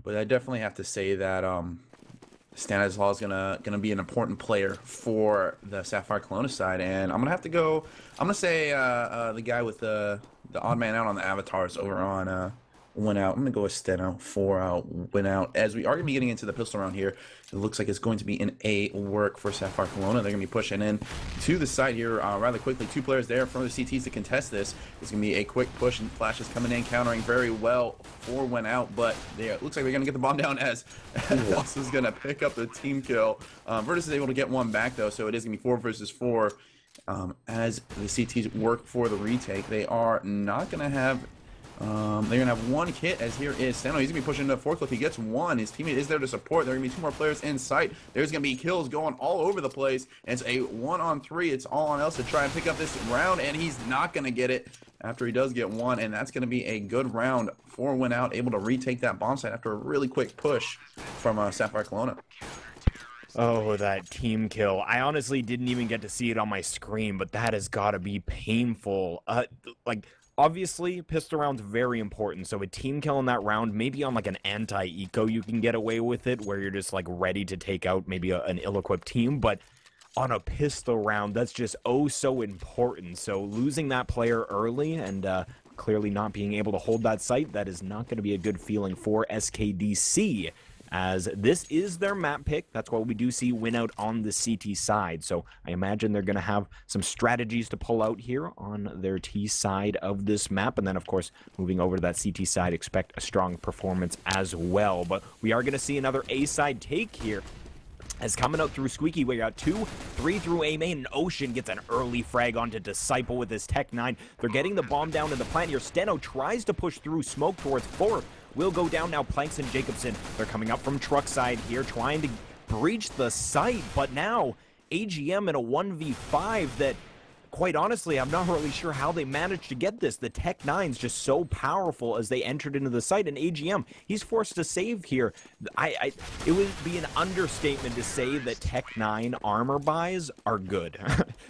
But I definitely have to say that Stanislaw is gonna be an important player for the Sapphire Colona side, and I'm gonna have to go. I'm gonna say the guy with the odd man out on the avatars over on WinOut. I'm gonna go with Steno for WinOut. As we are gonna be getting into the pistol round here, it looks like it's going to be an A work for Sapphire Colona. They're gonna be pushing in to the side here rather quickly. Two players there from the CTs to contest this. It's gonna be a quick push, and flashes coming in, countering very well for WinOut, but it looks like they're gonna get the bomb down as Loss is gonna pick up the team kill. Virtus is able to get one back though, so it is gonna be 4 versus 4. As the CTs work for the retake, they are not gonna have. They're gonna have one hit, as here is Sano. He's gonna be pushing the forklift. He gets one. His teammate is there to support. There are gonna be 2 more players in sight. There's gonna be kills going all over the place. And it's a 1-on-3. It's all on else to try and pick up this round, and he's not gonna get it after he does get one. And that's gonna be a good round for WinOut, able to retake that bomb site after a really quick push from Sapphire Colona. Oh, that team kill. I honestly didn't even get to see it on my screen, but that has got to be painful. Like, obviously, pistol round's very important, so a team kill in that round, maybe on like an anti-eco you can get away with it, where you're just like ready to take out maybe an ill-equipped team, but on a pistol round, that's just oh so important. So losing that player early and clearly not being able to hold that site, that is not going to be a good feeling for SKDC. As this is their map pick. That's why we do see WinOut on the CT side. So I imagine they're going to have some strategies to pull out here on their T side of this map. And then, of course, moving over to that CT side, expect a strong performance as well. But we are going to see another A side take here. As coming out through Squeaky, we got 2, 3 through A main, and Ocean gets an early frag onto Disciple with his Tech 9. They're getting the bomb down in the plant here. Steno tries to push through smoke towards 4th. Will go down now. Planks and Jacobson, they're coming up from truck side here, trying to breach the site, but now AGM in a 1v5 that, quite honestly, I'm not really sure how they managed to get this. The Tech 9's just so powerful as they entered into the site, and AGM, he's forced to save here. It would be an understatement to say that Tech 9 armor buys are good.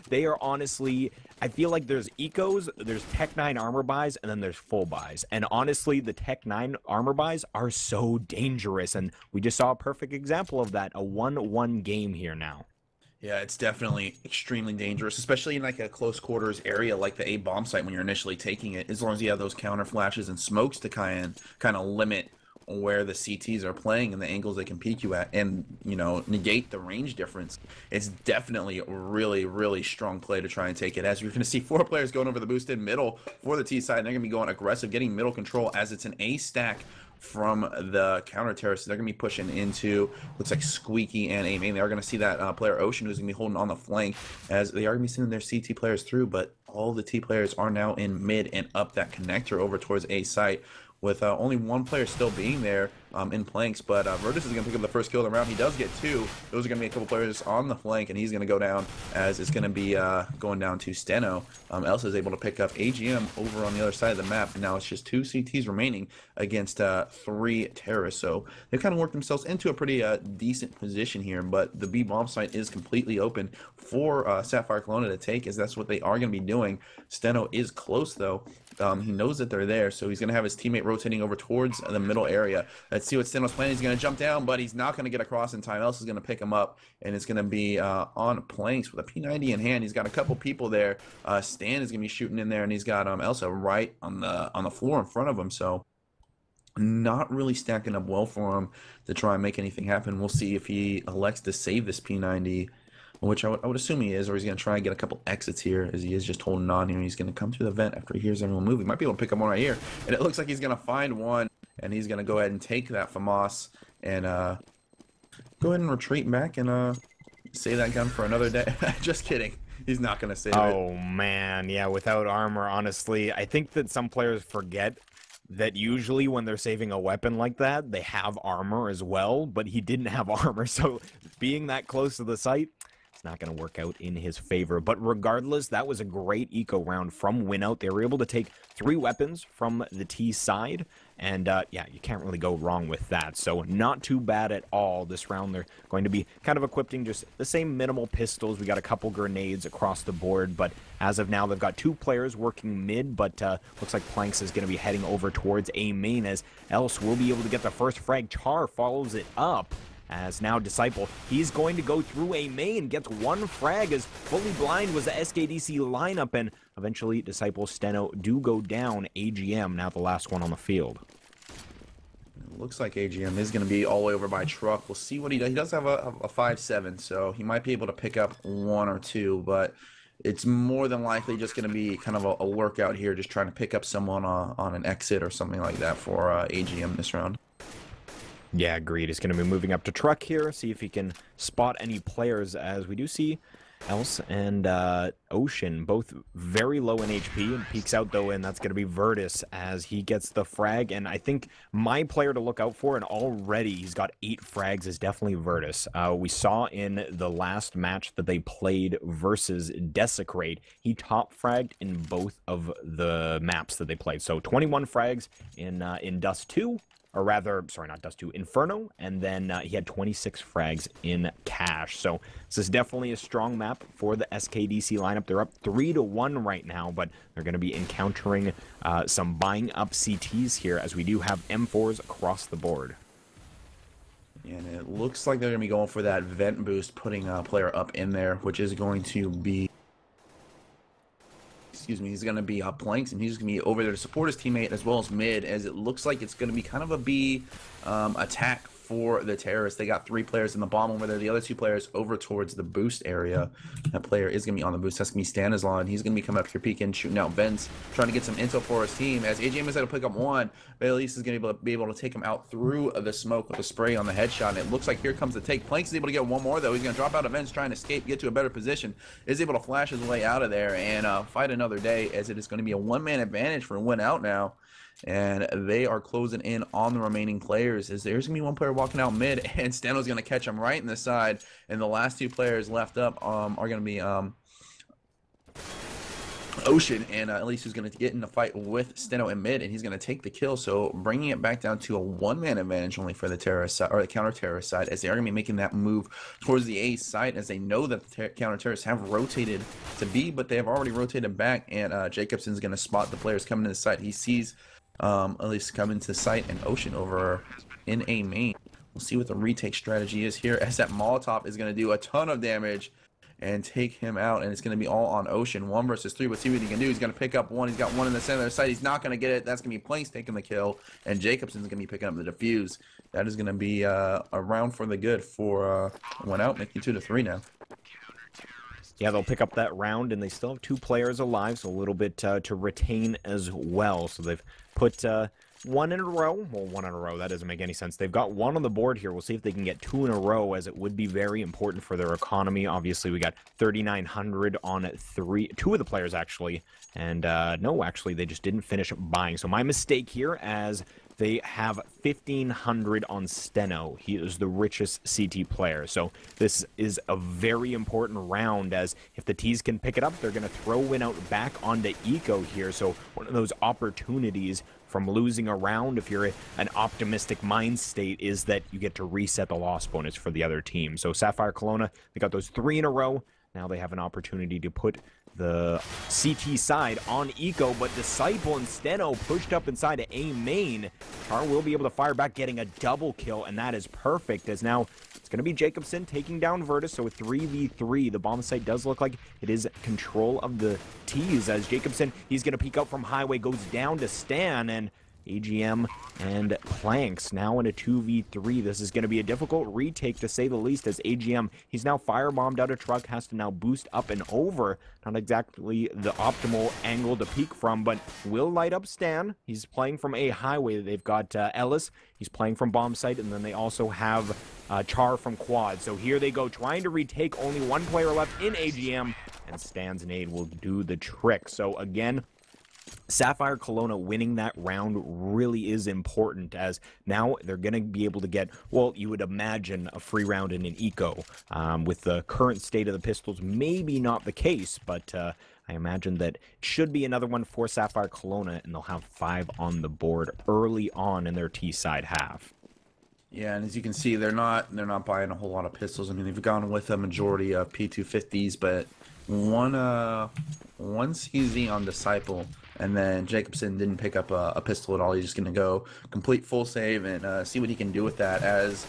They are honestly, I feel like there's ecos, there's Tech 9 armor buys, and then there's full buys. And honestly, the Tech 9 armor buys are so dangerous, and we just saw a perfect example of that, a 1-1 game here now. Yeah, it's definitely extremely dangerous, especially in like a close quarters area like the A bomb site when you're initially taking it. As long as you have those counter flashes and smokes to kind of limit where the CTs are playing and the angles they can peek you at, and negate the range difference. It's definitely a really, really strong play to try and take it. As you're going to see 4 players going over the boosted middle for the T side, and they're going to be going aggressive, getting middle control as it's an A stack from the counter terrorists. They're going to be pushing into, looks like Squeaky and A main. They are going to see that player Ocean, who's going to be holding on the flank, as they are going to be sending their CT players through, but all the T players are now in mid and up that connector over towards A site, with only 1 player still being there in planks. But Virtus is going to pick up the first kill of the round. He does get 2. Those are going to be a couple players on the flank, and he's going to go down, as it's going to be going down to Steno. Elsa is able to pick up AGM over on the other side of the map, and now it's just 2 CTs remaining against 3 terrorists. So they've kind of worked themselves into a pretty decent position here, but the B bomb site is completely open for Sapphire Colona to take, as that's what they are going to be doing. Steno is close, though. He knows that they're there, so he's going to have his teammate rotating over towards the middle area. Let's see what Steno's planning. He's going to jump down, but he's not going to get across in time. Elsa is going to pick him up, and it's going to be on planks with a P90 in hand. He's got a couple people there. Stan is going to be shooting in there, and he's got Elsa right on the floor in front of him, so not really stacking up well for him to try and make anything happen. We'll see if he elects to save this P90, which I would assume he is, or he's going to try and get a couple exits here, as he is just holding on here. He's going to come through the vent after he hears everyone moving. Might be able to pick up one right here, and it looks like he's going to find one, and he's going to go ahead and take that FAMAS and go ahead and retreat back and save that gun for another day. Just kidding. He's not going to save it. Oh, man. Yeah, without armor, honestly, I think that some players forget that usually when they're saving a weapon like that, they have armor as well, but he didn't have armor, so being that close to the site, it's not going to work out in his favor. But regardless, that was a great eco round from WinOut. They were able to take 3 weapons from the T side, And yeah, you can't really go wrong with that. So not too bad at all this round. They're going to be kind of equipping just the same minimal pistols. We got a couple grenades across the board, but as of now, they've got 2 players working mid, but looks like Planks is going to be heading over towards A main, as Else will be able to get the first frag. Char follows it up, as now Disciple, he's going to go through A main, gets 1 frag, as Fully Blind was the SKDC lineup, and eventually Disciple Steno do go down. AGM now the last one on the field. It looks like AGM is going to be all the way over by truck. We'll see what he does. He does have a 5-7, so he might be able to pick up 1 or 2, but it's more than likely just going to be kind of a workout here, just trying to pick up someone on an exit or something like that for AGM this round. Yeah, agreed. He's going to be moving up to truck here, see if he can spot any players, as we do see Else and Ocean both very low in HP, and peeks out though, and that's going to be Virtus as he gets the frag. And I think my player to look out for, and already he's got 8 frags, is definitely Virtus. We saw in the last match that they played versus Desecrate, he top fragged in both of the maps that they played. So 21 frags in Dust 2. Or rather, sorry, not Dust 2, Inferno, and then he had 26 frags in Cash. So this is definitely a strong map for the SKDC lineup. They're up 3-1 right now, but they're going to be encountering some buying up CTs here, as we do have M4s across the board. And it looks like they're going to be going for that vent boost, putting a player up in there, which is going to be... Excuse me, he's going to be Planks, and he's going to be over there to support his teammate as well as mid, as it looks like it's going to be kind of a B attack for the terrorists. They got 3 players in the bomb over there, the other 2 players over towards the boost area. That player is going to be on the boost. That's going to be Stanislaw. He's going to be coming up here peeking, shooting out vents, trying to get some intel for his team, as AJM is able to pick up 1, but at least is going to be able to take him out through the smoke with a spray on the headshot. And it looks like here comes the take. Planks is able to get 1 more though. He's going to drop out of vents, trying to escape, get to a better position, is able to flash his way out of there and fight another day, as it is going to be a 1-man advantage for WinOut now. And they are closing in on the remaining players, as there's going to be 1 player walking out mid, and Steno's going to catch him right in the side. And the last 2 players left up are going to be Ocean, and at least who's going to get in the fight with Steno in mid, and he's going to take the kill. So bringing it back down to a 1-man advantage only for the terrorist side, or the counter-terrorist side, as they are going to be making that move towards the A site, as they know that the counter-terrorists have rotated to B, but they have already rotated back. And Jacobson's going to spot the players coming to the site. He sees at least come into sight, and Ocean over in A main. We'll see what the retake strategy is here, as that Molotov is going to do a ton of damage and take him out, and it's going to be all on Ocean. 1 versus 3. Let's see what he can do. He's going to pick up 1. He's got 1 in the center of the site. He's not going to get it. That's going to be Planks taking the kill, and Jacobson's going to be picking up the defuse. That is going to be a round for the good for WinOut, making 2-3 now. Yeah, they'll pick up that round, and they still have 2 players alive, so a little bit to retain as well. So they've put 1 in a row. Well, 1 in a row, that doesn't make any sense. They've got 1 on the board here. We'll see if they can get 2 in a row, as it would be very important for their economy. Obviously, we got 3,900 on 2 of the players, actually. And no, actually, they just didn't finish buying. So my mistake here, as they have 1,500 on Steno. He is the richest CT player. So this is a very important round, as if the T's can pick it up, they're going to throw WinOut back onto Eco here. So one of those opportunities from losing a round, if you're an optimistic mind state, is that you get to reset the loss bonus for the other team. So Sapphire Colona, they got those 3 in a row. Now they have an opportunity to put the CT side on Eco, but Disciple and Steno pushed up inside of A main. Char will be able to fire back, getting a double kill, and that is perfect, as now it's going to be Jacobson taking down Virtus. So a 3v3. The bomb site does look like it is control of the T's, as Jacobson, he's going to peek out from Highway, goes down to Stan, and AGM and Planks now in a 2v3. This is going to be a difficult retake, to say the least, as AGM, he's now firebombed out of truck, has to now boost up and over. Not exactly the optimal angle to peek from, but will light up Stan. He's playing from a highway. They've got Ellis, he's playing from bomb site, and then they also have Char from quad. So here they go, trying to retake. Only 1 player left in AGM, and Stan's nade will do the trick. So again, Sapphire Colona winning that round really is important, as now they're going to be able to get, well, you would imagine a free round in an Eco. With the current state of the pistols, maybe not the case, but I imagine that it should be another one for Sapphire Colona, and they'll have 5 on the board early on in their T-side half. Yeah, and as you can see, they're not buying a whole lot of pistols. I mean, they've gone with a majority of P250s, but one CZ on Disciple, and then Jacobson didn't pick up a pistol at all. He's just going to go complete full save and see what he can do with that, as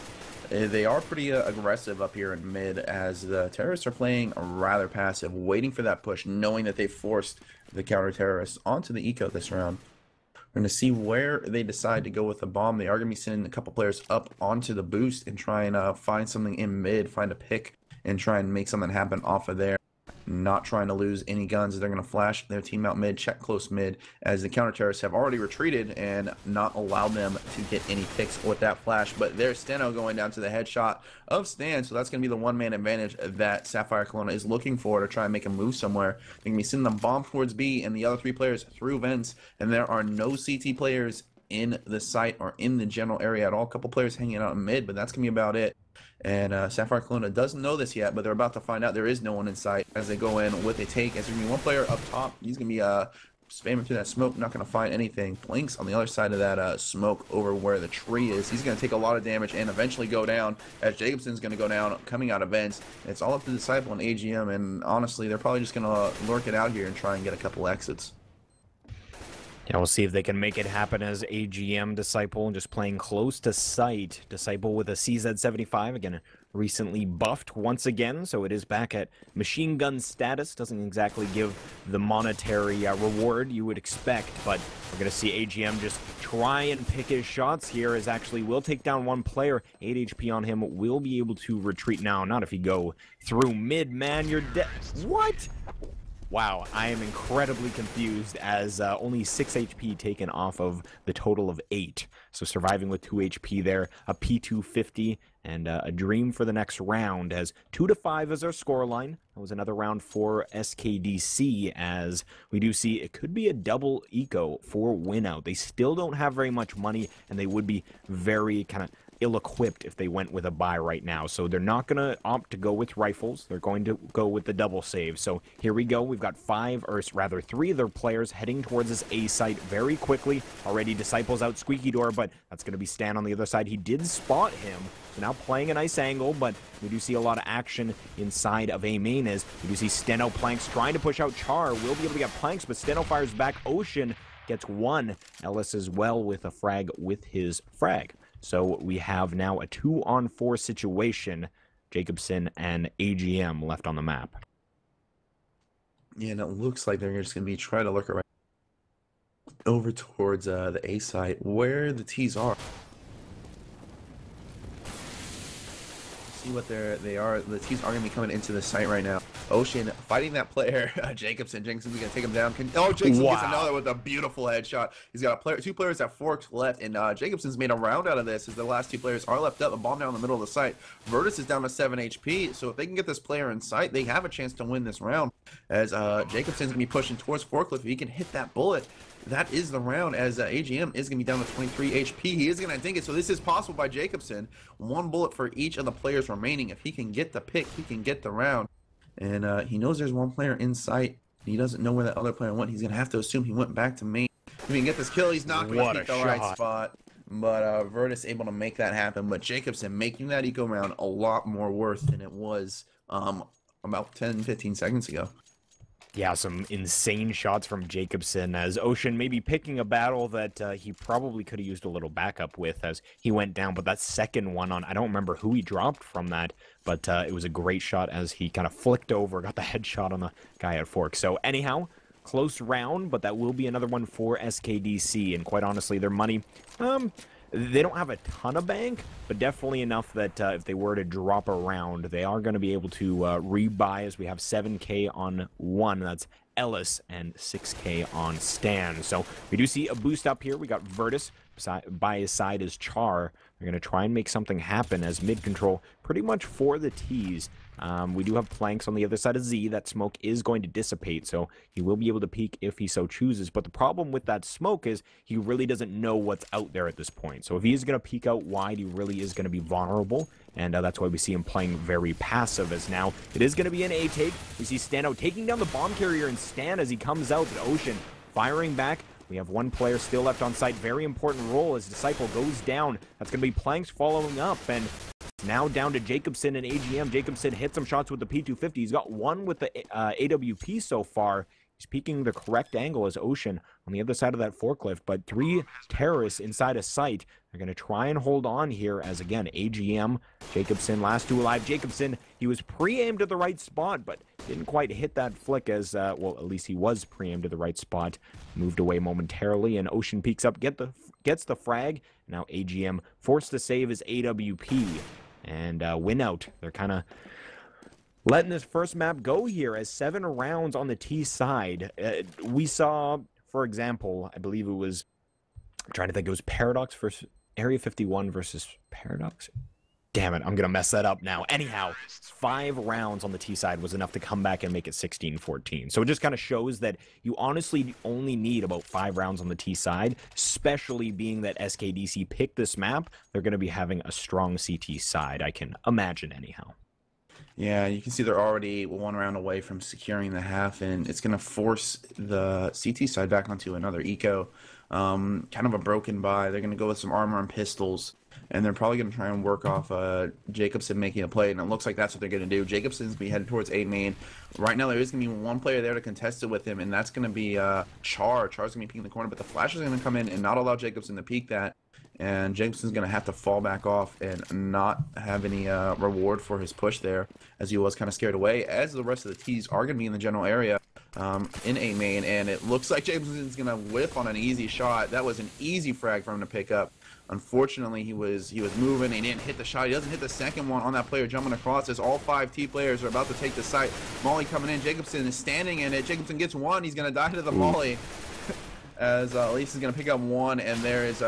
they are pretty aggressive up here in mid, as the terrorists are playing rather passive, waiting for that push, knowing that they forced the counter-terrorists onto the eco this round. We're going to see where they decide to go with the bomb. They are going to be sending a couple players up onto the boost and try and find something in mid, find a pick, and try and make something happen off of there. Not trying to lose any guns. They're going to flash their team out mid, check close mid, as the counter-terrorists have already retreated and not allowed them to get any picks with that flash. But there's Steno going down to the headshot of Stan, so that's going to be the one-man advantage that Sapphire Colona is looking for to try and make a move somewhere. They're going to be sending the bomb towards B and the other 3 players through vents, and there are no CT players in the site or in the general area at all. A couple players hanging out in mid, but that's going to be about it. And Sapphire Colona doesn't know this yet, but they're about to find out. There is no one in sight as they go in with a take. As there's going to be one player up top. He's going to be spamming through that smoke, not going to find anything. Blinks on the other side of that smoke over where the tree is. He's going to take a lot of damage and eventually go down, as Jacobson's going to go down coming out of vents. It's all up to Disciple and AGM, and honestly, they're probably just going to lurk it out here and try and get a couple exits. Yeah, we'll see if they can make it happen, as AGM Disciple just playing close to sight. Disciple with a CZ75, again, recently buffed once again, so it is back at machine gun status. Doesn't exactly give the monetary reward you would expect, but we're going to see AGM just try and pick his shots here, as actually will take down one player. 8 HP on him, will be able to retreat now. Not if you go through mid, man, you're dead. What? Wow, I am incredibly confused, as only 6 HP taken off of the total of 8. So surviving with 2 HP there, a P250, and a dream for the next round, as 2-5 is our scoreline. That was another round for SKDC, as we do see it could be a double eco for WinOut. They still don't have very much money, and they would be very kind of ill-equipped if they went with a buy right now. So they're not going to opt to go with rifles. They're going to go with the double save. So here we go. We've got 5, or rather 3 of their players heading towards this A site very quickly. Already Disciples out squeaky door, but that's going to be Stan on the other side. He did spot him. So now playing a nice angle, but we do see a lot of action inside of A main, as we do see Steno Planks trying to push out Char. Will be able to get Planks, but Steno fires back. Ocean gets 1. Ellis as well with a frag with his frag. So we have now a 2-on-4 situation. Jacobson and AGM left on the map. Yeah, and it looks like they're just going to be trying to lurk around over towards the A site where the T's are. See what they are. The T's are going to be coming into the site right now. Ocean fighting that player, Jacobson. Jacobson's going to take him down. Jacobson gets another with a beautiful headshot. He's got a 2 players at forks left, and Jacobson's made a round out of this, as the last 2 players are left up. A bomb down the middle of the site. Virtus is down to 7 HP, so if they can get this player in sight, they have a chance to win this round, as Jacobson's going to be pushing towards Forklift. If he can hit that bullet, that is the round, as AGM is going to be down to 23 HP. He is going to dink it, so this is possible by Jacobson. 1 bullet for each of the players remaining. If he can get the pick, he can get the round. And he knows there's 1 player in sight. He doesn't know where that other player went. He's going to have to assume he went back to main. If he can get this kill, he's not going to pick the right spot. But Virtus able to make that happen. But Jacobson making that eco round a lot more worth than it was about 10-15 seconds ago. Yeah, some insane shots from Jacobson, as Ocean maybe picking a battle that he probably could have used a little backup with as he went down. But that second one on, I don't remember who he dropped from that, but it was a great shot as he kind of flicked over, got the headshot on the guy at Fork. So anyhow, close round, but that will be another one for SKDC. And quite honestly, their money, they don't have a ton of bank, but definitely enough that if they were to drop a round, they are going to be able to rebuy, as we have 7K on 1. That's Ellis, and 6K on Stan. So we do see a boost up here. We got Virtus by his side is Char. They're going to try and make something happen as mid control pretty much for the T's. We do have planks on the other side of Z. That smoke is going to dissipate, so he will be able to peek if he so chooses. But the problem with that smoke is he really doesn't know what's out there at this point. So if he is going to peek out wide, he really is going to be vulnerable, and that's why we see him playing very passive, as now it is going to be an A take. We see Standout taking down the bomb carrier and Stan as he comes out, but Ocean firing back. We have one player still left on site. Very important role as Disciple goes down. That's going to be Planks following up, and now down to Jacobson and AGM. Jacobson hits some shots with the P250. He's got one with the AWP so far. He's peeking the correct angle as Ocean on the other side of that forklift, but 3 terrorists inside a site. They're going to try and hold on here as, again, AGM, Jacobson, last 2 alive. Jacobson, he was pre-aimed at the right spot, but didn't quite hit that flick as, well, at least he was pre-aimed at the right spot. Moved away momentarily, and Ocean peeks up, gets the frag. Now AGM forced to save his AWP. And WinOut, they're kind of letting this first map go here as 7 rounds on the T side. We saw, for example, I believe it was, I'm trying to think, it was Paradox versus Area 51 versus Paradox. Damn it, I'm going to mess that up now. Anyhow, 5 rounds on the T side was enough to come back and make it 16-14. So it just kind of shows that you honestly only need about 5 rounds on the T side, especially being that SKDC picked this map. They're going to be having a strong CT side, I can imagine anyhow. Yeah, you can see they're already 1 round away from securing the half, and it's going to force the CT side back onto another eco. Kind of a broken buy. They're going to go with some armor and pistols, and they're probably going to try and work off Jacobson making a play, and it looks like that's what they're going to do. Jacobson's going to be headed towards A main. Right now, there is going to be 1 player there to contest it with him, and that's going to be Char. Char's going to be peeking the corner, but the flash is going to come in and not allow Jacobson to peek that. And Jacobson's going to have to fall back off and not have any reward for his push there, as he was kind of scared away, as the rest of the T's are going to be in the general area in A main. And it looks like Jacobson's going to whip on an easy shot. That was an easy frag for him to pick up. Unfortunately, he was moving. He didn't hit the shot. He doesn't hit the second one on that player jumping across, as all 5 T players are about to take the site. Molly coming in. Jacobson is standing in it. Jacobson gets 1. He's going to die to the Molly, as Elise is going to pick up 1, and there is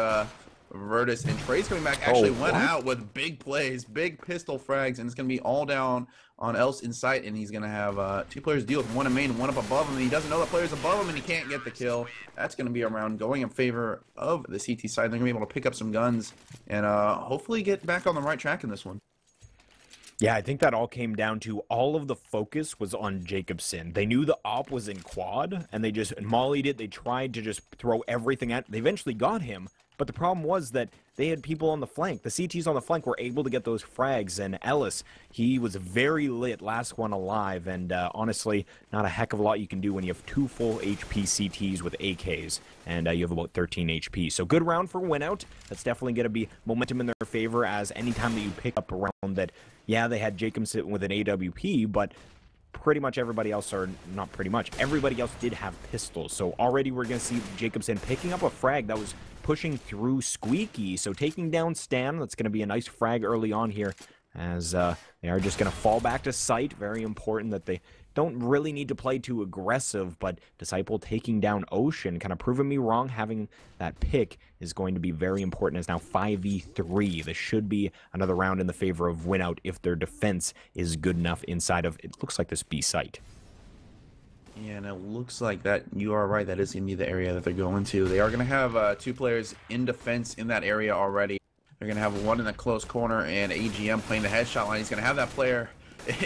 Virtus, and Trey's coming back, actually went out with big plays, big pistol frags, and it's going to be all down on Else in sight, and he's going to have 2 players deal with 1 in main and 1 up above him, and he doesn't know the player's above him, and he can't get the kill. That's going to be a round going in favor of the CT side. They're going to be able to pick up some guns and hopefully get back on the right track in this one. Yeah, I think that all came down to all of the focus was on Jacobson. They knew the op was in quad, and they just mollied it. They tried to just throw everything at. They eventually got him, but the problem was that they had people on the flank. The CTs on the flank were able to get those frags, and Ellis, he was very lit, last one alive, and honestly, not a heck of a lot you can do when you have 2 full HP CTs with AKs, and you have about 13 HP. So good round for WinOut. That's definitely going to be momentum in their favor, as anytime that you pick up a round that, yeah, they had Jacobson with an AWP, but pretty much everybody else, or not pretty much, everybody else did have pistols. So already we're going to see Jacobson picking up a frag that was pushing through Squeaky. So taking down Stan, that's going to be a nice frag early on here, as they are just going to fall back to site. Very important that they don't really need to play too aggressive, but Disciple taking down Ocean, kind of proving me wrong. Having that pick is going to be very important, as now 5v3. This should be another round in the favor of WinOut if their defense is good enough inside of, it looks like, this B site. Yeah, and it looks like that, you are right, that is going to be the area that they're going to. They are going to have 2 players in defense in that area already. They're going to have 1 in the close corner, and AGM playing the headshot line. He's going to have that player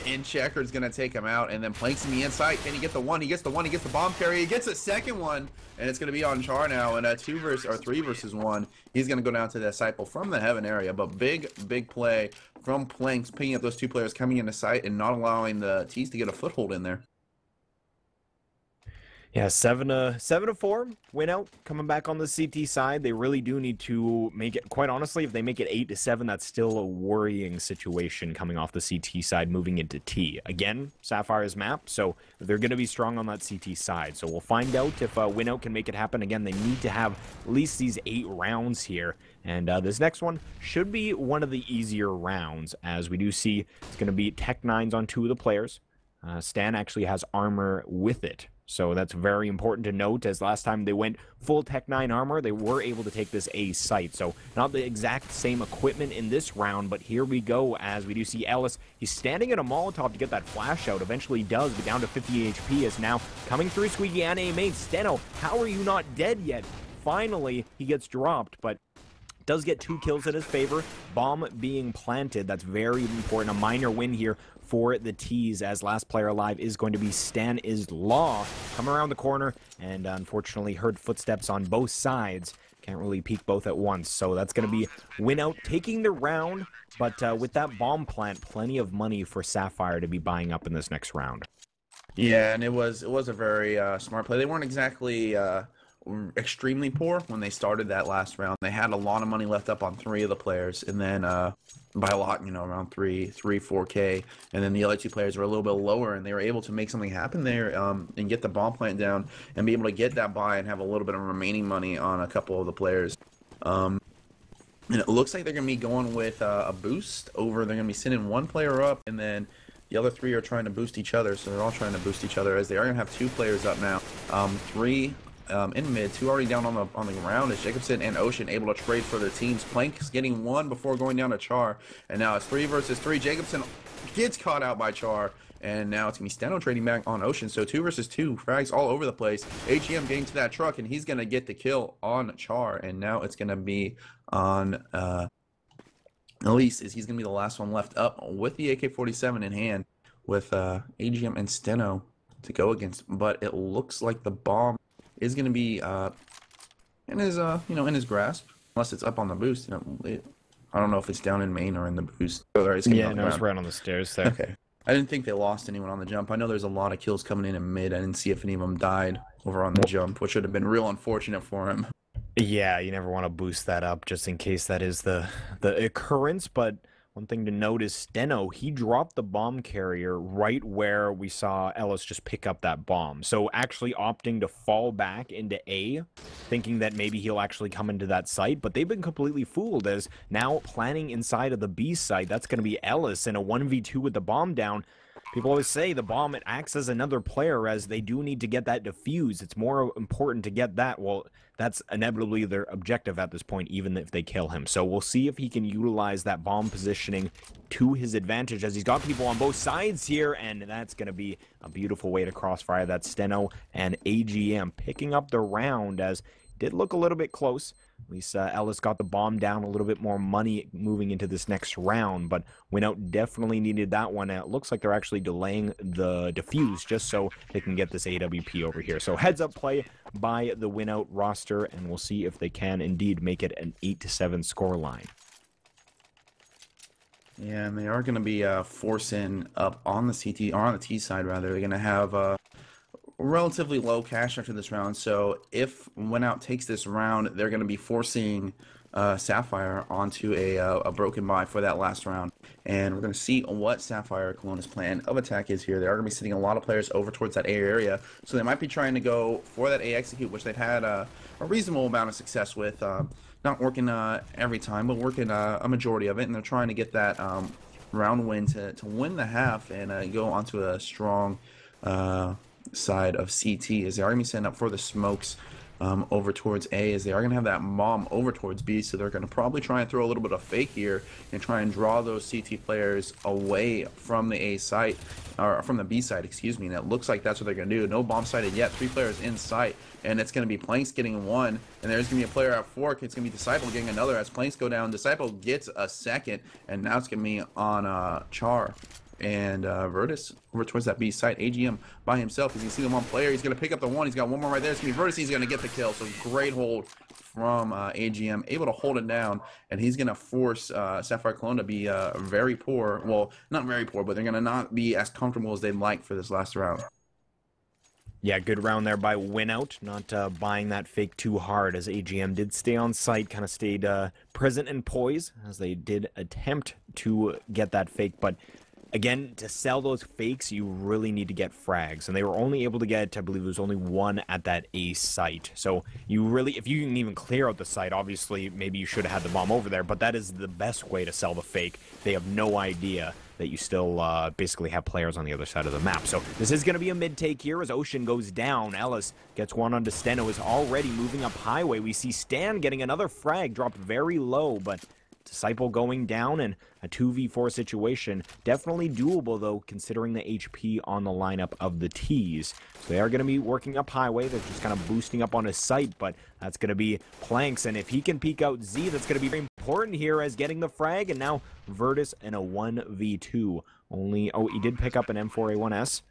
in checker, is going to take him out, and then Planks in the inside. Can he get the 1? He gets the 1. He gets the bomb carry. He gets a second one, and it's going to be on Char now. And a 3 versus 1. He's going to go down to the Disciple from the heaven area. But big play from Planks, picking up those 2 players coming into sight and not allowing the T's to get a foothold in there. Yeah, 7-4, WinOut coming back on the CT side. They really do need to make it, quite honestly, if they make it 8-7, that's still a worrying situation coming off the CT side, moving into T. Again, Sapphire's map, so they're going to be strong on that CT side. So we'll find out if WinOut can make it happen. Again, they need to have at least these 8 rounds here. And this next one should be one of the easier rounds, as we do see it's going to be Tech 9s on 2 of the players. Stan actually has armor with it. So that's very important to note, as last time they went full Tech 9 armor, they were able to take this A site. So not the exact same equipment in this round, but here we go as we do see Ellis. He's standing at a Molotov to get that flash out. Eventually does, but down to 50 HP is now coming through Squeaky and A main. Steno, how are you not dead yet? Finally, he gets dropped, but does get 2 kills in his favor. Bomb being planted, that's very important. A minor win here for the T's, as last player alive is going to be Stan is Law. Come around the corner and unfortunately heard footsteps on both sides. Can't really peek both at once, so that's going to be WinOut taking the round, but with that bomb plant, plenty of money for Sapphire to be buying up in this next round. Yeah, and it was a very smart play. They weren't exactly extremely poor when they started that last round. They had a lot of money left up on 3 of the players, and then by a lot, you know, around 4K, and then the other 2 players were a little bit lower, and they were able to make something happen there and get the bomb plant down and be able to get that buy and have a little bit of remaining money on a couple of the players. And it looks like they're going to be going with a boost over. They're going to be sending 1 player up, and then the other 3 are trying to boost each other, so they're all trying to boost each other, as they are going to have 2 players up now. 3 in mid, 2 already down on the ground, as Jacobson and Ocean able to trade for their teams. Plank's getting 1 before going down to Char, and now it's 3 versus 3. Jacobson gets caught out by Char, and now it's gonna be Steno trading back on Ocean. So 2 versus 2, frags all over the place. AGM getting to that truck, and he's gonna get the kill on Char, and now it's gonna be on Elise, as he's gonna be the last one left up with the AK-47 in hand, with AGM and Steno to go against. But it looks like the bomb is going to be in his in his grasp, unless it's up on the boost. I don't know if it's down in main or in the boost. Yeah, no, it's right on the stairs there. Okay, I didn't think they lost anyone on the jump. I know there's a lot of kills coming in mid. I didn't see if any of them died over on the jump, which would have been real unfortunate for him. Yeah, you never want to boost that up just in case that is the occurrence. But one thing to note is Steno, he dropped the bomb carrier right where we saw Ellis just pick up that bomb. So actually opting to fall back into A, thinking that maybe he'll actually come into that site, but they've been completely fooled, as now planning inside of the B site. That's going to be Ellis in a 1v2 with the bomb down. People always say the bomb, it acts as another player, as they do need to get that defused. It's more important to get that. Well, that's inevitably their objective at this point, even if they kill him. So we'll see if he can utilize that bomb positioning to his advantage, as he's got people on both sides here, and that's going to be a beautiful way to crossfire that. Steno and AGM picking up the round, as it did look a little bit close. At least Ellis got the bomb down, a little bit more money moving into this next round, but WinOut definitely needed that one. It looks like they're actually delaying the defuse just so they can get this AWP over here. So heads up play by the WinOut roster, and we'll see if they can indeed make it an 8-7 score line. Yeah, and they are going to be forcing up on the CT, or on the T side rather. They're going to have relatively low cash after this round, so if WinOut takes this round, they're going to be forcing Sapphire onto a broken buy for that last round, and we're going to see what Sapphire Colona's plan of attack is here. They are going to be sending a lot of players over towards that A area, so they might be trying to go for that A execute, which they've had a reasonable amount of success with, not working every time, but working a majority of it, and they're trying to get that round win to win the half and go onto a strong side of CT, as they are going to be setting up for the smokes over towards A, as they are going to have that bomb over towards B, so they're going to probably try and throw a little bit of fake here and try and draw those CT players away from the A site, or from the B side, excuse me, and it looks like that's what they're going to do. No bomb sighted yet, 3 players in sight, and it's going to be Planks getting 1, and there's going to be a player at Fork. It's going to be Disciple getting another as Planks go down. Disciple gets a second, and now it's going to be on Char and Virtus over towards that B site. AGM by himself. As you can see the 1 player, he's going to pick up the 1. He's got 1 more right there. It's going to be Virtus. He's going to get the kill. So great hold from AGM, able to hold it down, and he's going to force Sapphire Colona to be very poor. Well, not very poor, but they're going to not be as comfortable as they'd like for this last round. Yeah, good round there by WinOut, not buying that fake too hard, as AGM did stay on site, kind of stayed present and poised, as they did attempt to get that fake, but again, to sell those fakes, you really need to get frags, and they were only able to get, I believe it was only 1 at that A site. So you really, if you can even clear out the site, obviously maybe you should have had the bomb over there, but that is the best way to sell the fake. They have no idea that you still basically have players on the other side of the map. So this is going to be a mid-take here as Ocean goes down. Ellis gets one onto Steno, is already moving up highway. We see Stan getting another frag, dropped very low, but Disciple going down in a 2v4 situation. Definitely doable, though, considering the HP on the lineup of the T's. So they are going to be working up highway. They're just kind of boosting up on his site, but that's going to be Planks. And if he can peek out Z, that's going to be very important here as getting the frag. And now Virtus in a 1v2. Oh, he did pick up an M4A1S.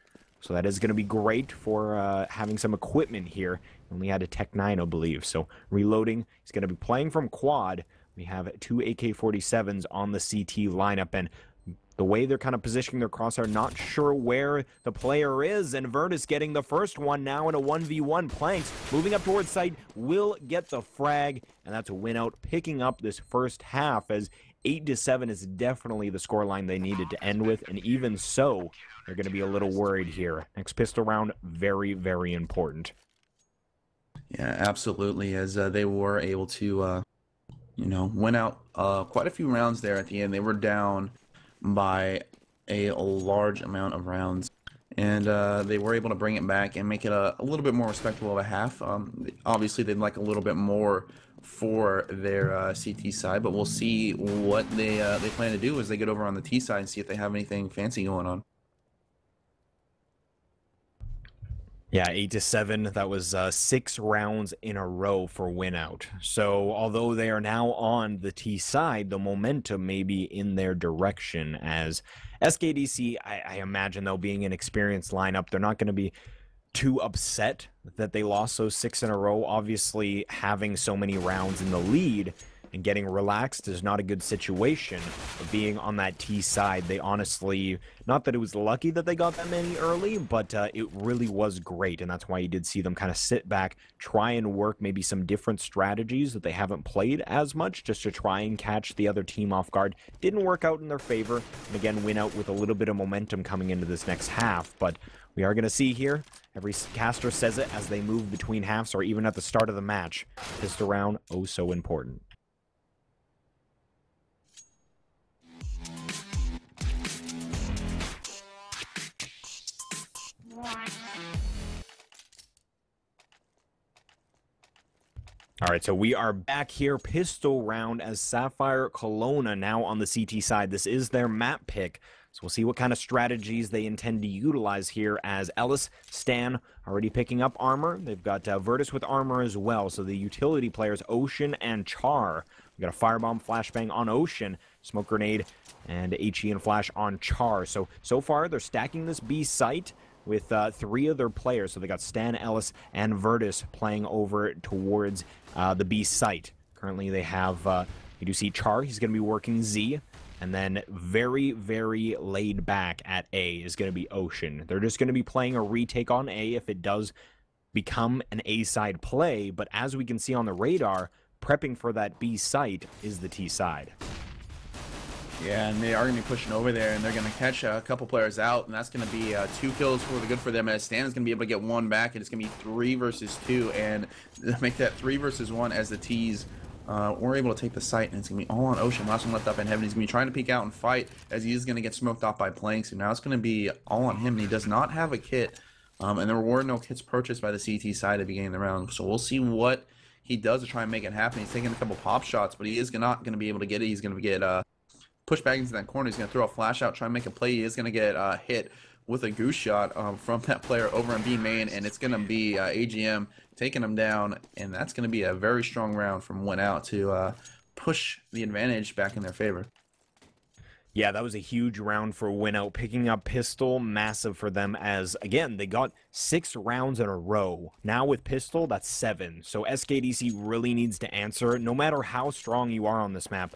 So that is going to be great for having some equipment here. Only had a Tech 9, I believe. So reloading. He's going to be playing from quad. We have two AK-47s on the CT lineup, and the way they're kind of positioning their crosshair, not sure where the player is, and Virtus getting the first one now in a 1v1. Planks moving up towards site, will get the frag, and that's a WinOut, picking up this first half, as 8-7 is definitely the scoreline they needed to end with, and even so, they're going to be a little worried here. Next pistol round, very, very important. Yeah, absolutely, as they were able to win out quite a few rounds there at the end. They were down by a large amount of rounds, and they were able to bring it back and make it a little bit more respectable of a half. Obviously, they'd like a little bit more for their CT side, but we'll see what they plan to do as they get over on the T side and see if they have anything fancy going on. Yeah, 8-7. That was 6 rounds in a row for WinOut. So although they are now on the T side, the momentum may be in their direction, as SKDC, I imagine, though, being an experienced lineup, they're not going to be too upset that they lost those 6 in a row. Obviously, having so many rounds in the lead and getting relaxed is not a good situation. But being on that T side, they honestly, not that it was lucky that they got that many early, but it really was great, and that's why you did see them kind of sit back, try and work maybe some different strategies that they haven't played as much, just to try and catch the other team off guard. Didn't work out in their favor, and again, WinOut with a little bit of momentum coming into this next half, but we are going to see here, every caster says it as they move between halves or even at the start of the match. Pistol round, oh so important. All right, so we are back here, pistol round, as Sapphire Colona now on the CT side. This is their map pick, so we'll see what kind of strategies they intend to utilize here, as Ellis, Stan already picking up armor. They've got Virtus with armor as well, so the utility players, Ocean and Char. We've got a firebomb, flashbang on Ocean, smoke grenade, and HE and flash on Char. So far, they're stacking this B site with 3 of their players. So they got Stan, Ellis, and Virtus playing over towards the B site. Currently, they have, you do see Char, he's going to be working Z, and then very, very laid back at A is going to be Ocean. They're just going to be playing a retake on A if it does become an A side play, but as we can see on the radar, prepping for that B site is the T side. Yeah, and they are going to be pushing over there, and they're going to catch a couple players out, and that's going to be 2 kills for the good for them, as Stan is going to be able to get 1 back, and it's going to be 3 versus 2, and make that 3 versus 1 as the T's were able to take the site, and it's going to be all on Ocean. Last one left up in heaven. He's going to be trying to peek out and fight, as he is going to get smoked off by Planks, and now it's going to be all on him, and he does not have a kit, and there were no kits purchased by the CT side at the beginning of the round, so we'll see what he does to try and make it happen. He's taking a couple pop shots, but he is not going to be able to get it. He's going to get push back into that corner. He's going to throw a flash out, try and make a play. He is going to get hit with a goose shot from that player over in B main, and it's going to be AGM taking him down, and that's going to be a very strong round from WinOut to push the advantage back in their favor. Yeah, that was a huge round for WinOut, picking up pistol, massive for them, as, again, they got 6 rounds in a row. Now with pistol, that's 7. So SKDC really needs to answer. No matter how strong you are on this map,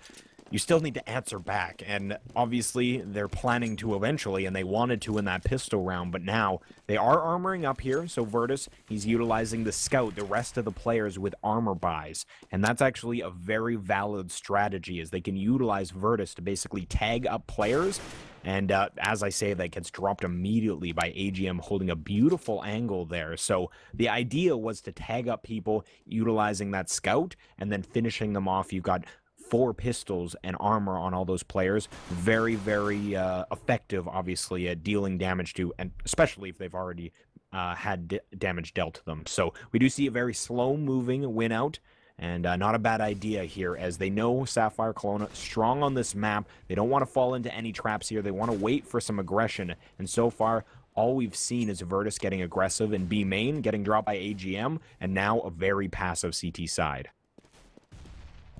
you still need to answer back, and obviously they're planning to eventually, and they wanted to in that pistol round, but now they are armoring up here. So Virtus, he's utilizing the scout, the rest of the players with armor buys, and that's actually a very valid strategy, as they can utilize Virtus to basically tag up players. And as I say, that gets dropped immediately by AGM holding a beautiful angle there. So the idea was to tag up people utilizing that scout and then finishing them off. You've got 4 pistols and armor on all those players. Very, very effective, obviously, at dealing damage to, and especially if they've already had damage dealt to them. So we do see a very slow-moving WinOut, and not a bad idea here, as they know Sapphire Colona strong on this map. They don't want to fall into any traps here. They want to wait for some aggression, and so far, all we've seen is Virtus getting aggressive in B main, getting dropped by AGM, and now a very passive CT side.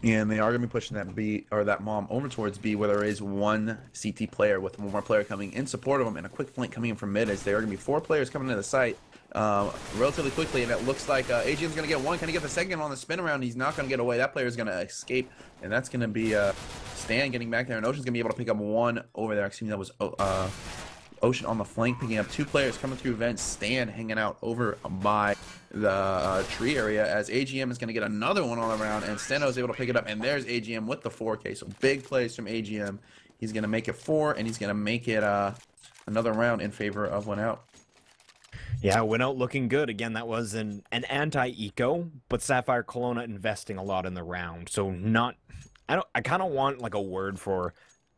And they are going to be pushing that B or that bomb over towards B, where there is one CT player with one more player coming in support of them, and a quick flank coming in from mid, as there are going to be 4 players coming into the site relatively quickly, and it looks like AGM's going to get one. Can he get the second on the spin around? He's not going to get away. That player is going to escape, and that's going to be Stan getting back there, and Ocean's going to be able to pick up one over there. Excuse me, that was Ocean on the flank, picking up 2 players coming through vents. Stan hanging out over by the tree area, as AGM is going to get another one on the round, and Steno is able to pick it up, and there's AGM with the 4K. So big plays from AGM. He's going to make it 4, and he's going to make it another round in favor of WinOut. Yeah, WinOut looking good. Again, that was an anti-eco, but Sapphire Colona investing a lot in the round. So not... I kind of want like a word for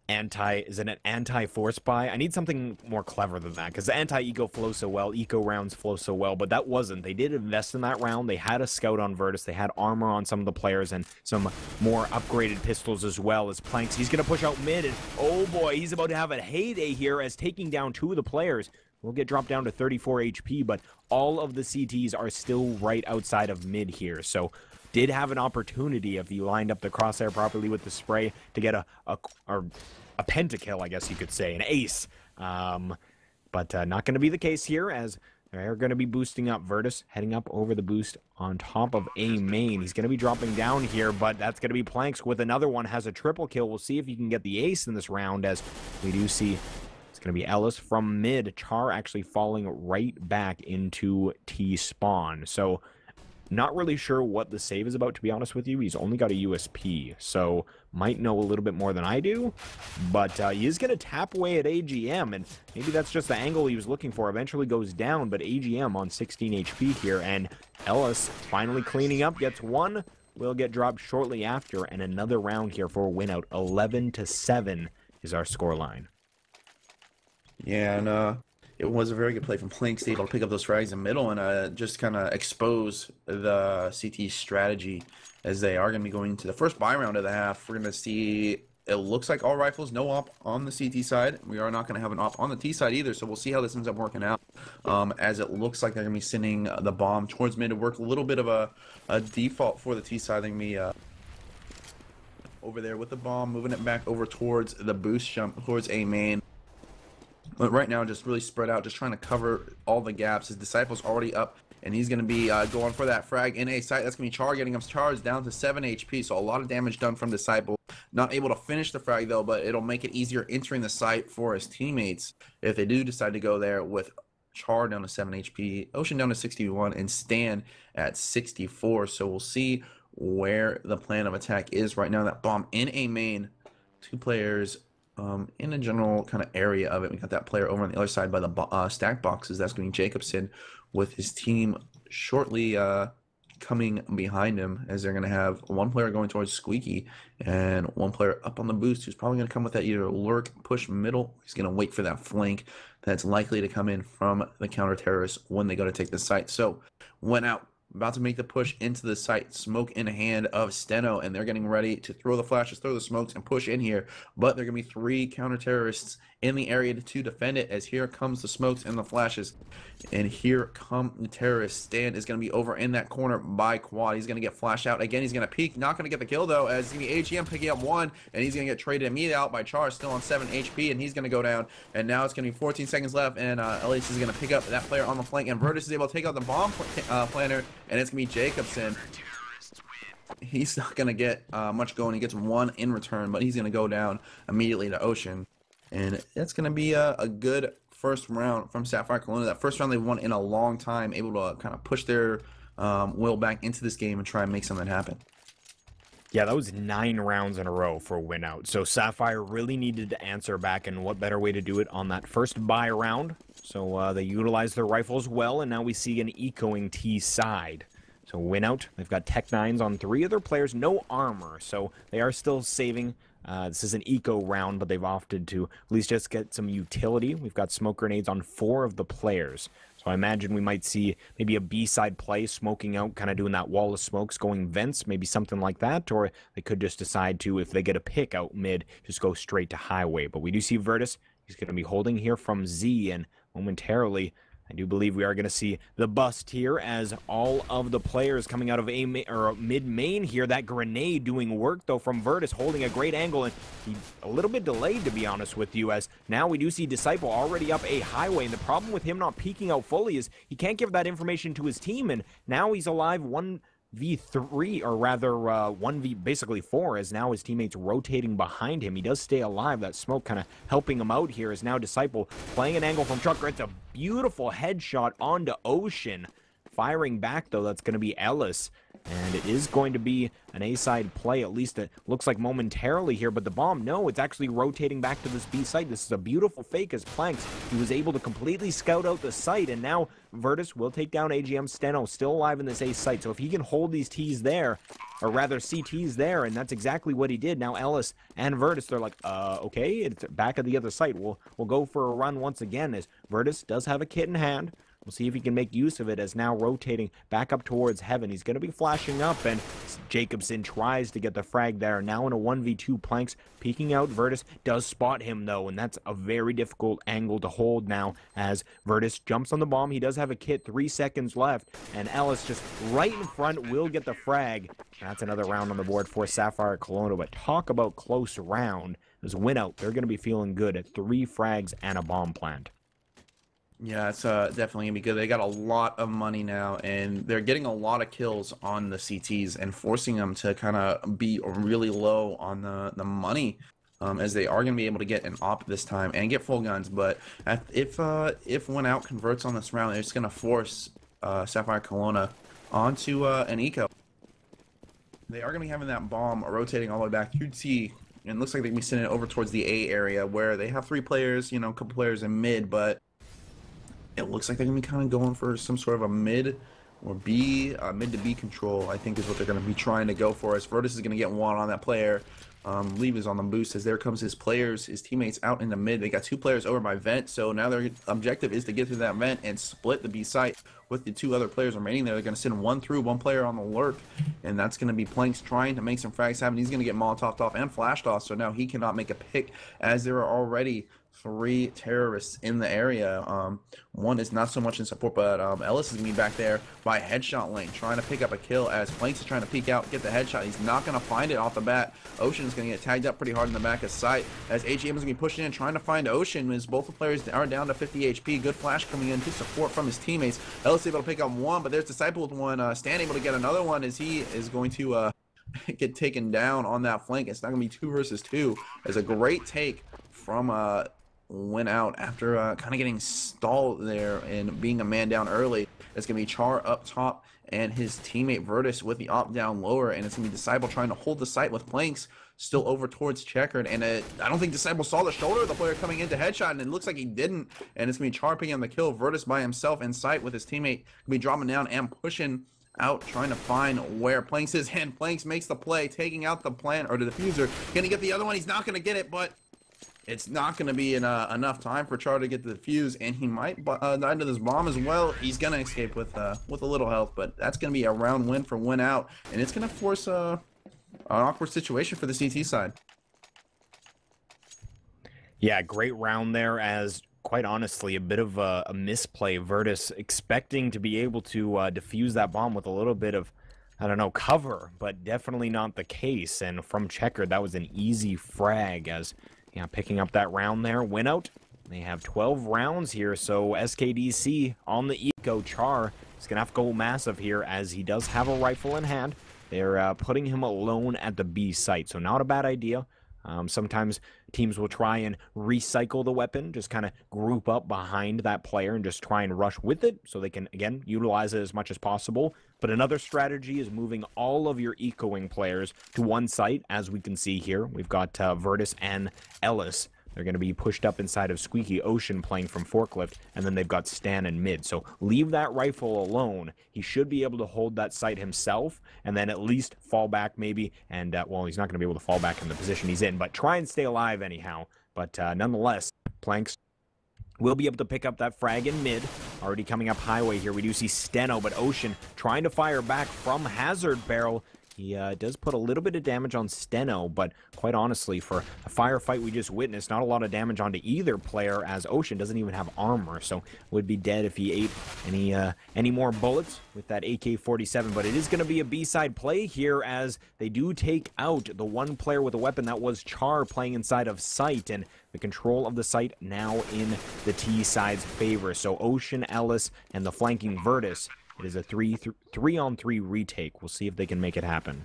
is it an anti-force buy? I need something more clever than that, because the anti-eco flows so well, eco rounds flow so well, but that wasn't. They did invest in that round. They had a scout on Virtus. They had armor on some of the players and some more upgraded pistols as well as planks. He's going to push out mid, and oh boy, he's about to have a heyday here, as taking down 2 of the players will get dropped down to 34 HP, but all of the CTs are still right outside of mid here, so did have an opportunity if you lined up the crosshair properly with the spray to get a pentakill, I guess you could say, an ace. But not going to be the case here, as they're going to be boosting up. Virtus heading up over the boost on top of A main. He's going to be dropping down here, but that's going to be Planks with another one, has a triple kill. We'll see if he can get the ace in this round, as we do see it's going to be Ellis from mid. Char actually falling right back into T spawn. So not really sure what the save is about, to be honest with you. He's only got a USP, so might know a little bit more than I do. But he is going to tap away at AGM, and maybe that's just the angle he was looking for. Eventually goes down, but AGM on 16 HP here, and Ellis finally cleaning up, gets one, will get dropped shortly after, and another round here for a WinOut. 11-7 is our scoreline. Yeah, and it was a very good play from Planks, able to pick up those frags in the middle and just kind of expose the CT strategy, as they are going to be going into the first buy round of the half. We're going to see, it looks like all rifles, no op on the CT side. We are not going to have an op on the T side either, so we'll see how this ends up working out, as it looks like they're going to be sending the bomb towards mid to work. A little bit of a default for the T side. They're going to be over there with the bomb, moving it back over towards the boost jump, towards A main. But right now, just really spread out, just trying to cover all the gaps. His Disciple's already up, and he's going to be going for that frag in A site. That's going to be Char getting him charged down to 7 HP, so a lot of damage done from Disciple. Not able to finish the frag, though, but it'll make it easier entering the site for his teammates if they do decide to go there, with Char down to 7 HP, Ocean down to 61, and Stan at 64. So we'll see where the plan of attack is right now. That bomb in A main, 2 players in a general kind of area of it. We got that player over on the other side by the stack boxes. That's going to be Jacobson with his team shortly coming behind him, as they're going to have 1 player going towards Squeaky and 1 player up on the boost, who's probably going to come with that either lurk, push middle. He's going to wait for that flank that's likely to come in from the counter terrorists when they go to take the site. So WinOut about to make the push into the site, smoke in hand of Steno, and they're getting ready to throw the flashes, throw the smokes, and push in here. But there are going to be 3 counter-terrorists in the area to defend it, as here comes the smokes and the flashes. And here come the terrorists. Stan is going to be over in that corner by Quad. He's going to get flashed out. Again, he's going to peek. Not going to get the kill, though, as it's going to be AGM picking up 1, and he's going to get traded immediately out by Char, still on 7 HP, and he's going to go down. And now it's going to be 14 seconds left, and Elias is going to pick up that player on the flank, and Virtus is able to take out the bomb planner, and it's going to be Jacobson. He's not going to get much going. He gets 1 in return, but he's going to go down immediately to Ocean. And that's going to be a good first round from Sapphire Colona. That first round they've won in a long time, able to kind of push their will back into this game and try and make something happen. Yeah, that was 9 rounds in a row for WinOut. So Sapphire really needed to answer back, and what better way to do it on that first buy round. So they utilized their rifles well, and now we see an ecoing T side. So WinOut, they've got Tech 9s on 3 of their players, no armor, so they are still saving. This is an eco round, but they've opted to at least just get some utility. We've got smoke grenades on 4 of the players. So I imagine we might see maybe a B-side play, smoking out, kind of doing that wall of smokes, going vents, maybe something like that. Or they could just decide to, if they get a pick out mid, just go straight to highway. But we do see Virtus. He's going to be holding here from Z, and momentarily, I do believe we are going to see the bust here as all of the players coming out of mid-main here. That grenade doing work, though, from Virtus, holding a great angle, and he a little bit delayed, to be honest with you, as now we do see Disciple already up a highway, and the problem with him not peeking out fully is he can't give that information to his team, and now he's alive 1v3, or rather 1v basically 4, as now his teammates rotating behind him. He does stay alive. That smoke kind of helping him out here, as now Disciple playing an angle from Trucker. It's a beautiful headshot onto Ocean. Firing back, though, that's going to be Ellis. And it is going to be an A-side play, at least it looks like momentarily here. But the bomb, no, it's actually rotating back to this B site. This is a beautiful fake as Planks. He was able to completely scout out the site. And now Virtus will take down AGM. Steno still alive in this A site. So if he can hold these Ts there, or rather CTs there, and that's exactly what he did. Now Ellis and Virtus, they're like, okay, it's back at the other site. We'll go for a run once again, as Virtus does have a kit in hand. We'll see if he can make use of it, as now rotating back up towards Heaven. He's going to be flashing up, and Jacobson tries to get the frag there. Now in a 1v2, Planks peeking out. Virtus does spot him, though, and that's a very difficult angle to hold now, as Virtus jumps on the bomb. He does have a kit, 3 seconds left, and Ellis just right in front will get the frag. That's another round on the board for Sapphire Colona, but talk about close round. As WinOut, they're going to be feeling good at 3 frags and a bomb plant. Yeah, it's definitely going to be good. They got a lot of money now, and they're getting a lot of kills on the CTs and forcing them to kind of be really low on the money, as they are going to be able to get an op this time and get full guns. But if WinOut converts on this round, it's going to force Sapphire Colona onto an eco. They are going to be having that bomb rotating all the way back to T, and it looks like they're going to be sending it over towards the A area, where they have 3 players, you know, a couple players in mid, but it looks like they're going to be kind of going for some sort of a mid or B, mid to B control, I think is what they're going to be trying to go for. As Virtus is going to get 1 on that player. Leave is on the boost, as there comes his teammates out in the mid. They got 2 players over by vent, so now their objective is to get through that vent and split the B site with the 2 other players remaining there. They're going to send 1 through, 1 player on the lurk, and that's going to be Planks trying to make some frags happen. He's going to get Molotoved off and flashed off, so now he cannot make a pick, as there are already 3 terrorists in the area. One is not so much in support, but Ellis is going to be back there by headshot lane, trying to pick up a kill, as Planks is trying to peek out, get the headshot. He's not going to find it off the bat. Ocean is going to get tagged up pretty hard in the back of sight, as AGM is going to be pushing in, trying to find Ocean, as both the players are down to 50 HP. Good flash coming in to support from his teammates. Ellis able to pick up 1, but there's Disciple with 1. Stan able to get another one, as he is going to get taken down on that flank. It's not going to be 2 versus 2. There's a great take from WinOut after kind of getting stalled there and being a man down early. It's going to be Char up top and his teammate Virtus with the op down lower, and it's going to be Disciple trying to hold the site with Planks still over towards Checkered, and I don't think Disciple saw the shoulder of the player coming into headshot, and it looks like he didn't, and it's going to be Char picking on the kill. Virtus by himself in sight with his teammate. Going to be dropping down and pushing out, trying to find where Planks is, and Planks makes the play, taking out the plant, or the diffuser. Gonna get the other one. He's not going to get it, but it's not going to be enough time for Char to get the defuse, and he might die to this bomb as well. He's going to escape with a little health, but that's going to be a round win for WinOut, and it's going to force an awkward situation for the CT side. Yeah, great round there, as quite honestly, a bit of a misplay. Virtus expecting to be able to defuse that bomb with a little bit of, I don't know, cover, but definitely not the case. And from Checkered, that was an easy frag, as yeah, picking up that round there. WinOut, they have 12 rounds here, so SKDC on the eco. Char is going to have to go massive here, as he does have a rifle in hand. They're putting him alone at the B site, so not a bad idea. Sometimes teams will try and recycle the weapon, just kind of group up behind that player and just try and rush with it so they can, again, utilize it as much as possible. But another strategy is moving all of your ecoing players to one site, as we can see here. We've got Virtus and Ellis they're going to be pushed up inside of Squeaky Ocean playing from Forklift, and then they've got Stan in mid. So leave that rifle alone. He should be able to hold that site himself, and then at least fall back maybe, and, well, he's not going to be able to fall back in the position he's in, but try and stay alive anyhow. But nonetheless, Planks will be able to pick up that frag in mid. Already coming up highway here, we do see Steno, but Ocean trying to fire back from Hazard Barrel. He does put a little bit of damage on Steno, but quite honestly, for a firefight we just witnessed, not a lot of damage onto either player, as Ocean doesn't even have armor, so would be dead if he ate any more bullets with that AK-47. But it is going to be a B-side play here, as they do take out the one player with a weapon that was Char playing inside of site, and the control of the site now in the T-side's favor. So Ocean, Ellis, and the flanking Virtus. It is a 3-on-3 retake. We'll see if they can make it happen.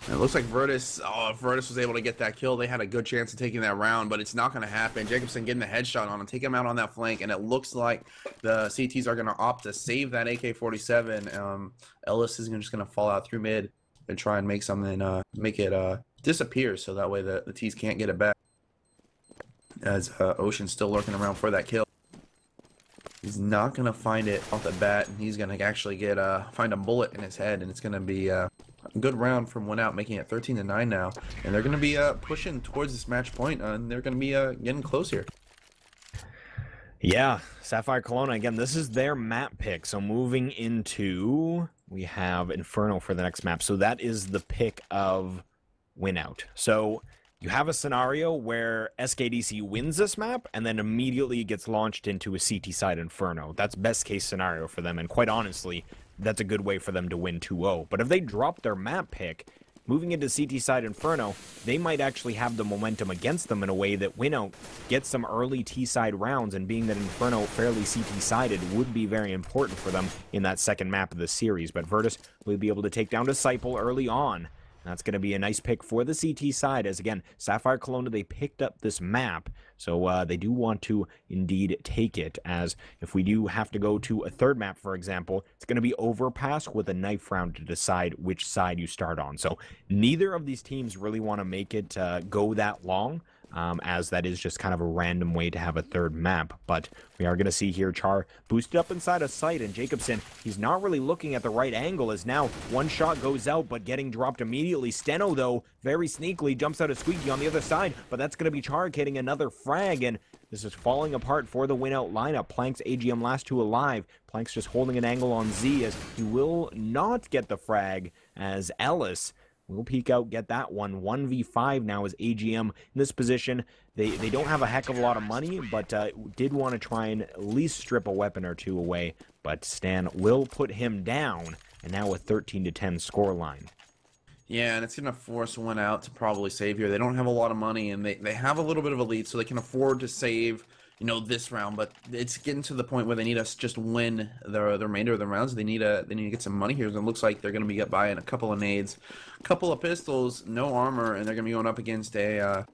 It looks like Virtus, if Virtus was able to get that kill, they had a good chance of taking that round, but it's not going to happen. Jacobson getting the headshot on him, take him out on that flank, and it looks like the CTs are going to opt to save that AK-47. Ellis is just going to fall out through mid and try and make something, make it disappear, so that way the Ts can't get it back. As Ocean's still lurking around for that kill. He's not going to find it off the bat, and he's going to actually get find a bullet in his head, and it's going to be a good round from WinOut, making it 13-9 now. And they're going to be pushing towards this match point, and they're going to be getting close here. Yeah, Sapphire Colona, again, this is their map pick. So moving into, we have Inferno for the next map. So that is the pick of WinOut. So you have a scenario where SKDC wins this map and then immediately gets launched into a CT side Inferno. That's best case scenario for them, and quite honestly, that's a good way for them to win 2-0. But if they drop their map pick, moving into CT side Inferno, they might actually have the momentum against them in a way that WinOut gets some early T-side rounds, and being that Inferno fairly CT-sided would be very important for them in that second map of the series. But Virtus will be able to take down Disciple early on. That's going to be a nice pick for the CT side, as again, Sapphire Colona, they picked up this map, so they do want to indeed take it, as if we do have to go to a third map, for example, it's going to be Overpass with a knife round to decide which side you start on. So neither of these teams really want to make it go that long, as that is just kind of a random way to have a third map. But we are going to see here Char boosted up inside a site, and Jacobson, he's not really looking at the right angle, as now one shot goes out, but getting dropped immediately. Steno, though, very sneakily jumps out of Squeaky on the other side, but that's going to be Char getting another frag, and this is falling apart for the WinOut lineup. Planks, AGM, last two alive. Planks just holding an angle on Z, as he will not get the frag, as Ellis will peek out, get that one. 1v5 now as AGM in this position. They don't have a heck of a lot of money, but did want to try and at least strip a weapon or two away. But Stan will put him down, and now a 13-10 scoreline. Yeah, and it's going to force WinOut to probably save here. They don't have a lot of money, and they have a little bit of a lead, so they can afford to save, you know, this round. But it's getting to the point where they need us just win the remainder of the rounds. They need to get some money here. And it looks like they're going to be buying a couple of nades, a couple of pistols, no armor, and they're going to be going up against a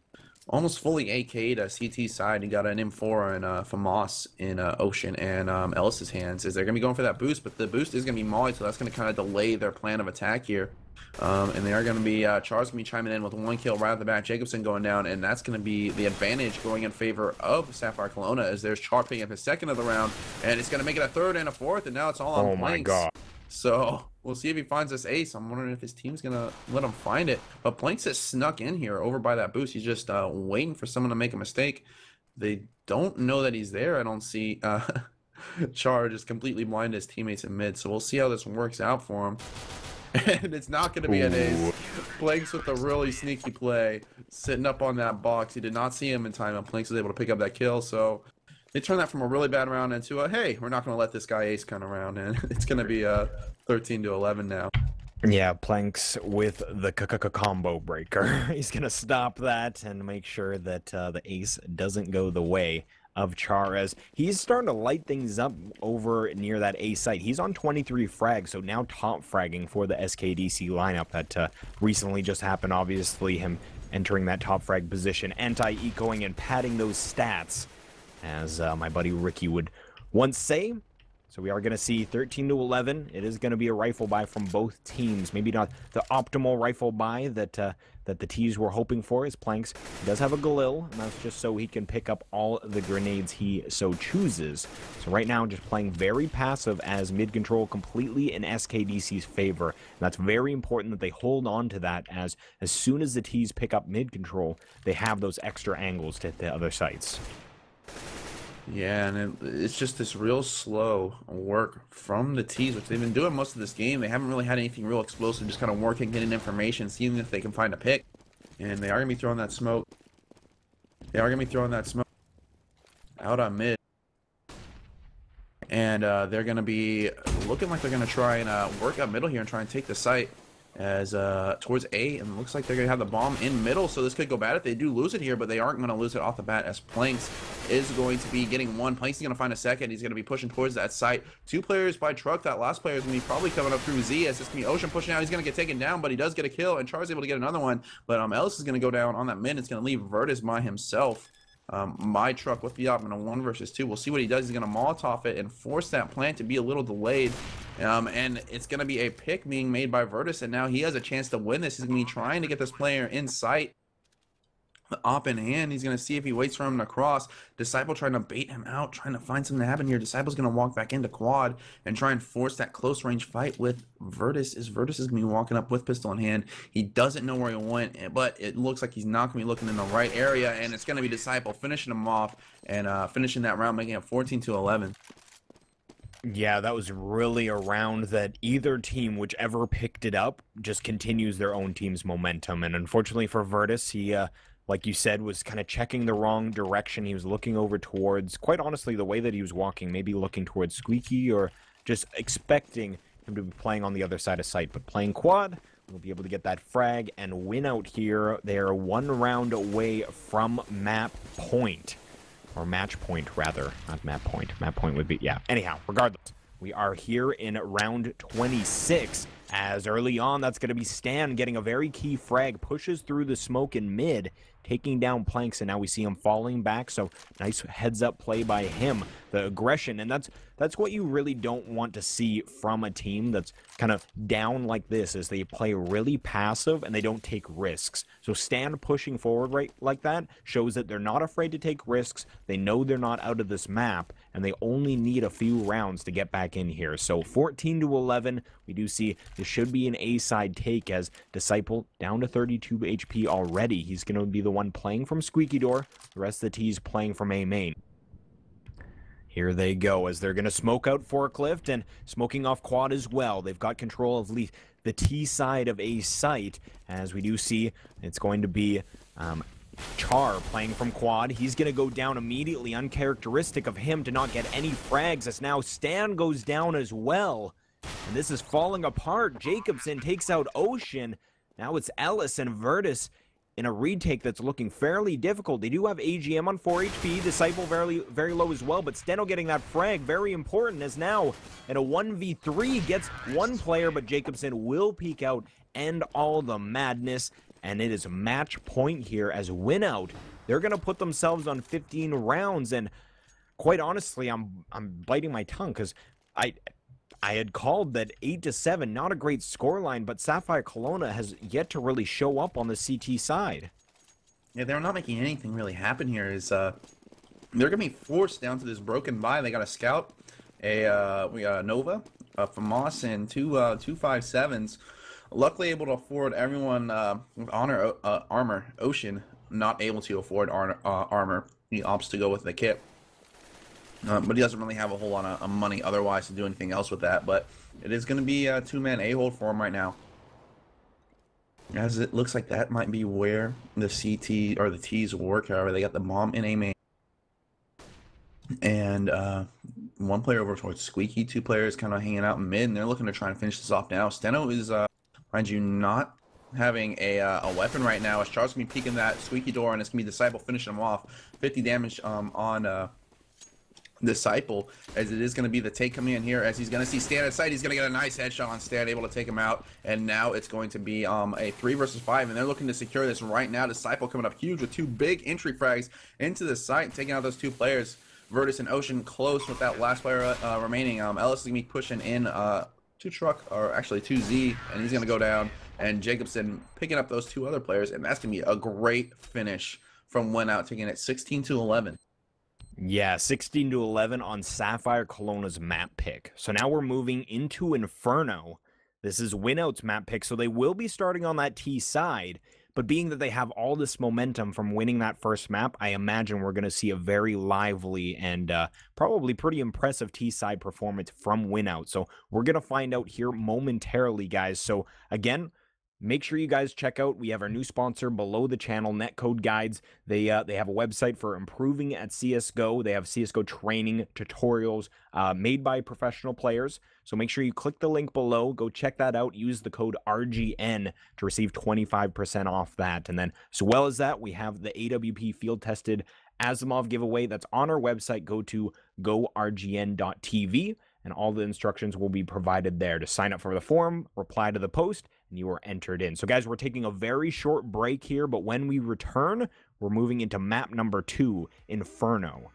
almost fully AK'd CT side. You got an M4 and FAMAS in Ocean and Ellis's hands. Is they're going to be going for that boost, but the boost is going to be mollied, so that's going to kind of delay their plan of attack here. And they are going to be, Char's going to be chiming in with one kill right off the bat, Jacobson going down, and that's going to be the advantage going in favor of Sapphire Colona, as there's Char picking up his second of the round, and it's going to make it a third and a fourth, and now it's all on Planks. Oh my god. So we'll see if he finds this ace. I'm wondering if his team's going to let him find it. But Planks has snuck in here over by that boost. He's just waiting for someone to make a mistake. They don't know that he's there. I don't see Char just completely blind his teammates in mid, so we'll see how this works out for him. And it's not going to be an ace. Planks with a really sneaky play, sitting up on that box. He did not see him in time, and Planks was able to pick up that kill. So they turned that from a really bad round into a, hey, we're not going to let this guy ace kind of round. And it's going to be 13-11 now. Yeah, Planks with the combo breaker. He's going to stop that and make sure that the ace doesn't go the way of Char, as he's starting to light things up over near that A site. He's on 23 frags, so now top fragging for the SKDC lineup. That recently just happened, obviously, him entering that top frag position, anti-ecoing and padding those stats, as my buddy Ricky would once say. So we are going to see 13-11. It is going to be a rifle buy from both teams. Maybe not the optimal rifle buy that that the T's were hoping for. As Planks does have a Galil, and that's just so he can pick up all the grenades he so chooses. So right now, just playing very passive as mid control completely in SKDC's favor. And that's very important that they hold on to that, as soon as the T's pick up mid control, they have those extra angles to hit the other sites. Yeah, and it's just this real slow work from the T's, which they've been doing most of this game. They haven't really had anything real explosive, just kind of working, getting information, seeing if they can find a pick. And they are going to be throwing that smoke. They are going to be throwing that smoke out on mid. And they're going to be looking like they're going to try and work up middle here and try and take the site as towards A, and it looks like they're going to have the bomb in middle, so this could go bad if they do lose it here, but they aren't going to lose it off the bat, as Planks is going to be getting one. Planks is going to find a second. He's going to be pushing towards that site. Two players by truck. That last player is going to be probably coming up through Z, as it's going to be Ocean pushing out. He's going to get taken down, but he does get a kill, and Char's able to get another one, but Ellis is going to go down on that mid. It's going to leave Virtus by himself. My truck with the op in a 1 versus 2. We'll see what he does. He's going to Molotov it and force that plant to be a little delayed. And it's going to be a pick being made by Virtus, and now he has a chance to win this. He's going to be trying to get this player in sight. The op in hand. He's going to see if he waits for him to cross. Disciple trying to bait him out, trying to find something to happen here. Disciple's going to walk back into quad and try and force that close range fight with Virtus. Virtus is going to be walking up with pistol in hand. He doesn't know where he went, but it looks like he's not going to be looking in the right area, and it's going to be Disciple finishing him off and finishing that round, making it 14-11. Yeah, that was really a round that either team, whichever picked it up, just continues their own team's momentum. And unfortunately for Virtus, he like you said, was kind of checking the wrong direction. He was looking over towards, quite honestly, the way that he was walking, maybe looking towards Squeaky, or just expecting him to be playing on the other side of sight. But playing quad, we'll be able to get that frag and win out here. They are 1 round away from map point. Or match point, rather. Not map point. Map point would be, yeah. Anyhow, regardless, we are here in round 26. As early on, that's going to be Stan getting a very key frag, pushes through the smoke in mid, taking down Planks, and now we see him falling back, so nice heads-up play by him. The aggression, and that's what you really don't want to see from a team that's kind of down like this, is they play really passive and they don't take risks. So Stan pushing forward right like that shows that they're not afraid to take risks, they know they're not out of this map, and they only need a few rounds to get back in here. So 14-11, we do see this should be an A-side take, as Disciple down to 32 HP already. He's going to be the one playing from Squeaky Door, the rest of the T's playing from A main. Here they go, as they're going to smoke out Forklift and smoking off quad as well. They've got control of the T side of A site, as we do see it's going to be Char playing from quad. He's going to go down immediately, uncharacteristic of him to not get any frags, as now Stan goes down as well. And this is falling apart. Jacobson takes out Ocean. Now it's Ellis and Virtus in a retake that's looking fairly difficult. They do have AGM on 4 HP, Disciple very low as well, but Steno getting that frag, very important, as now in a 1v3 gets one player, but Jacobson will peek out, end all the madness, and it is match point here as WinOut. They're going to put themselves on 15 rounds, and quite honestly, I'm biting my tongue, because I had called that 8-7, not a great scoreline, but Sapphire Colona has yet to really show up on the CT side. Yeah, they're not making anything really happen here. They're going to be forced down to this broken buy. They got a Scout, we got a Nova, a FAMAS, and two 5.7s. Luckily able to afford everyone with armor. Ocean not able to afford armor. He opts to go with the kit. But he doesn't really have a whole lot of money otherwise to do anything else with that. But it is going to be a 2-man A-hold for him right now, as it looks like that might be where the CT or the T's work. However, they got the bomb in A main, and one player over towards Squeaky. Two players kind of hanging out in mid, and they're looking to try and finish this off now. Steno is, mind you, not having a weapon right now, as Charles going to be peeking that Squeaky Door, and it's going to be Disciple finishing him off. 50 damage on Disciple, as it is going to be the take coming in here, as he's going to see Stan at sight. He's going to get a nice headshot on Stan, able to take him out, and now it's going to be a 3 versus 5, and they're looking to secure this right now. Disciple coming up huge with 2 big entry frags into the site, taking out those 2 players. Virtus and Ocean close with that last player remaining. Ellis is going to be pushing in to Truck, or actually to Z, and he's going to go down. And Jacobson picking up those 2 other players, and that's going to be a great finish from WinOut, taking it 16-11. Yeah, 16-11 on Sapphire Colonna's map pick. So now we're moving into Inferno. This is WinOut's map pick, so they will be starting on that T side. But being that they have all this momentum from winning that first map, I imagine we're going to see a very lively and probably pretty impressive T-side performance from WinOut. So we're going to find out here momentarily, guys. So again, make sure you guys check out, we have our new sponsor below the channel, Netcode Guides. They have a website for improving at CSGO. They have CSGO training tutorials made by professional players. So make sure you click the link below, go check that out, use the code RGN to receive 25% off that. And then as well as that, we have the AWP field tested Asimov giveaway that's on our website. Go to gorgn.tv and all the instructions will be provided there to sign up for the forum, reply to the post, and you are entered in. So guys, we're taking a very short break here, but when we return, we're moving into map number 2, Inferno.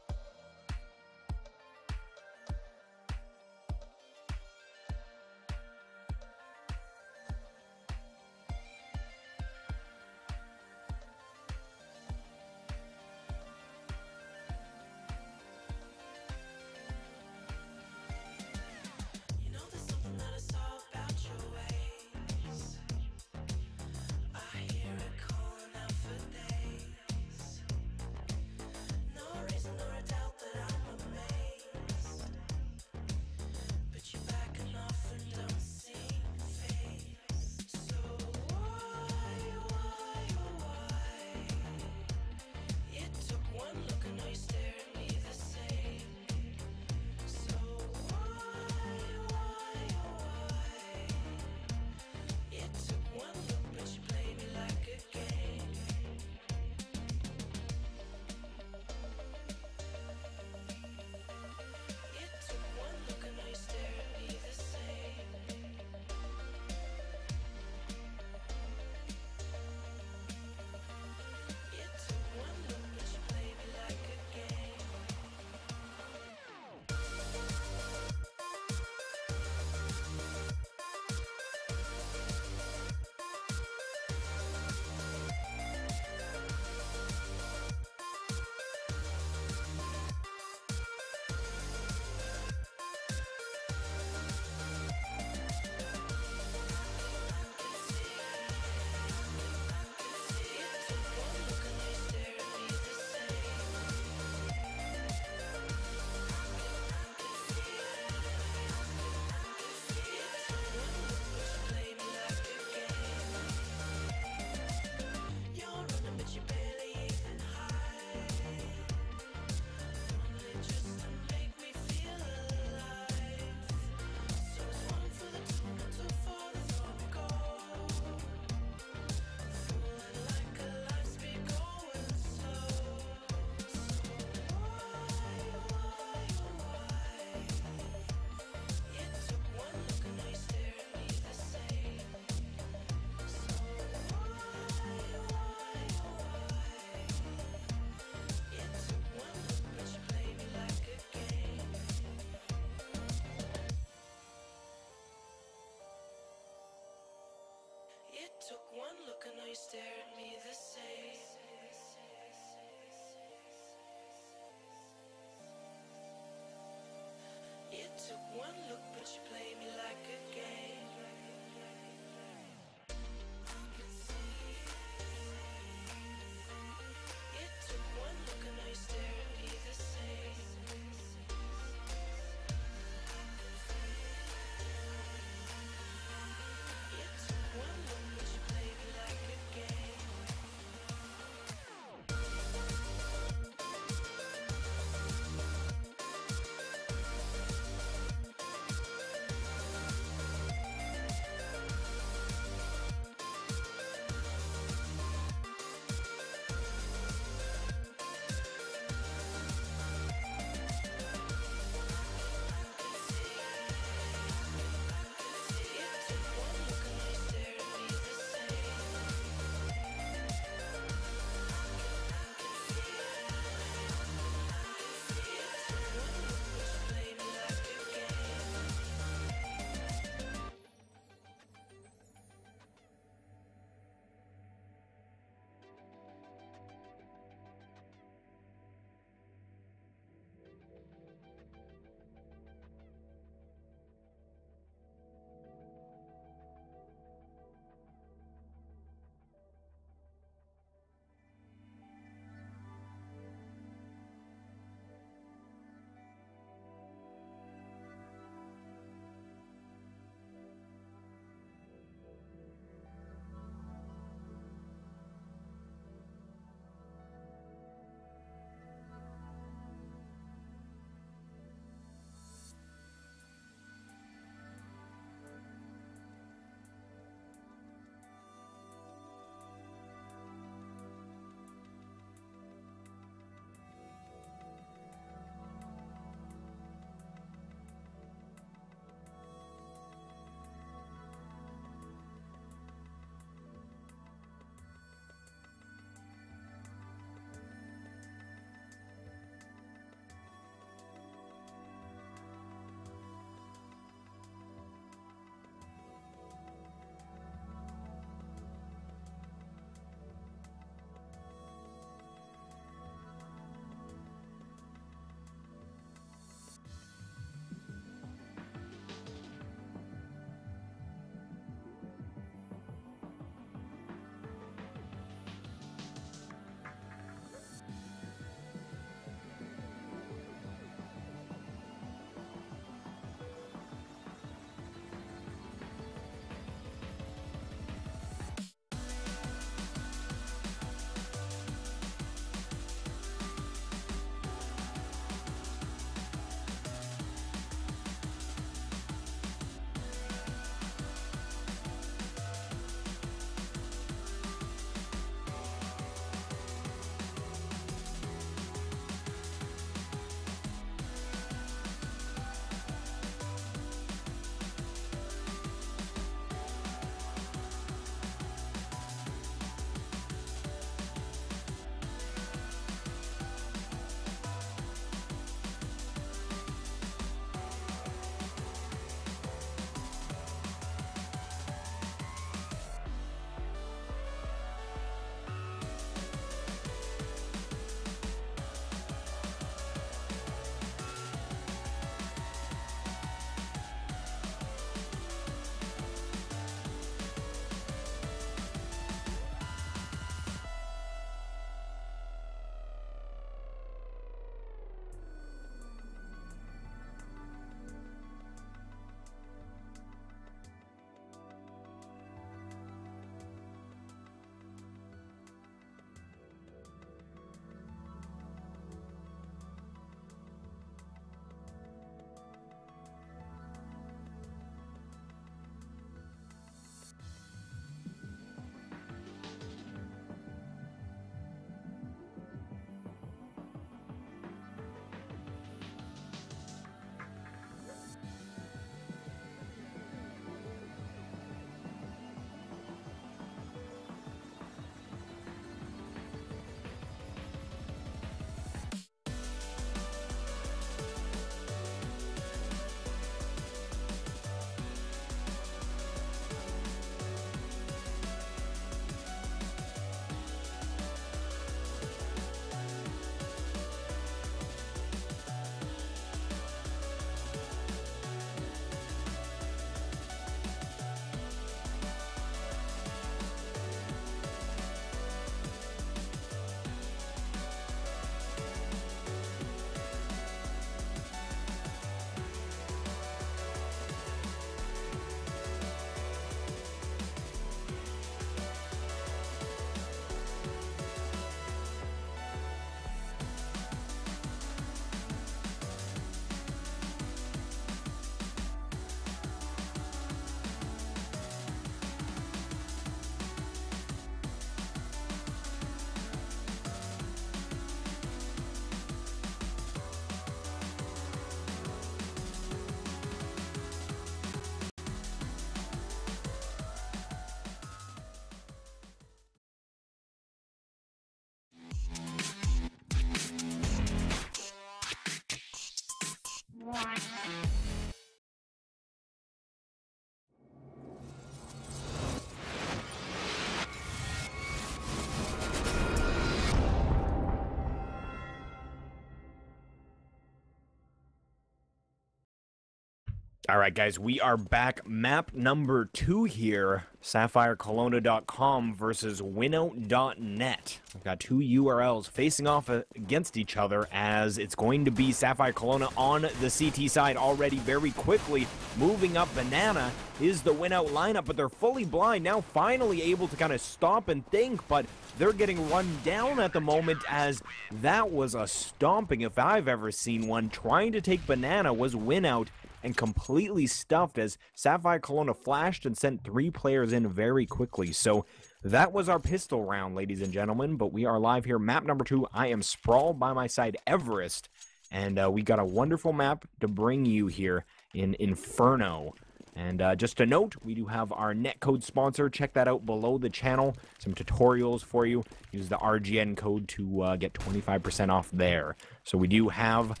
All right, guys, we are back. Map number 2 here, SapphireColona.com versus WinOut.net. We've got two URLs facing off against each other, as it's going to be Sapphire Colona on the CT side already very quickly. Moving up Banana is the WinOut lineup, but they're fully blind now, finally able to kind of stop and think, but they're getting run down at the moment, as that was a stomping if I've ever seen one. Trying to take Banana was WinOut, and completely stuffed as Sapphire Colona flashed and sent 3 players in very quickly. So that was our pistol round, ladies and gentlemen, but we are live here. Map number 2, I am sprawled by my side Everest, and we got a wonderful map to bring you here in Inferno. And just a note, we do have our netcode sponsor. Check that out below the channel. Some tutorials for you. Use the RGN code to get 25% off there. So we do have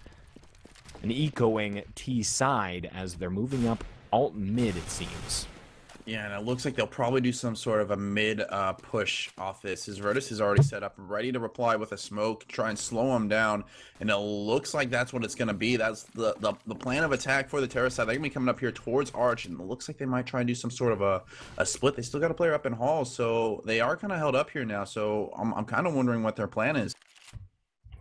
an ecoing T side as they're moving up alt mid, it seems. Yeah, and it looks like they'll probably do some sort of a mid push off this. His Virtus is already set up, ready to reply with a smoke, try and slow him down, and it looks like that's what it's going to be. That's the plan of attack for the Terra side. They're going to be coming up here towards Arch, and it looks like they might try and do some sort of a split. They still got a player up in Hall, so they are kind of held up here now, so I'm kind of wondering what their plan is.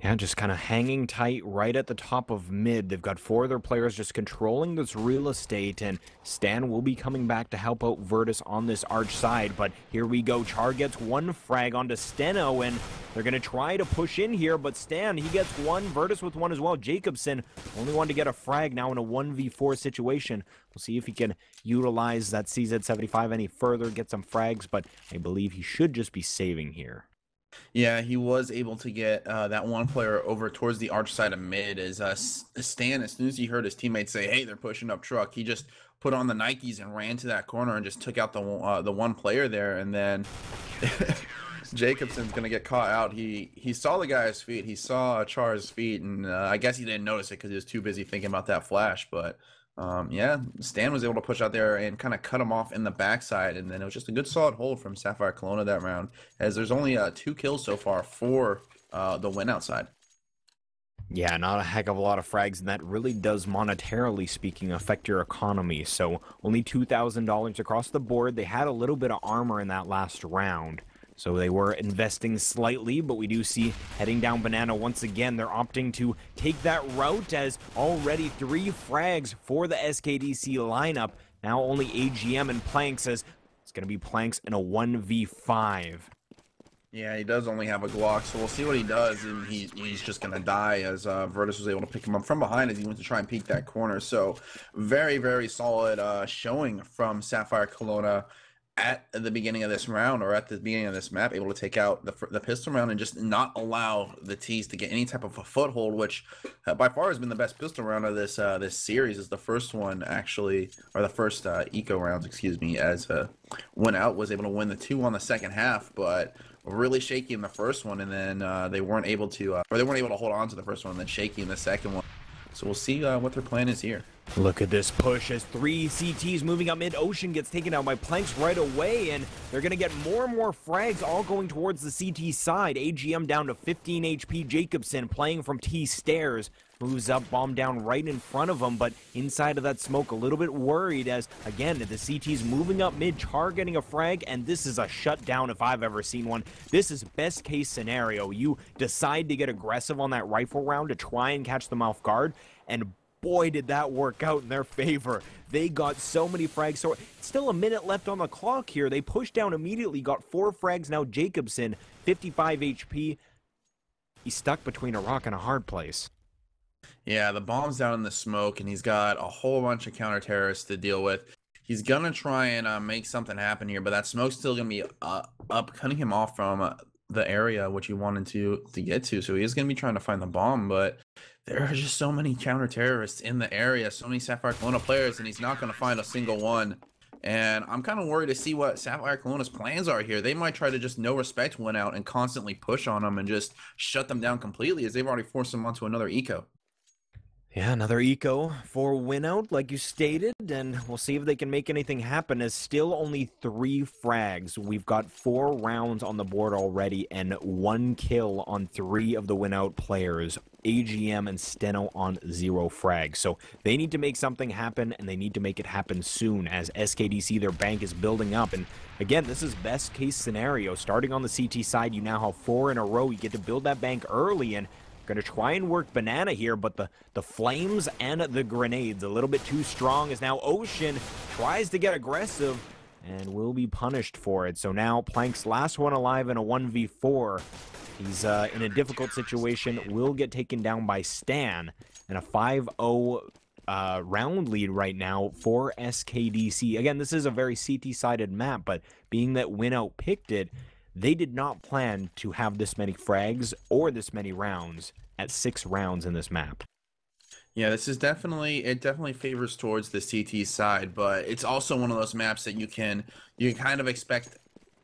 Yeah, just kind of hanging tight right at the top of mid. They've got 4 of their players just controlling this real estate, and Stan will be coming back to help out Virtus on this Arch side. But here we go. Char gets 1 frag onto Steno, and they're going to try to push in here, but Stan, he gets 1. Virtus with 1 as well. Jacobson, only one to get a frag now in a 1v4 situation. We'll see if he can utilize that CZ75 any further, get some frags, but I believe he should just be saving here. Yeah, he was able to get that one player over towards the Arch side of mid. As Stan, as soon as he heard his teammates say, "Hey, they're pushing up truck," he just put on the Nikes and ran to that corner and just took out the one player there. And then Jacobson's gonna get caught out. He saw the guy's feet, he saw Char's feet, and I guess he didn't notice it because he was too busy thinking about that flash. But yeah, Stan was able to push out there and kind of cut him off in the backside, and then it was just a good solid hold from Sapphire Colona that round, as there's only 2 kills so far for the WinOut side. Yeah, not a heck of a lot of frags, and that really does, monetarily speaking, affect your economy. So only $2,000 across the board. They had a little bit of armor in that last round, so they were investing slightly, but we do see heading down Banana once again. They're opting to take that route, as already 3 frags for the SKDC lineup. Now only AGM and Planks, as it's going to be Planks in a 1v5. Yeah, he does only have a Glock, so we'll see what he does, and he's just going to die, as Virtus was able to pick him up from behind as he went to try and peek that corner. So very, very solid showing from Sapphire Colona at the beginning of this round, or at the beginning of this map, able to take out the pistol round and just not allow the T's to get any type of a foothold, which by far has been the best pistol round of this this series. Is the first one actually, or the first eco rounds, excuse me, as WinOut was able to win the 2 on the second half, but really shaky in the first one, and then they weren't able to, or they weren't able to hold on to the first one, and then shaky in the second one. So we'll see what their plan is here. Look at this push as 3 CTs moving up mid. Ocean gets taken out by Planks right away, and they're going to get more and more frags all going towards the CT side. AGM down to 15 HP. Jacobson playing from T stairs. Moves up, bomb down right in front of him, but inside of that smoke, a little bit worried, as, again, the CT's moving up mid. Char getting a frag, and this is a shutdown if I've ever seen one. This is best case scenario. You decide to get aggressive on that rifle round to try and catch them off guard, and boy, did that work out in their favor. They got so many frags. So still a minute left on the clock here. They pushed down immediately, got 4 frags. Now Jacobson, 55 HP. He's stuck between a rock and a hard place. Yeah, the bomb's down in the smoke, and he's got a whole bunch of counter-terrorists to deal with. He's going to try and make something happen here, but that smoke's still going to be up, cutting him off from the area which he wanted to get to. So he is going to be trying to find the bomb, but there are just so many counter-terrorists in the area, so many Sapphire Colona players, and he's not going to find a single one. And I'm kind of worried to see what Sapphire Colona's plans are here. They might try to just no respect WinOut and constantly push on them and just shut them down completely, as they've already forced them onto another eco. Yeah, another eco for WinOut, like you stated, and we'll see if they can make anything happen. As still only 3 frags. We've got 4 rounds on the board already, and 1 kill on 3 of the WinOut players. AGM and Steno on 0 frags. So they need to make something happen, and they need to make it happen soon, as SKDC, their bank is building up. And again, this is best case scenario. Starting on the CT side, you now have 4 in a row. You get to build that bank early, and going to try and work Banana here, but the flames and the grenades a little bit too strong, as now Ocean tries to get aggressive and will be punished for it. So now Plank's last one alive in a 1v4. He's in a difficult situation, will get taken down by Stan, and a 5-0 round lead right now for SKDC. Again, this is a very CT-sided map, but being that WinOut picked it, they did not plan to have this many frags or this many rounds at 6 rounds in this map. Yeah, this is definitely favors towards the CT side, but it's also one of those maps that you can kind of expect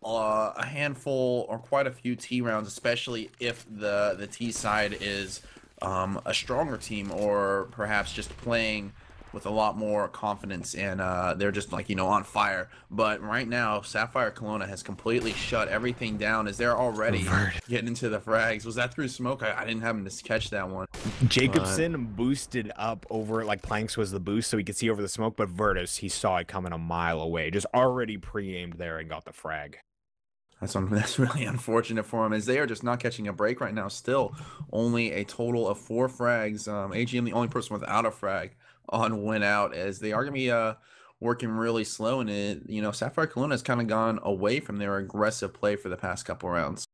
a handful or quite a few T rounds, especially if the T side is a stronger team, or perhaps just playing with a lot more confidence, and they're just like, on fire. But right now, Sapphire Colona has completely shut everything down, as they're already getting into the frags. Was that through smoke? I didn't happen to catch that one. Jacobson boosted up over, like Planks was the boost, so he could see over the smoke, but Virtus, he saw it coming a mile away, just already pre-aimed there and got the frag. That's really unfortunate for him, as they are just not catching a break right now. Still, only a total of 4 frags. AGM, the only person without a frag on WinOut, as they are going to be working really slow, and Sapphire Colona has kind of gone away from their aggressive play for the past couple rounds.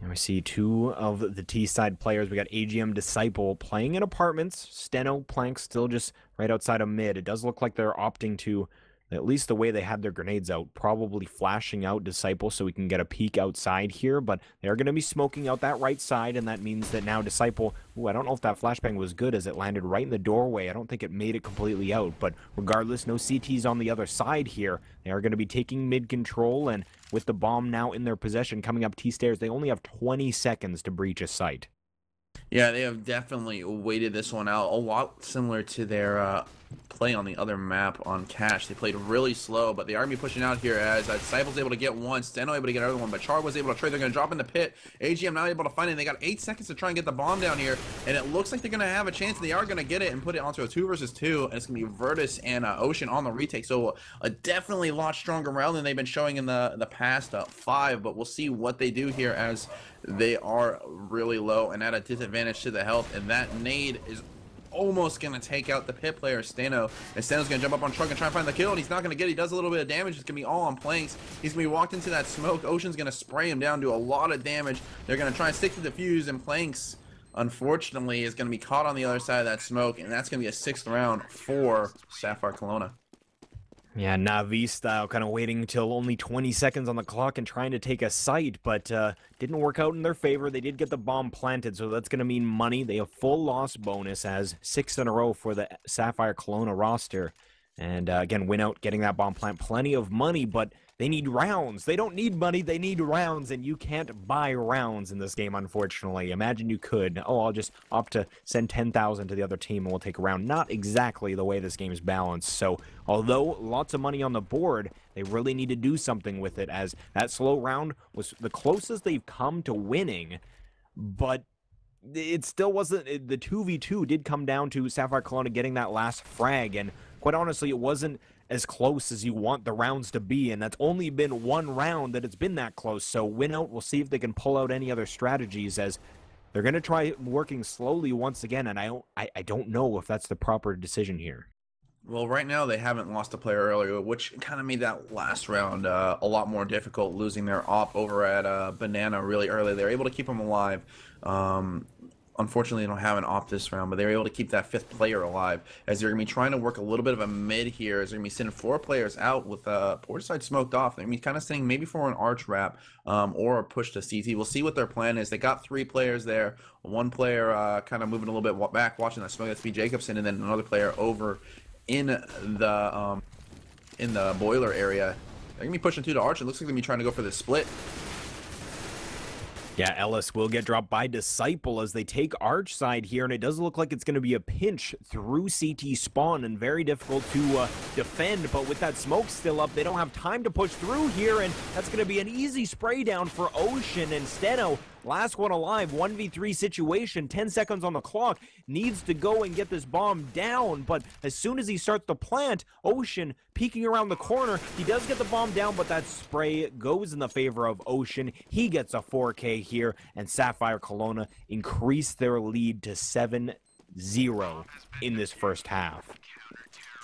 And we see 2 of the T-side players. We got AGM Disciple playing in apartments. Steno, Plank still just right outside of mid. It does look like they're opting to, at least the way they had their grenades out, probably flashing out Disciple so we can get a peek outside here, but they're going to be smoking out that right side, and that means that now Disciple, I don't know if that flashbang was good, as it landed right in the doorway. I don't think it made it completely out, but regardless, no CTs on the other side here. They are going to be taking mid control, and with the bomb now in their possession coming up T-stairs, they only have 20 seconds to breach a site. Yeah, they have definitely waited this one out, a lot similar to their play on the other map on Cash. They played really slow, but they are going to be pushing out here, as Disciple's able to get one, Steno able to get another one, but Char was able to trade. They're going to drop in the pit. AGM not able to find it. They got 8 seconds to try and get the bomb down here, and it looks like they're going to have a chance. They are going to get it and put it onto a 2 versus 2, and it's going to be Virtus and Ocean on the retake. So a definitely a lot stronger round than they've been showing in the past 5, but we'll see what they do here, as they are really low and at a disadvantage to the health, and that nade is almost going to take out the pit player, Steno. And Steno's going to jump up on Truck and try and find the kill, and he's not going to get it. He does a little bit of damage. It's going to be all on Planks. He's going to be walked into that smoke. Ocean's going to spray him down, do a lot of damage. They're going to try and stick to the fuse, and Planks, unfortunately, is going to be caught on the other side of that smoke, and that's going to be a 6th round for Sapphire Colona. Yeah, Navi style, kind of waiting until only 20 seconds on the clock and trying to take a site, but didn't work out in their favor. They did get the bomb planted, so that's going to mean money. They have full loss bonus, as 6 in a row for the Sapphire Colona roster. And again, WinOut getting that bomb plant, plenty of money, but they need rounds. They don't need money, they need rounds, and you can't buy rounds in this game, unfortunately. Imagine you could. Oh, I'll just opt to send 10,000 to the other team and we'll take a round. Not exactly the way this game is balanced. So, although lots of money on the board, they really need to do something with it, as that slow round was the closest they've come to winning, but it still wasn't. The 2v2 did come down to Sapphire Colona getting that last frag, and quite honestly, it wasn't as close as you want the rounds to be, and that's only been 1 round that it's been that close. So WinOut, we'll see if they can pull out any other strategies, as they're going to try working slowly once again, and I don't know if that's the proper decision here. Well, right now they haven't lost a player earlier, which kind of made that last round a lot more difficult, losing their op over at Banana really early. They're able to keep them alive. Unfortunately, they don't have an op this round, but they're able to keep that 5th player alive, as they're going to be trying to work a little bit of a mid here, as they're going to be sending 4 players out with port side smoked off. They're going to be kind of saying maybe for an arch wrap or a push to CT. We'll see what their plan is. They got 3 players there. 1 player kind of moving a little bit back, watching that smoke. That's B. Jacobson, and then another player over in the boiler area. They're going to be pushing through to arch. It looks like they're going to be trying to go for this split. Yeah, Ellis will get dropped by Disciple as they take Arch side here, and it does look like it's going to be a pinch through CT spawn and very difficult to defend, but with that smoke still up, they don't have time to push through here, and that's going to be an easy spray down for Ocean, and Steno, last one alive, 1v3 situation, 10 seconds on the clock, needs to go and get this bomb down, but as soon as he starts to plant, Ocean peeking around the corner, he does get the bomb down, but that spray goes in the favor of Ocean. He gets a 4K here, and Sapphire Colona increase their lead to 7-0 in this first half.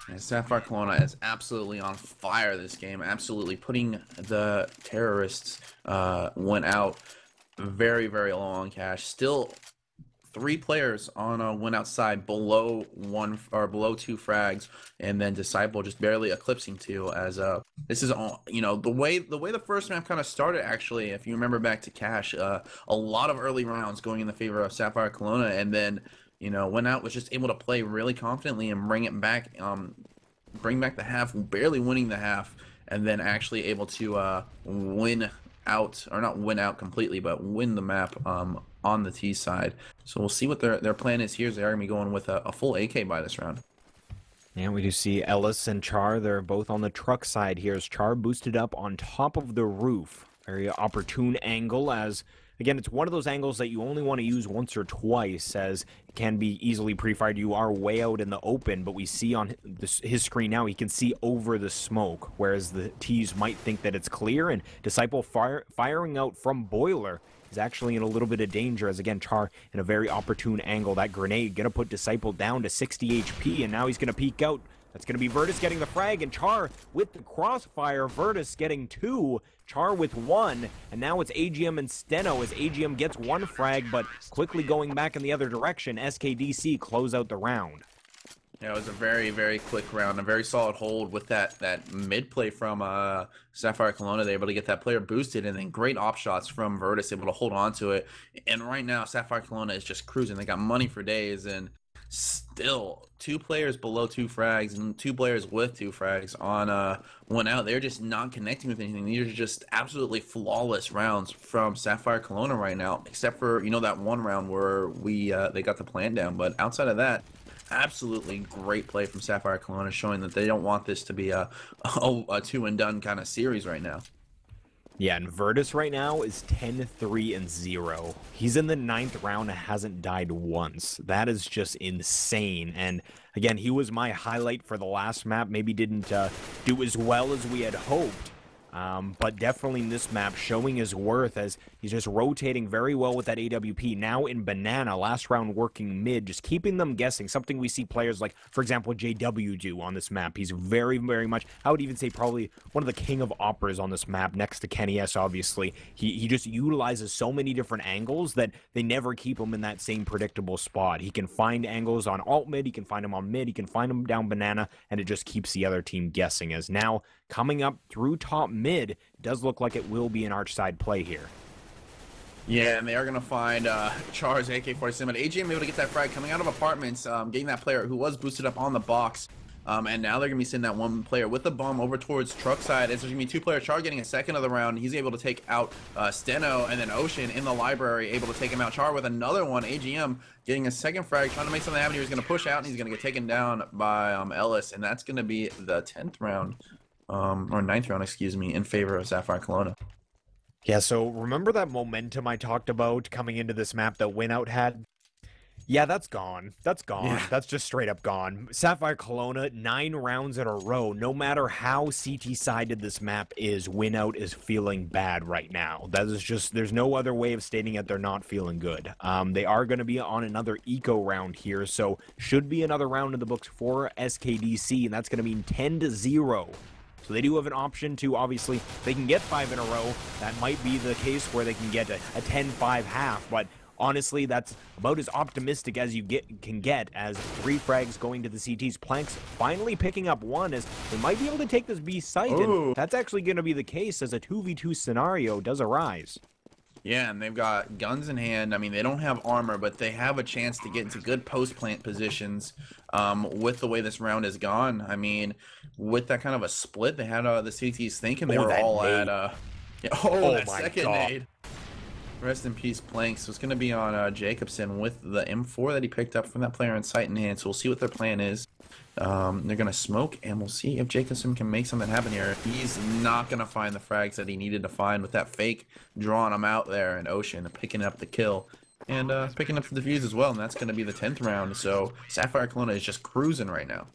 And Sapphire Colona is absolutely on fire this game, absolutely putting the terrorists WinOut very, very low on cash. Still 3 players on a WinOut side below 2 frags, and then Disciple just barely eclipsing 2. As this is all, you know, the way the first map kind of started. Actually, if you remember back to Cash, a lot of early rounds going in the favor of Sapphire Colona, and then WinOut was just able to play really confidently and bring it back, bring back the half, barely winning the half, and then actually able to win out, or not win out completely, but win the map on the T side. So we'll see what their plan is here. They are going to be going with a full AK by this round. And we do see Ellis and Char, they're both on the truck side here as Char boosted up on top of the roof. Very opportune angle, as again, it's one of those angles that you only want to use once or twice, as it can be easily pre-fired. You are way out in the open, but we see on his screen now, he can see over the smoke, whereas the T's might think that it's clear, and Disciple firing out from Boiler is actually in a little bit of danger, as again, Char in a very opportune angle. That grenade gonna put Disciple down to 60 HP, and now he's gonna peek out. That's going to be Virtus getting the frag, and Char with the crossfire. Virtus getting 2, Char with 1, and now it's AGM and Steno as AGM gets 1 frag, but quickly going back in the other direction. SKDC close out the round. Yeah, it was a very, very quick round, a very solid hold with that mid play from Sapphire Colona. They're able to get that player boosted, and then great op shots from Virtus, able to hold on to it. And right now, Sapphire Colona is just cruising. They got money for days, and still 2 players below 2 frags and 2 players with 2 frags on WinOut. They're just not connecting with anything. These are just absolutely flawless rounds from Sapphire Colona right now, except for that one round where they got the plan down. But outside of that, absolutely great play from Sapphire Colona, showing that they don't want this to be a 2 and done kind of series right now. Yeah, and Virtus right now is 10-3-0. He's in the 9th round and hasn't died once. That is just insane. And again, he was my highlight for the last map. Maybe didn't do as well as we had hoped. But definitely in this map, showing his worth as he's just rotating very well with that AWP. Now in Banana, last round working mid, just keeping them guessing. Something we see players like, for example, JW do on this map. He's very, very much, I would even say probably one of the king of operas on this map, next to Kenny S, obviously. He just utilizes so many different angles that they never keep him in that same predictable spot. He can find angles on alt mid, he can find them on mid, he can find them down Banana, and it just keeps the other team guessing. As now, coming up through top mid, it does look like it will be an arch side play here. Yeah, and they are going to find Char's AK-47. But AGM able to get that frag coming out of apartments, getting that player who was boosted up on the box. And now they're going to be sending that one player with the bomb over towards truck side. As there's going to be 2 players. Char getting a second of the round. He's able to take out Steno, and then Ocean in the library able to take him out. Char with another one. AGM getting a second frag, trying to make something happen. He's going to push out, and he's going to get taken down by Ellis. And that's going to be the 10th round. Or 9th round, excuse me, in favor of Sapphire Colona. Yeah, so remember that momentum I talked about coming into this map that WinOut had? Yeah, that's gone. That's gone. Yeah. That's just straight up gone. Sapphire Colona, 9 rounds in a row. No matter how CT-sided this map is, WinOut is feeling bad right now. That is just, there's no other way of stating it. They're not feeling good. They are going to be on another eco round here, so should be another round in the books for SKDC, and that's going to mean 10-0. So they do have an option to, obviously, they can get 5 in a row. That might be the case where they can get a 10-5 half, but honestly, that's about as optimistic as you can get, as 3 frags going to the CTs. Planks finally picking up 1, as they might be able to take this B site, and that's actually going to be the case as a 2v2 scenario does arise. Yeah, and they've got guns in hand. I mean, they don't have armor, but they have a chance to get into good post-plant positions with the way this round has gone. I mean, with that kind of a split, they had the CTs thinking they were all nade. At... that second nade. Rest in peace, Planks. So it's going to be on Jacobson with the M4 that he picked up from that player in sight in hand. So we'll see what their plan is. They're going to smoke, and we'll see if Jacobson can make something happen here. He's not going to find the frags that he needed to find with that fake drawing him out there in Ocean, picking up the kill, and picking up the defuse as well. And that's going to be the 10th round. So Sapphire Colona is just cruising right now.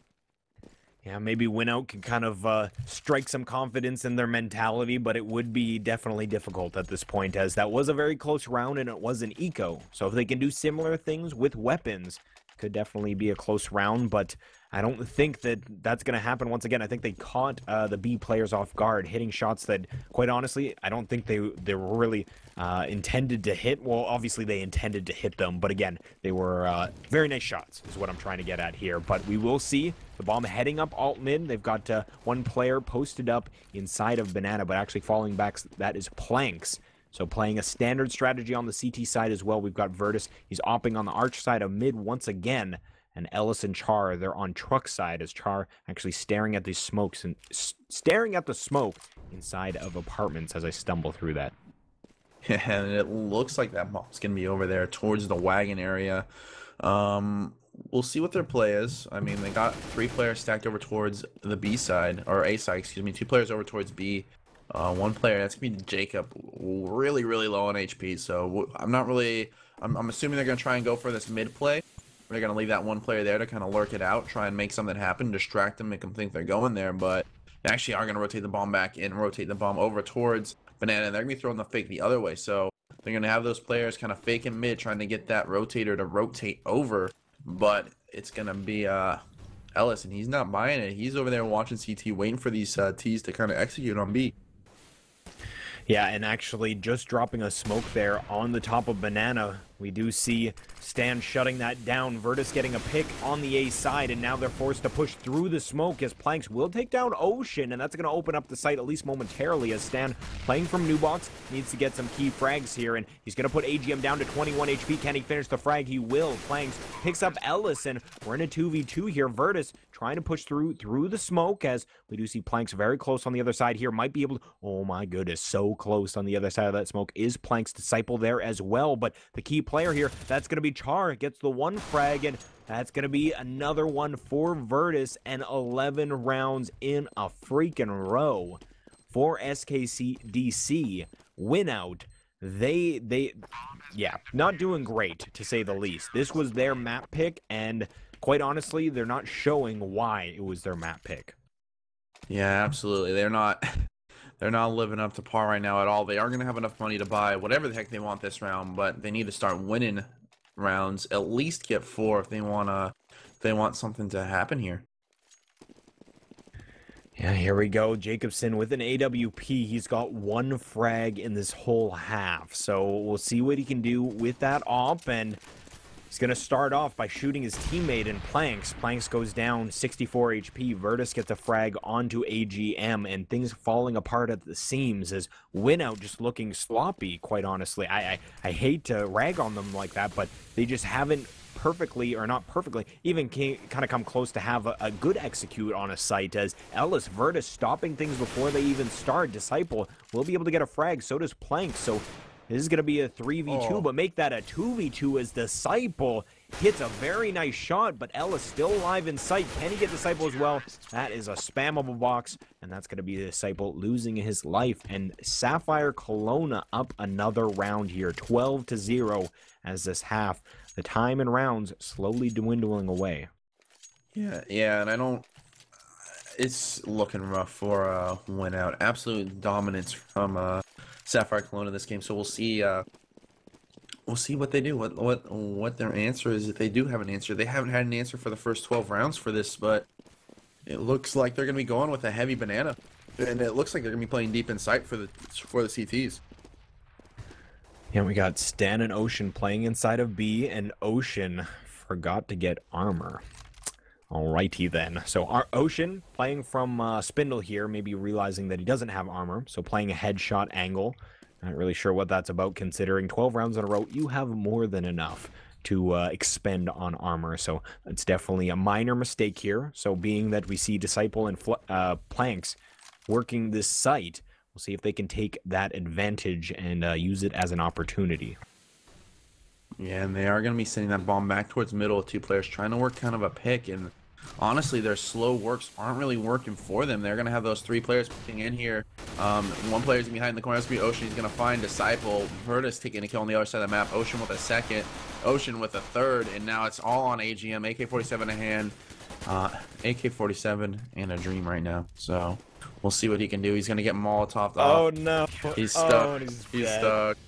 Yeah, maybe WinOut can kind of strike some confidence in their mentality, but it would be definitely difficult at this point, as that was a very close round and it was an eco. So if they can do similar things with weapons, could definitely be a close round, but I don't think that that's going to happen once again. I think they caught the B players off guard, hitting shots that, quite honestly, I don't think they were really intended to hit. Well, obviously they intended to hit them, but again, they were very nice shots is what I'm trying to get at here. But we will see the bomb heading up alt mid. They've got one player posted up inside of Banana, but actually falling back, that is Planks. So playing a standard strategy on the CT side as well. We've got Virtus. He's opping on the arch side of mid once again. And Ellis and Char, they're on truck side, as Char actually staring at these smokes and staring at the smoke inside of apartments as I stumble through that. Yeah, and it looks like that bomb's going to be over there towards the wagon area. We'll see what their play is. I mean, they got 3 players stacked over towards the B side, or A side, excuse me. 2 players over towards B. 1 player, that's going to be Jacob, really, really low on HP. So I'm not really, I'm assuming they're going to try and go for this mid play. They're going to leave that 1 player there to kind of lurk it out, try and make something happen, distract them, make them think they're going there. But they actually are going to rotate the bomb back in, rotate the bomb over towards Banana, and they're going to be throwing the fake the other way. So they're going to have those players kind of fake in mid, trying to get that rotator to rotate over. But it's going to be Ellis, and he's not buying it. He's over there watching CT, waiting for these Ts to kind of execute on B. Yeah, and actually just dropping a smoke there on the top of Banana. We do see Stan shutting that down. Virtus getting a pick on the A side, and now they're forced to push through the smoke as Planks will take down Ocean, and that's going to open up the site at least momentarily as Stan, playing from New Box, needs to get some key frags here, and he's going to put AGM down to 21 HP. Can he finish the frag? He will. Planks picks up Ellis, and we're in a 2v2 here. Virtus trying to push through the smoke as we do see Planks very close on the other side here. Might be able to, oh my goodness, so close on the other side of that smoke. Is Planks Disciple there as well, but the key player here, that's going to be Char. Gets the 1 frag, and that's going to be another one for Virtus, and 11 rounds in a freaking row for SKDC. WinOut, yeah, not doing great, to say the least. This was their map pick, and quite honestly, they're not showing why it was their map pick. Yeah, absolutely. They're not living up to par right now at all. They are going to have enough money to buy whatever the heck they want this round, but they need to start winning rounds, at least get 4 if they want something to happen here. Yeah, here we go. Jacobson with an AWP. He's got 1 frag in this whole half, so we'll see what he can do with that op, and he's going to start off by shooting his teammate in Planks. Planks goes down 64 HP. Virtus gets a frag onto AGM, and things falling apart at the seams as WinOut just looking sloppy, quite honestly. I hate to rag on them like that, but they just haven't perfectly, or not perfectly, even kind of come close to have a good execute on a site, as Ellis, Virtus stopping things before they even start. Disciple will be able to get a frag, so does Planks, so this is going to be a 3v2, but make that a 2v2 as Disciple hits a very nice shot, but Ellis still alive in sight. Can he get Disciple as well? That is a spammable box, and that's going to be Disciple losing his life. And Sapphire Colona up another round here, 12-0 as this half. The time and rounds slowly dwindling away. Yeah, and I don't... It's looking rough for WinOut. Absolute dominance from Sapphire Colona this game, so we'll see what they do, what their answer is, if they do have an answer. They haven't had an answer for the first 12 rounds for this, but it looks like they're going to be going with a heavy Banana, and it looks like they're going to be playing deep in sight for the CTs. Yeah, we got Stan and Ocean playing inside of B, and Ocean forgot to get armor. Alrighty then. So our Ocean playing from Spindle here, maybe realizing that he doesn't have armor, so playing a headshot angle. Not really sure what that's about, considering 12 rounds in a row, you have more than enough to expend on armor, so it's definitely a minor mistake here. So being that we see Disciple and Planks working this site, We'll see if they can take that advantage and use it as an opportunity. Yeah, and they are going to be sending that bomb back towards middle with 2 players trying to work kind of a pick, and honestly, their slow works aren't really working for them. They're going to have those 3 players picking in here. 1 player's behind the corner. That's going to be Ocean. He's going to find Disciple. Virtus taking a kill on the other side of the map. Ocean with a second. Ocean with a third. And now it's all on AGM. AK-47 in hand. AK-47 and a Dream right now. So we'll see what he can do. He's going to get Molotov off. Oh, no. He's stuck. Oh, he's stuck.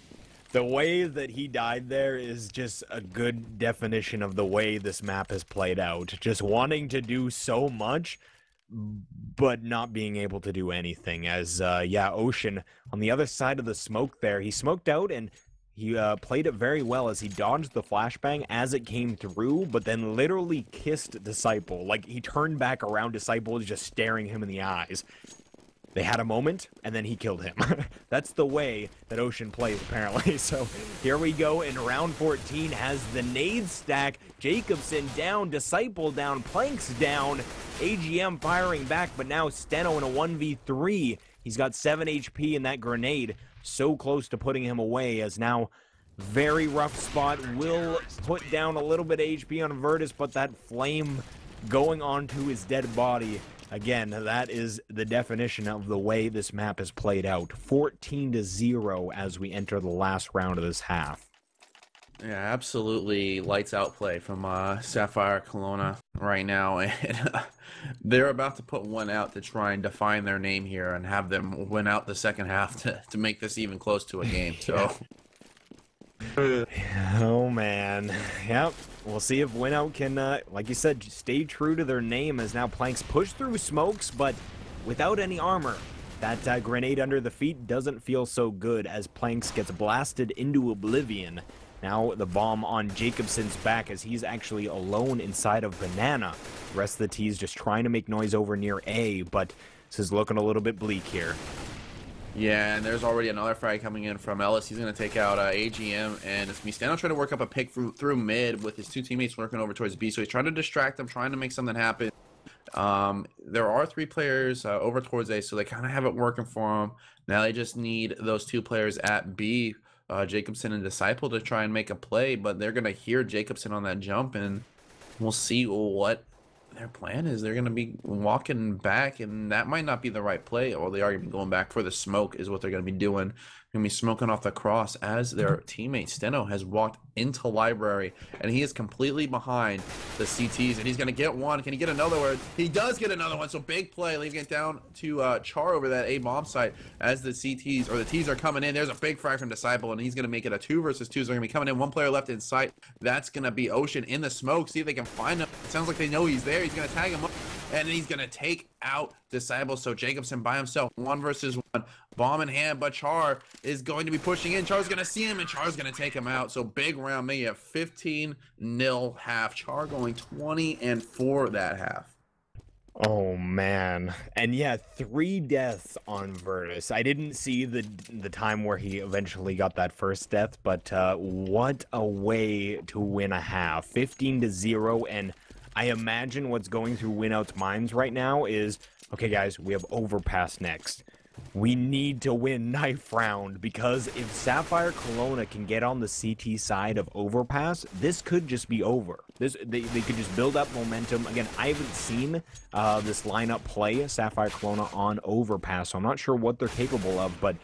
The way that he died there is just a good definition of the way this map has played out. Just wanting to do so much, but not being able to do anything. As, yeah, Ocean, on the other side of the smoke there, he smoked out and he played it very well as he dodged the flashbang as it came through, but then literally kissed Disciple. Like, he turned back around, Disciple was just staring him in the eyes. They had a moment, and then he killed him. That's the way that Ocean plays, apparently. So here we go in round 14. Has the nade stack. Jacobson down, Disciple down, Planks down. AGM firing back, but now Steno in a 1v3. He's got 7 HP in that grenade. So close to putting him away, as now very rough spot. Will put down a little bit of HP on Virtus, but that flame going onto his dead body. Again, that is the definition of the way this map is played out. 14-0 as we enter the last round of this half. Yeah, absolutely lights out play from Sapphire Colona right now. And they're about to put one out to try and define their name here and have them win out the second half to make this even close to a game. So. Oh, man. Yep. We'll see if WinOut can, like you said, stay true to their name, as now Planks push through smokes, but without any armor. That grenade under the feet doesn't feel so good as Planks gets blasted into oblivion. Now the bomb on Jacobson's back as he's actually alone inside of Banana. The rest of the T's just trying to make noise over near A, but this is looking a little bit bleak here. Yeah, and there's already another frag coming in from Ellis. He's going to take out AGM, and it's Steno trying to work up a pick through mid with his 2 teammates working over towards B. So he's trying to distract them, trying to make something happen. There are 3 players over towards A, so they kind of have it working for them. Now they just need those 2 players at B, Jacobson and Disciple, to try and make a play, but they're going to hear Jacobson on that jump, and we'll see what their plan is. They're going to be walking back, and that might not be the right play, or they are going to be going back for the smoke is what they're going to be doing. They're going to be smoking off the cross as their teammate Steno has walked into library, and he is completely behind the CTs, and he's going to get one. Can he get another one? He does get another one, so big play, leaving it down to Char over that A bomb site as the CTs, or the T's, are coming in. There's a big frag from Disciple, and he's going to make it a 2 versus 2, so they're going to be coming in. 1 player left in sight. That's going to be Ocean in the smoke. See if they can find him. It sounds like they know he's there. He's going to tag him up, and then he's going to take out Disciple. So Jacobson by himself, 1 versus 1, bomb in hand, but Char is going to be pushing in. Char's going to see him, and Char's going to take him out. So big round, maybe a 15-0 half. Char going 20-4 that half. Oh, man. And yeah, 3 deaths on Virtus. I didn't see the time where he eventually got that first death, but what a way to win a half. 15-0, and I imagine what's going through WinOut's minds right now is, okay, guys, we have Overpass next. We need to win knife round, because if Sapphire Colona can get on the CT side of Overpass, this could just be over. They could just build up momentum. Again, I haven't seen this lineup play Sapphire Colona on Overpass, so I'm not sure what they're capable of, but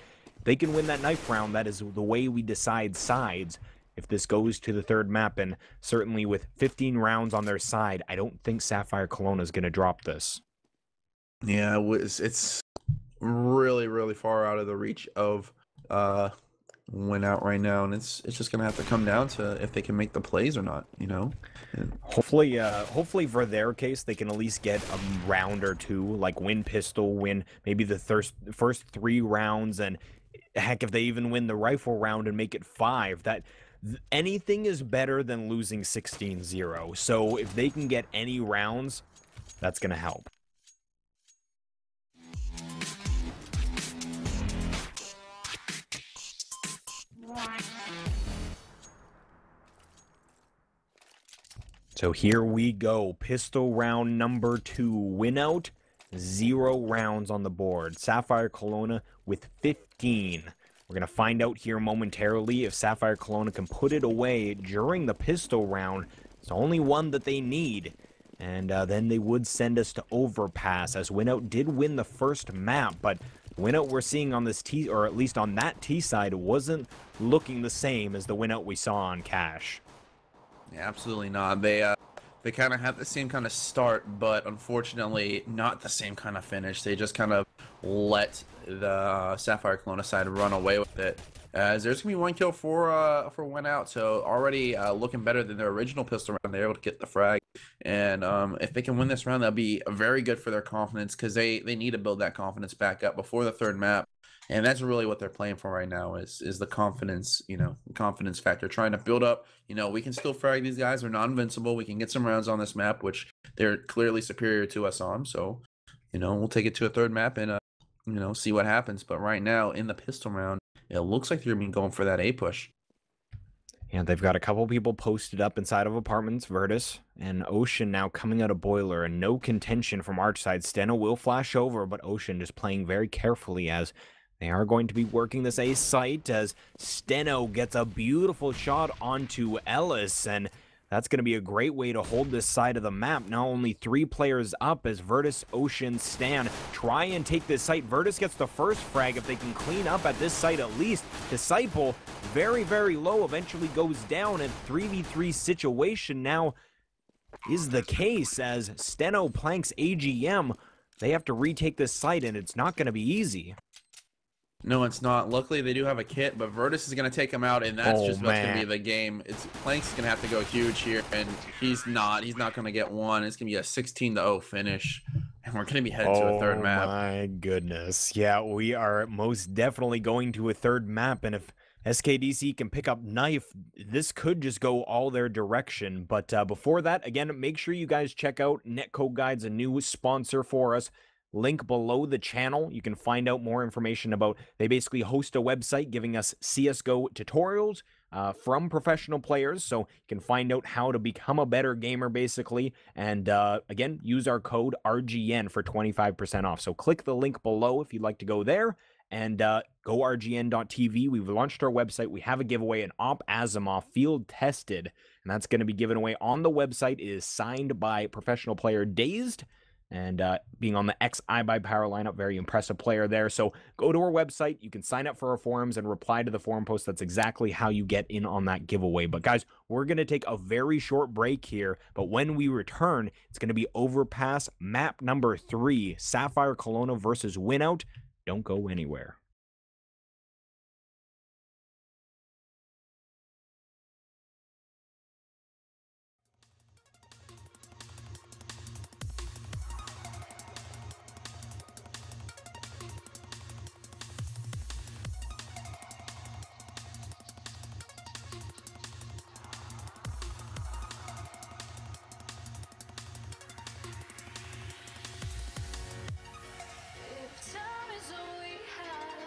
they can win that knife round. That is the way we decide sides if this goes to the 3rd map, and certainly with 15 rounds on their side, I don't think Sapphire Colona is going to drop this. Yeah, it's really, really far out of the reach of WinOut right now, and it's just gonna have to come down to if they can make the plays or not, you know. Hopefully for their case they can at least get a round or 2, like win pistol, win maybe the first 3 rounds, and heck, if they even win the rifle round and make it 5, that anything is better than losing 16-0. So if they can get any rounds, that's gonna help. So here we go. Pistol round number 2. WinOut, 0 rounds on the board. Sapphire Colona with 15. We're going to find out here momentarily if Sapphire Colona can put it away during the pistol round. It's the only one that they need. And then they would send us to Overpass, as WinOut did win the first map, but WinOut we're seeing on this T, or at least on that T side, wasn't looking the same as the WinOut we saw on Cash. Yeah, absolutely not. They kind of had the same kind of start, but unfortunately not the same kind of finish. They just kind of let the Sapphire Colona side run away with it. As there's gonna be 1 kill for WinOut, so already looking better than their original pistol round. They're able to get the frag, and if they can win this round, that'll be very good for their confidence, because they need to build that confidence back up before the third map. And that's really what they're playing for right now, is the confidence, confidence factor, trying to build up, we can still frag these guys. They're not invincible. We can get some rounds on this map, which they're clearly superior to us on. So, we'll take it to a third map and, see what happens. But right now in the pistol round, it looks like they're going for that A push. Yeah, they've got a couple people posted up inside of apartments. Virtus and Ocean now coming out of Boiler, and no contention from Arch side. Steno will flash over, but Ocean just playing very carefully, as they are going to be working this A site, as Steno gets a beautiful shot onto Ellis, and that's going to be a great way to hold this side of the map. Now only 3 players up as Virtus, Ocean, Stan try and take this site. Virtus gets the first frag if they can clean up at this site at least. Disciple, very, very low, eventually goes down, and 3v3 situation now is the case, as Steno planks AGM. They have to retake this site, and it's not going to be easy. No, it's not. Luckily, they do have a kit, but Virtus is going to take him out, and that's just what's going to be the game. Plank's going to have to go huge here, and he's not going to get one. It's going to be a 16-0 finish, and we're going to be headed to a third map. Oh, my goodness. Yeah, we are most definitely going to a third map, and if SKDC can pick up Knife, this could just go all their direction. But before that, again, make sure you guys check out Netcode Guides, a new sponsor for us. Link below the channel. You can find out more information about, they basically host a website giving us CSGO tutorials from professional players, so you can find out how to become a better gamer, basically. And again, use our code RGN for 25% off. So click the link below if you'd like to go there, and go rgn.tv. We've launched our website. We have a giveaway, an Op Asimov field tested, and that's going to be given away on the website. It is signed by professional player Dazed, and being on the XI by Power lineup, very impressive player there. So go to our website. You can sign up for our forums and reply to the forum post. That's exactly how you get in on that giveaway. But guys, we're going to take a very short break here. But when we return, it's going to be Overpass map number 3, Sapphire Colona versus WinOut. Don't go anywhere. Time is all we have.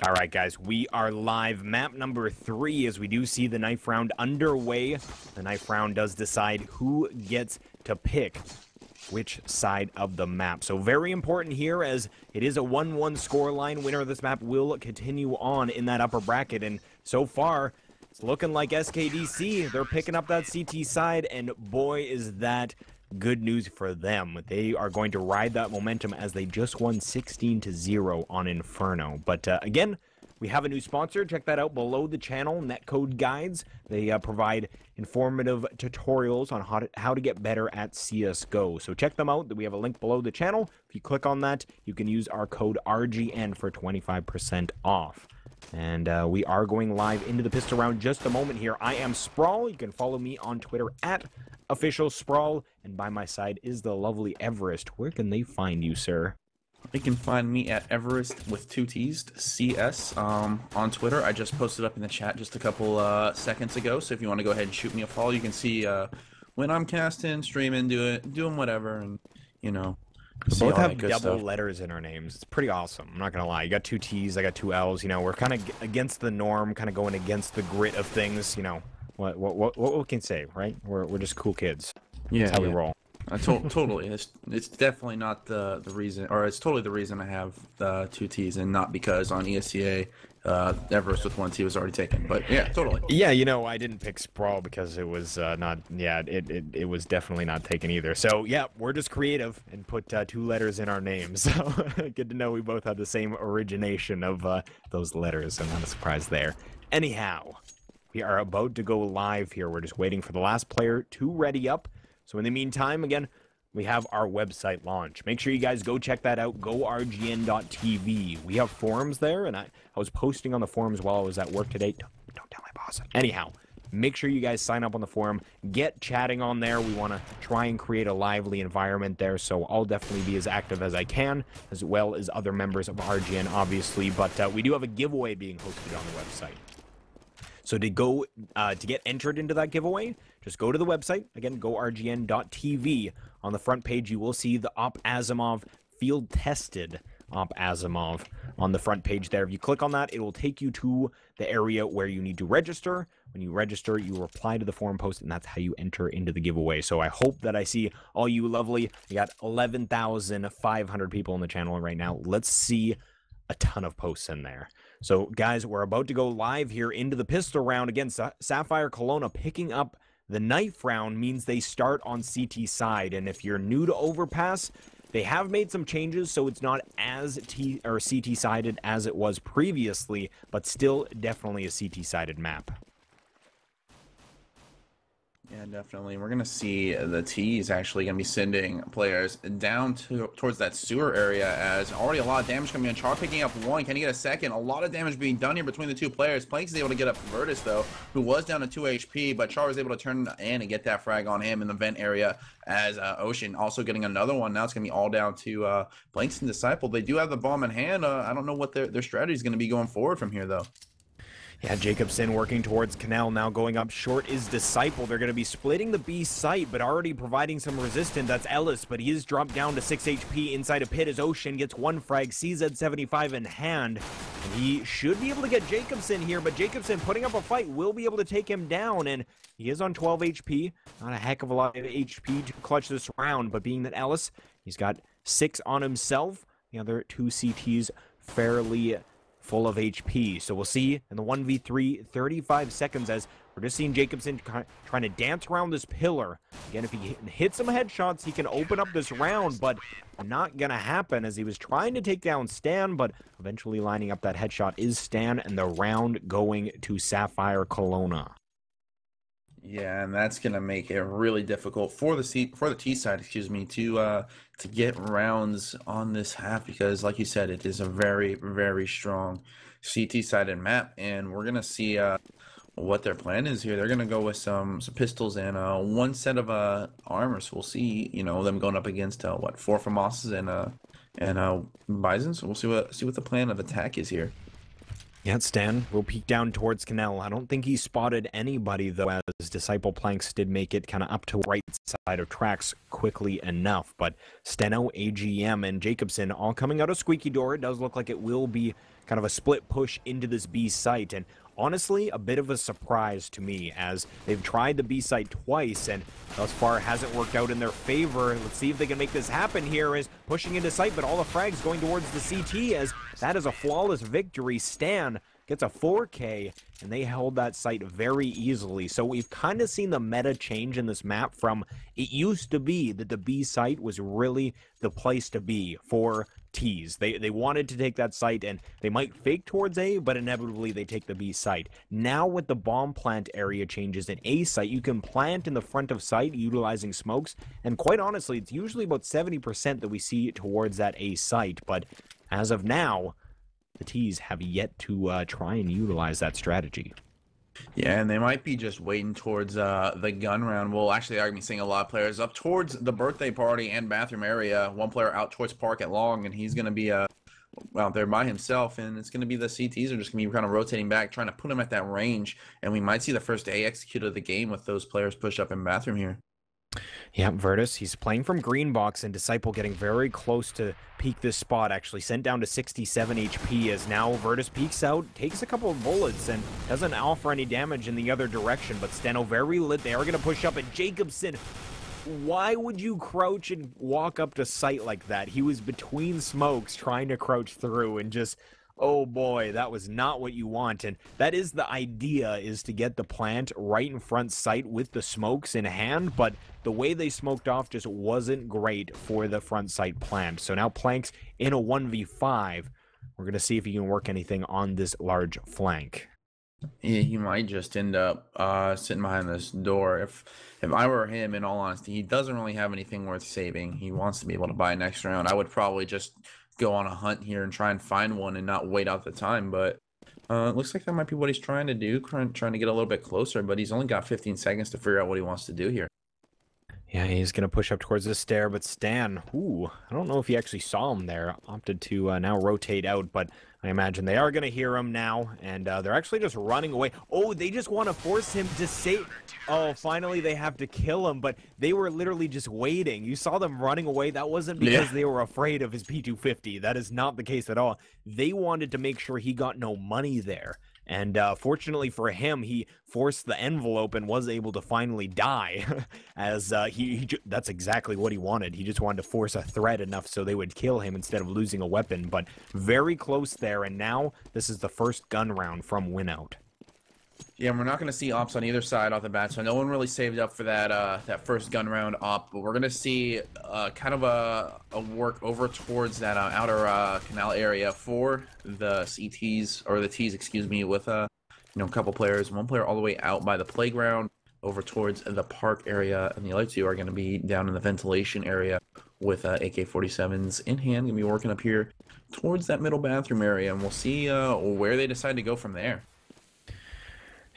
All right, guys, we are live. Map number 3, as we do see the knife round underway. The knife round does decide who gets to pick which side of the map. So very important here, as it is a 1-1 scoreline. Winner of this map will continue on in that upper bracket. And so far, it's looking like SKDC. They're picking up that CT side, and boy, is that good news for them. They are going to ride that momentum as they just won 16-0 on Inferno. But again, we have a new sponsor. Check that out below the channel, Netcode Guides. They provide informative tutorials on how to get better at CSGO. So check them out. We have a link below the channel. If you click on that, you can use our code RGN for 25% off. And we are going live into the pistol round just a moment here. I am Sprawl. You can follow me on Twitter at Official Sprawl, and by my side is the lovely Everest. Where can they find you, sir? You can find me at Everest with 2 T's, CS, on Twitter. I just posted up in the chat just a couple seconds ago, so if you want to go ahead and shoot me a follow, you can see when I'm casting, streaming, doing whatever, and, you know, we both have double stuff. letters in our names. It's pretty awesome. I'm not going to lie. You got 2 T's, I got 2 L's. You know, we're kind of against the norm, kind of going against the grit of things, you know. What we can say, right? We're just cool kids. Yeah, that's how we roll. Totally. It's definitely not the reason, or it's totally the reason I have 2 T's, and not because on ESCA Everest with 1 T was already taken. But yeah, totally. Yeah, you know, I didn't pick Sprawl because it was not. Yeah, it was definitely not taken either. So yeah, we're just creative and put 2 letters in our names. So good to know we both have the same origination of those letters. So not a surprise there. Anyhow, we are about to go live here. We're just waiting for the last player to ready up. So in the meantime, again, we have our website launch. Make sure you guys go check that out, gorgn.tv. We have forums there, and I was posting on the forums while I was at work today. Don't tell my boss. Anyhow, make sure you guys sign up on the forum. Get chatting on there. We want to try and create a lively environment there, so I'll definitely be as active as I can, as well as other members of RGN, obviously. But we do have a giveaway being hosted on the website. So to get entered into that giveaway, just go to the website. Again, gorgn.tv. On the front page, you will see the Op Asimov field-tested Op Asimov on the front page there. If you click on that, it will take you to the area where you need to register. When you register, you reply to the forum post, and that's how you enter into the giveaway. So I hope that I see all you lovely. We got 11,500 people on the channel right now. Let's see a ton of posts in there. So guys, we're about to go live here into the pistol round against Sapphire Colona. Picking up the knife round means they start on CT side, and if you're new to Overpass, they have made some changes, so it's not as CT sided as it was previously, but still definitely a CT sided map. Yeah, definitely. We're going to see the T is actually going to be sending players down towards that sewer area, as already a lot of damage coming in. Char picking up 1. Can he get a second? A lot of damage being done here between the 2 players. Planks is able to get up Virtus, though, who was down to 2 HP, but Char was able to turn in and get that frag on him in the vent area, as Ocean also getting another one. Now it's going to be all down to Planks and Disciple. They do have the bomb in hand. I don't know what their strategy is going to be going forward from here, though. Yeah, Jacobson working towards Canal, now going up short is Disciple. They're going to be splitting the B site, but already providing some resistance. That's Ellis, but he is dropped down to 6 HP inside a pit as Ocean gets one frag, CZ75 in hand. And he should be able to get Jacobson here, but Jacobson putting up a fight will be able to take him down, and he is on 12 HP. Not a heck of a lot of HP to clutch this round, but being that Ellis, he's got 6 on himself. The other 2 CTs fairly full of HP. So we'll see in the 1v3, 35 seconds as we're just seeing Jacobson trying to dance around this pillar. Again, if he hits some headshots, he can open up this round, but not gonna happen as he was trying to take down Stan, but eventually lining up that headshot is Stan, and the round going to Sapphire Colona. Yeah, and that's gonna make it really difficult for the T side, excuse me, to get rounds on this half because, like you said, it is a very, very strong CT sided map, and we're gonna see what their plan is here. They're gonna go with some pistols and one set of armor. So we'll see, you know, them going up against what, 4 FAMASs and Bison. So we'll see what the plan of attack is here. Yeah, Stan will peek down towards Canal. I don't think he spotted anybody, though, as Disciple Planks did make it kind of up to right side of tracks quickly enough. But Steno, AGM, and Jacobson all coming out of Squeaky Door. It does look like it will be kind of a split push into this B site. And honestly, a bit of a surprise to me as they've tried the B site twice and thus far hasn't worked out in their favor. Let's see if they can make this happen here as pushing into site, but all the frags going towards the CT as that is a flawless victory. Stan gets a 4K, and they held that site very easily. So we've kind of seen the meta change in this map from it used to be that the B site was really the place to be for T's. They wanted to take that site, and they might fake towards A, but inevitably they take the B site. Now with the bomb plant area changes in A site, you can plant in the front of site utilizing smokes, and quite honestly, it's usually about 70% that we see towards that A site, but as of now, the T's have yet to try and utilize that strategy. Yeah, and they might be just waiting towards the gun round. Well, actually, I'm seeing a lot of players up towards the birthday party and bathroom area. One player out towards Park at Long, and he's going to be out there by himself, and it's going to be the CTs are just going to be kind of rotating back, trying to put him at that range, and we might see the first A execute of the game with those players push up in bathroom here. Yeah, Virtus, he's playing from green box, and Disciple getting very close to peak this spot, actually sent down to 67 HP as now Virtus peeks out, takes a couple of bullets, and doesn't offer any damage in the other direction, but Steno very lit. They are going to push up, and Jacobson, why would you crouch and walk up to site like that? He was between smokes trying to crouch through and just... oh boy, that was not what you want, and that is the idea, is to get the plant right in front sight with the smokes in hand, but the way they smoked off just wasn't great for the front sight plant. So now Planks in a 1v5. We're going to see if he can work anything on this large flank. Yeah, he might just end up sitting behind this door. If I were him, in all honesty, he doesn't really have anything worth saving. He wants to be able to buy next round. I would probably just go on a hunt here and try and find one and not wait out the time, but it looks like that might be what he's trying to do, trying to get a little bit closer, but he's only got 15 seconds to figure out what he wants to do here. Yeah, he's going to push up towards the stair, but Stan, ooh, I don't know if he actually saw him there, opted to now rotate out, but I imagine they are going to hear him now, and they're actually just running away. Oh, they just want to force him to save. Oh, finally they have to kill him, but they were literally just waiting. You saw them running away. That wasn't because they were afraid of his P250. That is not the case at all. They wanted to make sure he got no money there. And fortunately for him, he forced the envelope and was able to finally die, as that's exactly what he wanted. He just wanted to force a threat enough so they would kill him instead of losing a weapon, but very close there, and now this is the first gun round from WinOut. Yeah, we're not going to see ops on either side off the bat, so no one really saved up for that first gun round op, but we're going to see kind of a work over towards that outer canal area for the CTs, or the Ts, excuse me, with a couple players. One player all the way out by the playground over towards the park area, and the other two are going to be down in the ventilation area with AK-47s in hand, going to be working up here towards that middle bathroom area, and we'll see where they decide to go from there.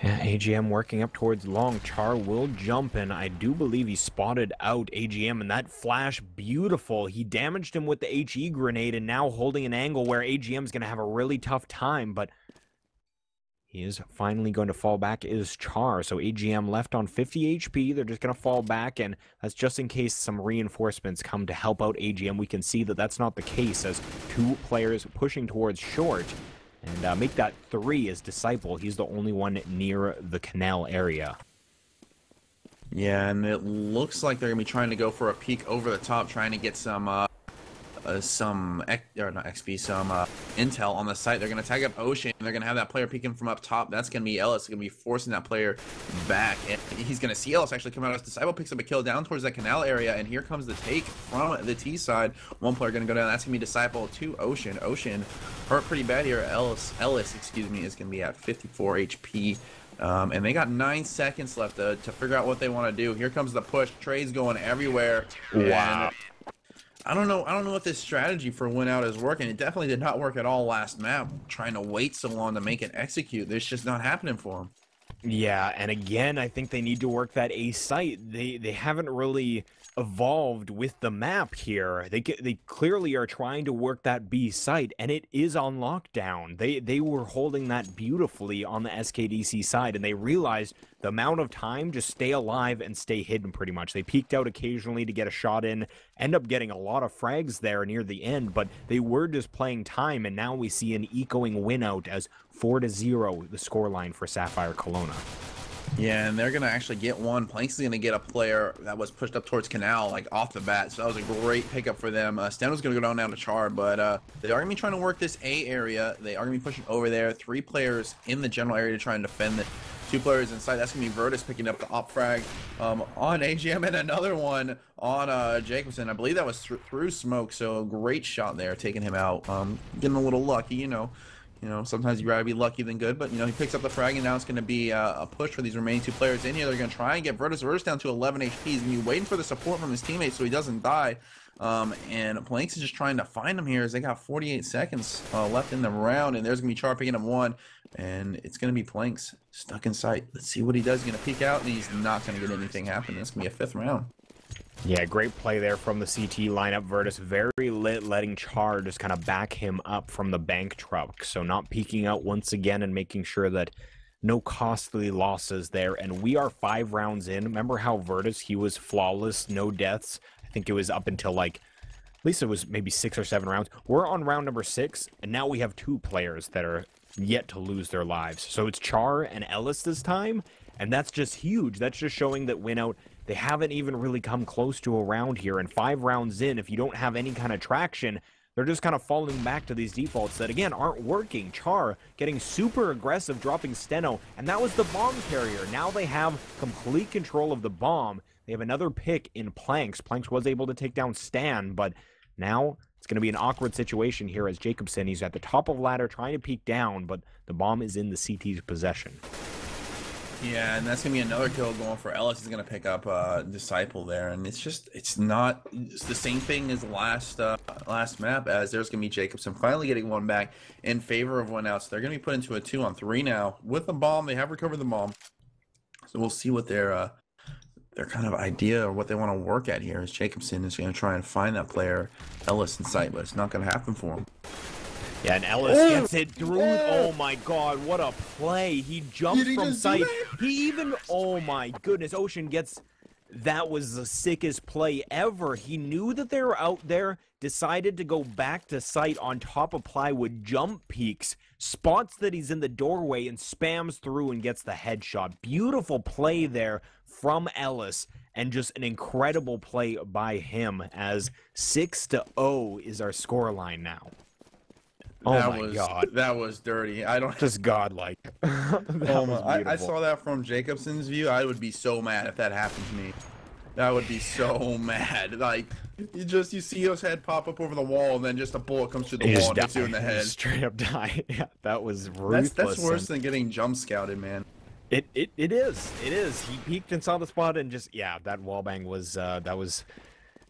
Yeah, AGM working up towards Long. Char will jump, and I do believe he spotted out AGM, and that flash, beautiful. He damaged him with the HE grenade, and now holding an angle where AGM's going to have a really tough time, but is finally going to fall back is Char. So AGM left on 50 HP. They're just going to fall back, and that's just in case some reinforcements come to help out AGM. We can see that that's not the case, as 2 players pushing towards short. And make that 3 as Disciple. He's the only one near the canal area. Yeah, and it looks like they're going to be trying to go for a peek over the top, trying to get some intel on the site. They're going to tag up Ocean. They're going to have that player peeking from up top. That's going to be Ellis. Going to be forcing that player back. And he's going to see Ellis actually come out as Disciple, picks up a kill down towards that canal area. And here comes the take from the T side. One player going to go down. That's going to be Disciple to Ocean. Ocean hurt pretty bad here. Ellis, excuse me, is going to be at 54 HP. And they got 9 seconds left to figure out what they want to do. Here comes the push. Trades going everywhere. Wow. I don't know if this strategy for WinOut is working. It definitely did not work at all last map. Trying to wait so long to make it execute. It's just not happening for them. Yeah, and again, I think they need to work that A site. They haven't really evolved with the map here. They clearly are trying to work that B site, and it is on lockdown. They were holding that beautifully on the SKDC side, and they realized the amount of time, just stay alive and stay hidden pretty much. They peeked out occasionally to get a shot in, end up getting a lot of frags there near the end, but they were just playing time, and now we see an echoing win out as 4-0 the scoreline for Sapphire Colona. Yeah, and they're going to actually get one. Planks is going to get a player that was pushed up towards Canal, like, off the bat. So that was a great pickup for them. Steno's going to go down to Char, but they are going to be trying to work this A area. They are going to be pushing over there. 3 players in the general area to try and defend it. 2 players inside. That's going to be Virtus picking up the op frag on AGM, and another one on Jacobson. I believe that was through smoke, so great shot there, taking him out. Getting a little lucky, you know. Sometimes you'd rather be lucky than good, but, he picks up the frag, and now it's going to be a push for these remaining 2 players in here. They're going to try and get Virtus down to 11 HP. He's going to be waiting for the support from his teammates so he doesn't die. And Planks is just trying to find him here as they got 48 seconds left in the round, and there's going to be Char picking up 1, and it's going to be Planks stuck in sight. Let's see what he does. He's going to peek out, and he's not going to get anything happen. It's going to be a 5th round. Yeah, great play there from the CT lineup. Virtus very lit, letting Char just kind of back him up from the bank truck. So not peeking out once again and making sure that no costly losses there. And we are 5 rounds in. Remember how Virtus, he was flawless, no deaths. I think it was up until like, at least it was maybe 6 or 7 rounds. We're on round number 6, and now we have 2 players that are yet to lose their lives. So it's Char and Ellis this time, and that's just huge. That's just showing that WinOut, they haven't even really come close to a round here, and 5 rounds in, if you don't have any kind of traction, they're just kind of falling back to these defaults that, again, aren't working. Char getting super aggressive, dropping Steno, and that was the bomb carrier. Now they have complete control of the bomb. They have another pick in Planks. Planks was able to take down Stan, but now it's going to be an awkward situation here as Jacobson, he's at the top of ladder trying to peek down, but the bomb is in the CT's possession. Yeah, and that's going to be another kill going for Ellis. He's going to pick up Disciple there, and it's the same thing as last map, as there's going to be Jacobson finally getting one back in favor of WinOut. So they're going to be put into a 2-on-3 now with the bomb. They have recovered the bomb, so we'll see what their kind of idea or what they want to work at here. Is Jacobson is going to try and find that player Ellis in sight, but it's not going to happen for him. Yeah, and Ellis gets it through. Oh my god, what a play. He jumps from sight. He even, oh my goodness, Ocean gets, that was the sickest play ever. He knew that they were out there, decided to go back to sight on top of plywood, jump peaks, spots that he's in the doorway, and spams through and gets the headshot. Beautiful play there from Ellis, and just an incredible play by him, as 6-0 is our scoreline now. Oh my god. That was dirty. I don't just godlike. I saw that from Jacobson's view. I would be so mad if that happened to me. That would be so mad. Like, you see his head pop up over the wall, and then just a bullet comes through the wall and hits you in the head. Straight up die. Yeah, that was ruthless. That's worse than getting jump scouted, man. It is. He peeked and saw the spot, and just, yeah, that wallbang was that was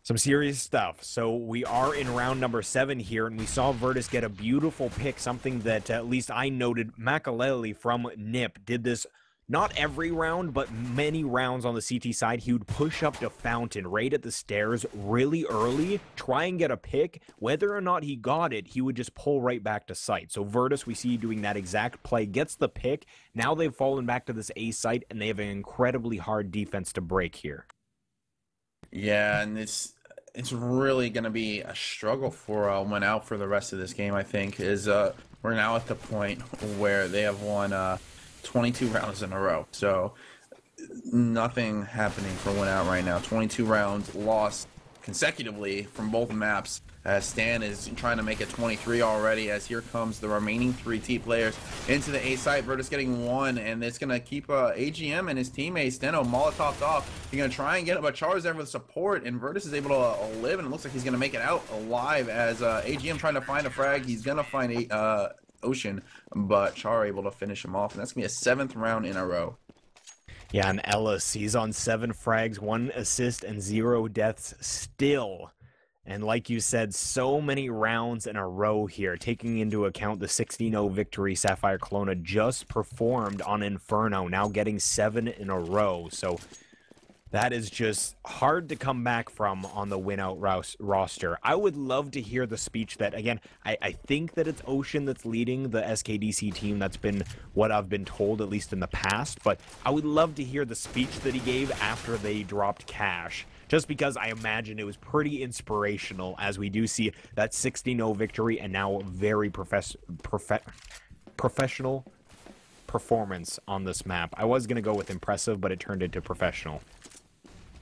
some serious stuff. So we are in round number 7 here, and we saw Virtus get a beautiful pick, something that at least I noted. Makaleli from NIP did this not every round, but many rounds on the CT side, he would push up to Fountain right at the stairs really early, try and get a pick. Whether or not he got it, he would just pull right back to site. So Virtus, we see doing that exact play, gets the pick. Now they've fallen back to this A site, and they have an incredibly hard defense to break here. Yeah, and it's really going to be a struggle for WinOut for the rest of this game, I think, is we're now at the point where they have won 22 rounds in a row. So nothing happening for WinOut right now. 22 rounds lost consecutively from both maps. Stan is trying to make it 23 already, as here comes the remaining 3 T players into the A site. Virtus getting 1, and it's going to keep AGM and his teammate Steno Molotoved off. He's going to try and get him, but Char's there with support, and Virtus is able to live, and it looks like he's going to make it out alive as AGM trying to find a frag. He's going to find Ocean, but Char able to finish him off, and that's going to be a 7th round in a row. Yeah, and Ellis, he's on 7 frags, 1 assist, and 0 deaths still. And like you said, so many rounds in a row here, taking into account the 16-0 victory Sapphire Colona just performed on Inferno, now getting 7 in a row. So that is just hard to come back from on the WinOut roster. I would love to hear the speech that, again, I think that it's Ocean that's leading the SKDC team. That's been what I've been told, at least in the past. But I would love to hear the speech that he gave after they dropped Cash. Just because I imagine it was pretty inspirational, as we do see that 16-0 victory and now very professional performance on this map. I was going to go with impressive, but it turned into professional.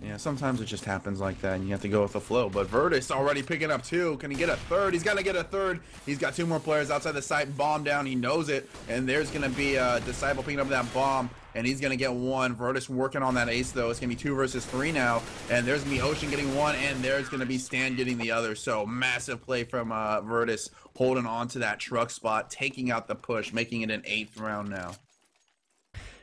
Yeah, sometimes it just happens like that, and you have to go with the flow. But Virtus already picking up 2. Can he get a 3rd? He's got to get a 3rd. He's got 2 more players outside the site. Bomb down. He knows it. And there's going to be a Disciple picking up that bomb, and he's going to get 1. Virtus working on that ace, though. It's going to be 2 versus 3 now. And there's going to be Ocean getting 1, and there's going to be Stan getting the other. So massive play from Virtus, holding on to that truck spot, taking out the push, making it an 8th round now.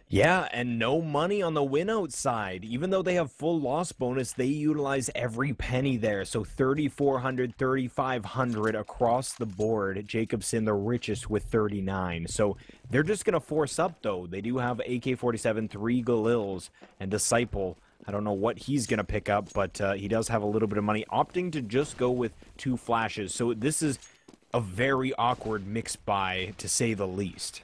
Yeah, and no money on the WinOut side. Even though they have full loss bonus, they utilize every penny there. So 3,400, 3,500 across the board. Jacobson, the richest, with 39. So they're just going to force up, though. They do have AK-47, 3 Galils, and Disciple. I don't know what he's going to pick up, but he does have a little bit of money, opting to just go with 2 flashes. So this is a very awkward mix buy, to say the least.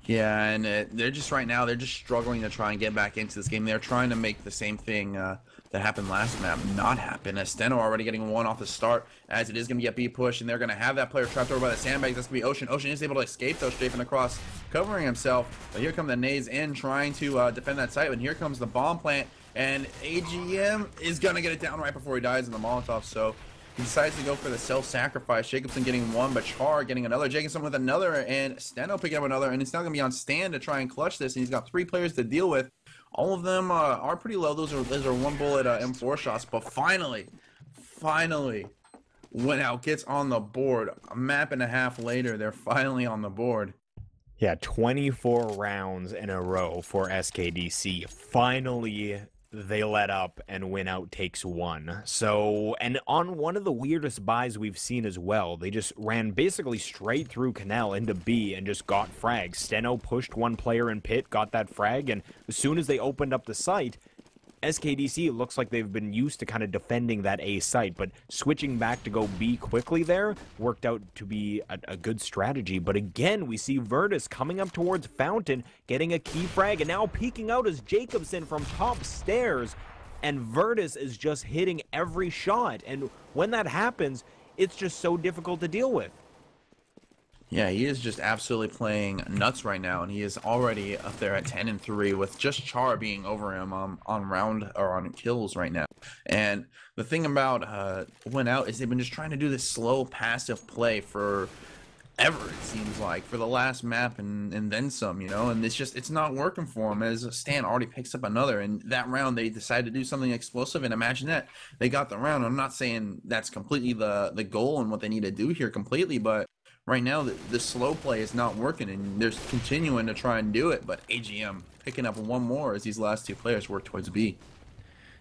Yeah, and they're just right now, they're just struggling to try and get back into this game. They're trying to make the same thing that happened last map not happen. As Steno already getting 1 off the start, as it is going to get B push, and they're going to have that player trapped over by the sandbags. That's going to be Ocean. Ocean is able to escape, though, strafing across, covering himself. But here come the nades in, trying to defend that site. And here comes the bomb plant, and AGM is going to get it down right before he dies in the Molotov. So he decides to go for the self-sacrifice. Jacobson getting 1, but Char getting another. Jacobson with another, and Steno picking up another. And it's now going to be on Stan to try and clutch this. And he's got 3 players to deal with. All of them are pretty low. Those are 1-bullet M4 shots. But finally, WinOut gets on the board. A map and a half later, they're finally on the board. Yeah, 24 rounds in a row for SKDC. Finally, they let up and WinOut takes 1. So, and on one of the weirdest buys we've seen as well, they just ran basically straight through Canal into B and just got frags. Steno pushed 1 player in pit, got that frag, and as soon as they opened up the site, SKDC looks like they've been used to kind of defending that A site, but switching back to go B quickly there worked out to be a good strategy. But again, we see Virtus coming up towards Fountain, getting a key frag, and now peeking out is Jacobson from top stairs, and Virtus is just hitting every shot. And when that happens, it's just so difficult to deal with. Yeah, he is just absolutely playing nuts right now, and he is already up there at 10-3 with just Char being over him on kills right now. And the thing about WinOut is they've been just trying to do this slow passive play for ever, it seems like, for the last map and then some, you know, and it's not working for him, as Stan already picks up another. And that round they decided to do something explosive, and imagine that they got the round. I'm not saying that's completely the goal and what they need to do here completely, but right now, the slow play is not working, and they're continuing to try and do it. But AGM picking up 1 more as these last 2 players work towards B.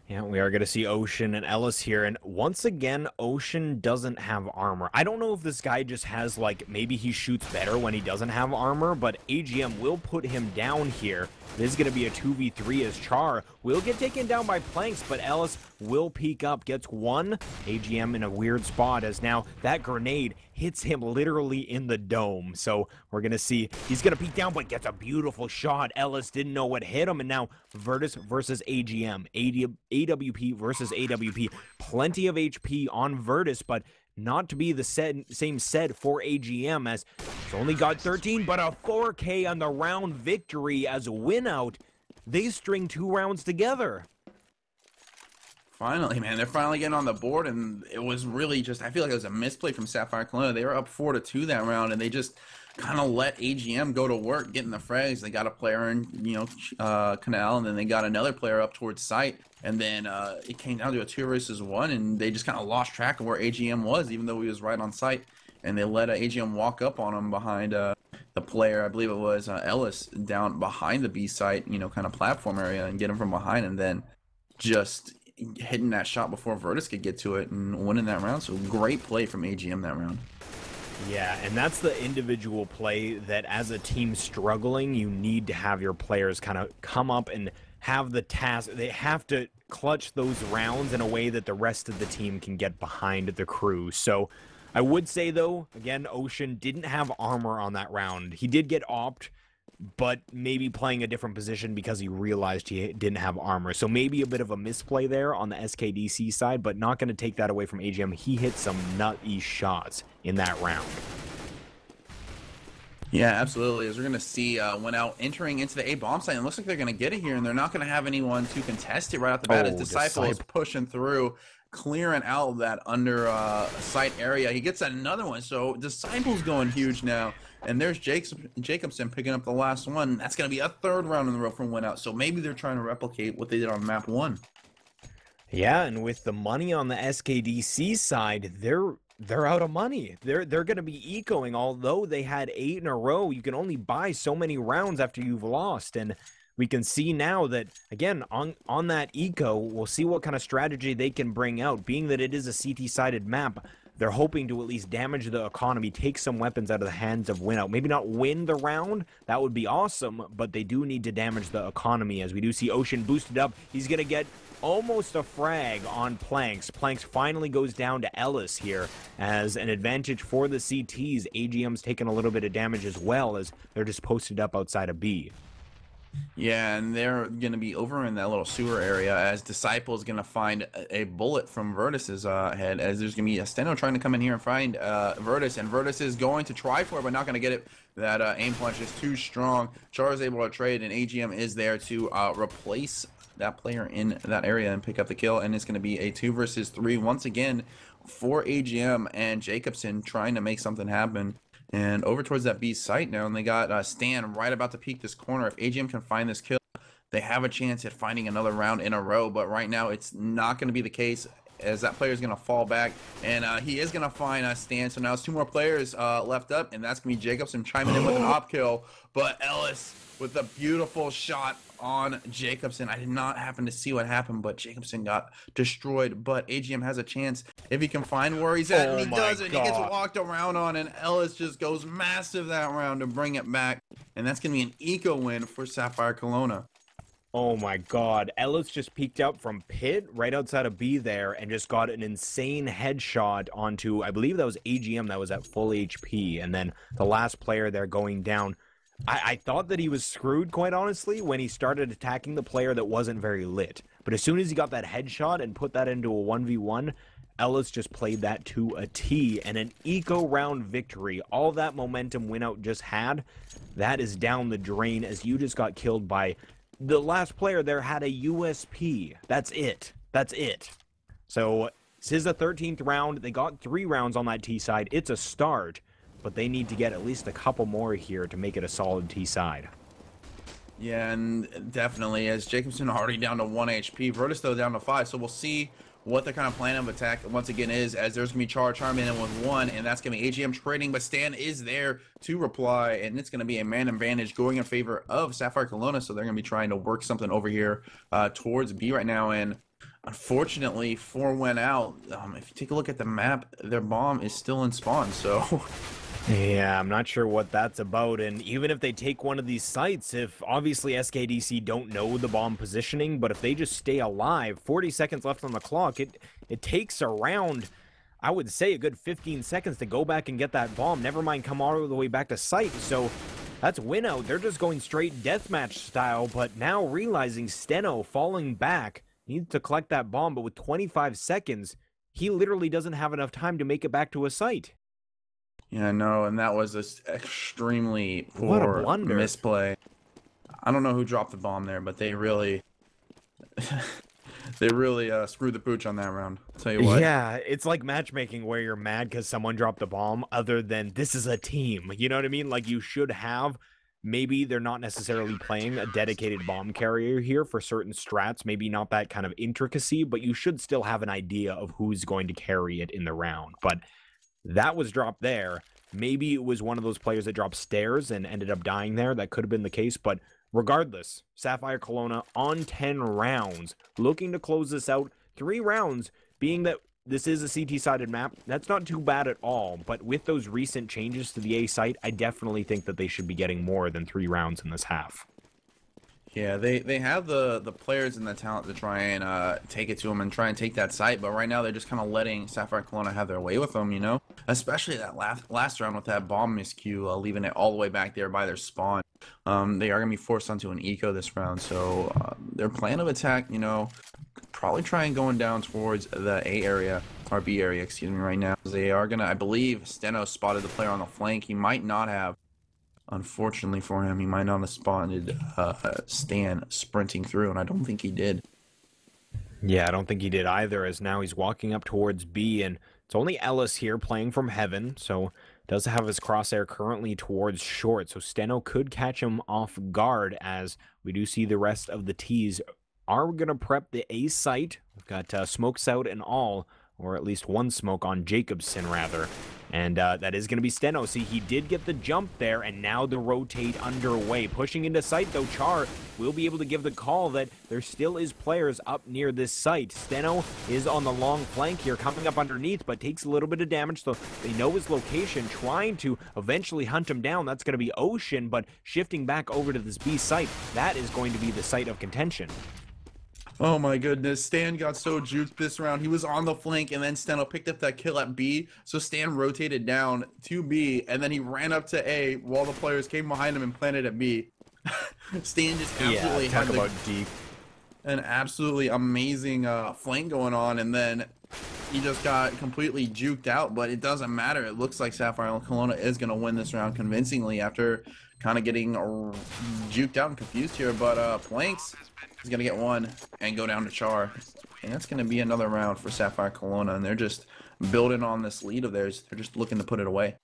Yeah, we are going to see Ocean and Ellis here. And once again, Ocean doesn't have armor. I don't know if this guy just has, like, maybe he shoots better when he doesn't have armor, but AGM will put him down here. This is going to be a 2v3 as Char will get taken down by Planks, but Ellis will peek up, gets one. AGM in a weird spot as now that grenade hits him literally in the dome. So we're going to see he's going to peek down, but gets a beautiful shot. Ellis didn't know what hit him, and now Virtus versus AGM. AWP versus AWP. Plenty of HP on Virtus, but not to be the same set for AGM, as it's only got 13, but a 4K on the round victory as WinOut. They string 2 rounds together. Finally, man, they're finally getting on the board, and it was really just, I feel like it was a misplay from Sapphire Colona. They were up 4-2 that round, and they just kind of let AGM go to work, getting the frags. They got a player in, Canal, and then they got another player up towards site, and then it came down to a 2 versus 1, and they just kind of lost track of where AGM was, even though he was right on site, and they let AGM walk up on him behind the player, I believe it was Ellis, down behind the B site, kind of platform area, and get him from behind, and then just hitting that shot before Virtus could get to it and winning that round. So great play from AGM that round. Yeah, and that's the individual play that as a team struggling, you need to have your players kind of come up and have the task. They have to clutch those rounds in a way that the rest of the team can get behind the crew. So I would say, though, again, Ocean didn't have armor on that round. He did get opt, but maybe playing a different position because he realized he didn't have armor. So maybe a bit of a misplay there on the SKDC side, but not going to take that away from AGM. He hit some nutty shots in that round. Yeah, absolutely. As we're going to see WinOut entering into the A bomb site, and it looks like they're going to get it here, and they're not going to have anyone to contest it right off the bat. As Disciple is pushing through, clearing out that under site area. He gets another one, so Disciple's going huge now. And there's Jacobson picking up the last one. That's going to be a 3rd round in the row from WinOut. So maybe they're trying to replicate what they did on map 1. Yeah, and with the money on the SKDC side, they're out of money. They're going to be ecoing. Although they had 8 in a row, you can only buy so many rounds after you've lost. And we can see now that, again, on that eco, we'll see what kind of strategy they can bring out. Being that it is a CT-sided map, they're hoping to at least damage the economy, take some weapons out of the hands of WinOut. Maybe not win the round, that would be awesome, but they do need to damage the economy, as we do see Ocean boosted up. He's going to get almost a frag on Planks. Planks finally goes down to Ellis here as an advantage for the CTs. AGM's taking a little bit of damage as well, as they're just posted up outside of B. Yeah, and they're going to be over in that little sewer area as Disciple is going to find a bullet from Virtus's head, as there's going to be a Steno trying to come in here and find Virtus, and Virtus is going to try for it, but not going to get it. That aim punch is too strong. Char is able to trade, and AGM is there to replace that player in that area and pick up the kill, and it's going to be a 2 versus 3 once again for AGM and Jacobson trying to make something happen. And over towards that B site now, and they got Stan right about to peek this corner. If AGM can find this kill, they have a chance at finding another round in a row, but right now it's not going to be the case, as that player is going to fall back, and he is going to find Stan. So now it's 2 more players left up, and that's going to be Jacobson chiming in with an op kill, but Ellis with a beautiful shot on Jacobson. I did not happen to see what happened, but Jacobson got destroyed. But AGM has a chance if he can find where he's at, and he doesn't. He gets walked around on, and Ellis just goes massive that round to bring it back, and that's going to be an eco win for Sapphire Colona. Oh my god, Ellis just peeked out from pit right outside of B there and just got an insane headshot onto, I believe that was AGM that was at full HP, and then the last player there going down. I thought that he was screwed, quite honestly, when he started attacking the player that wasn't very lit. But as soon as he got that headshot and put that into a 1v1, Ellis just played that to a T, and an eco round victory. All that momentum WinOut just had, that is down the drain, as you just got killed by the last player there had a USP. That's it. That's it. So this is the 13th round. They got 3 rounds on that T side. It's a start, but they need to get at least a couple more here to make it a solid T side. Yeah, and definitely, as Jacobson already down to 1 HP, Virtus though down to 5, so we'll see what the kind of plan of attack once again is, as there's going to be Charm in with 1, and that's going to be AGM trading, but Stan is there to reply, and it's going to be a man advantage going in favor of Sapphire Colona, so they're going to be trying to work something over here towards B right now, and Unfortunately, 4 went out. If you take a look at the map, their bomb is still in spawn, so Yeah, I'm not sure what that's about, and even if they take one of these sites, if obviously SKDC don't know the bomb positioning, but if they just stay alive, 40 seconds left on the clock, it takes around, I would say, a good 15 seconds to go back and get that bomb, never mind come all the way back to site, so that's WinOut. They're just going straight deathmatch style, but now realizing Steno falling back, needs to collect that bomb, but with 25 seconds, he literally doesn't have enough time to make it back to a site. yeah, no, and that was an extremely What a poor blunder. misplay. I don't know who dropped the bomb there, but they really they really screwed the pooch on that round. I'll tell you what. Yeah, it's like matchmaking where you're mad because someone dropped the bomb, other than this is a team. You know what I mean? Like, you should have, maybe they're not necessarily playing a dedicated bomb carrier here for certain strats, maybe not that kind of intricacy, but you should still have an idea of who's going to carry it in the round. But that was dropped there. Maybe it was one of those players that dropped stairs and ended up dying there. That could have been the case, but regardless, Sapphire Colona on 10 rounds, looking to close this out. 3 rounds, being that this is a CT-sided map, that's not too bad at all, but with those recent changes to the A site, I definitely think that they should be getting more than 3 rounds in this half. Yeah, they have the players and the talent to try and take it to them and try and take that site, but right now they're just kind of letting Sapphire Colona have their way with them, you know? Especially that last round with that bomb miscue, leaving it all the way back there by their spawn. They are going to be forced onto an eco this round, so their plan of attack, you know, probably try and going down towards the A area, or B area, excuse me, right now. They are going to, I believe, Steno spotted the player on the flank. He might not have. Unfortunately for him, he might not have spotted Stan sprinting through, and I don't think he did. Yeah, I don't think he did either, as now he's walking up towards B, and it's only Ellis here playing from heaven, so does have his crosshair currently towards short, so Steno could catch him off guard, as we do see the rest of the T's are going to prep the A site. We've got smokes out and all, or at least one smoke on Jacobson, rather. And that is going to be Steno. See, he did get the jump there, and now the rotate underway. Pushing into sight, though, Char will be able to give the call that there still is players up near this site. Steno is on the long flank here, coming up underneath, but takes a little bit of damage, so they know his location, trying to eventually hunt him down. That's going to be Ocean, but shifting back over to this B site, that is going to be the site of contention. Oh my goodness, Stan got so juked this round. He was on the flank, and then Steno picked up that kill at B, so Stan rotated down to B, and then he ran up to A while the players came behind him and planted at B. Stan just absolutely talk had about deep. an absolutely amazing flank going on, and then he just got completely juked out, but it doesn't matter. It looks like Sapphire Colona is going to win this round convincingly after kind of getting juked out and confused here, but Planks is going to get one and go down to Char, and that's going to be another round for Sapphire Colona, and they're just building on this lead of theirs. They're just looking to put it away.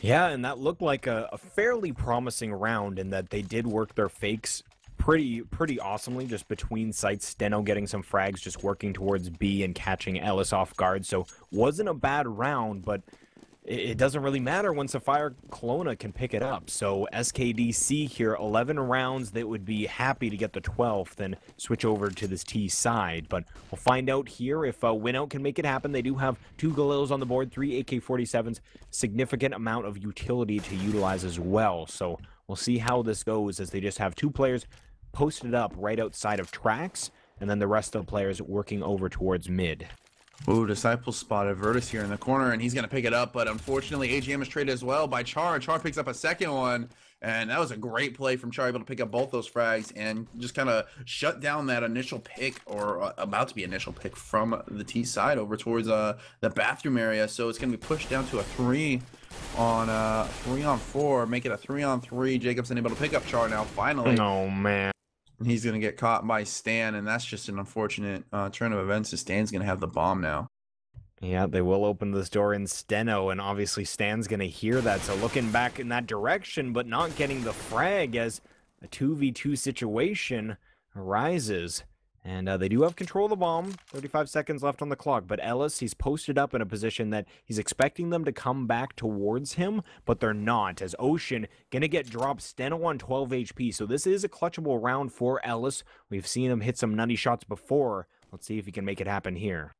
Yeah, and that looked like a fairly promising round in that they did work their fakes pretty awesomely, just between sites. Steno getting some frags, just working towards B and catching Ellis off guard, so wasn't a bad round, but it doesn't really matter when Sapphire Colona can pick it up. So SKDC here, 11 rounds, they would be happy to get the 12th and switch over to this T side. But we'll find out here if WinOut can make it happen. They do have 2 Galils on the board, 3 AK-47s, significant amount of utility to utilize as well. So we'll see how this goes, as they just have 2 players posted up right outside of tracks, and then the rest of the players working over towards mid. Ooh, Disciple spotted Virtus here in the corner, and he's going to pick it up, but unfortunately, AGM is traded as well by Char. Char picks up a second one, and that was a great play from Char, able to pick up both those frags and just kind of shut down that initial pick, or about to be initial pick, from the T side over towards the bathroom area. So it's going to be pushed down to a 3 on 4, make it a 3 on 3. Jacobson able to pick up Char now, finally. Oh, man. He's going to get caught by Stan, and that's just an unfortunate turn of events, as Stan's going to have the bomb now. Yeah, they will open this door in Steno, and obviously Stan's going to hear that, so looking back in that direction, but not getting the frag, as a 2v2 situation arises. And they do have control of the bomb. 35 seconds left on the clock. But Ellis, he's posted up in a position that he's expecting them to come back towards him, but they're not, as Ocean going to get dropped. Steno on 12 HP. So this is a clutchable round for Ellis. We've seen him hit some nutty shots before. Let's see if he can make it happen here.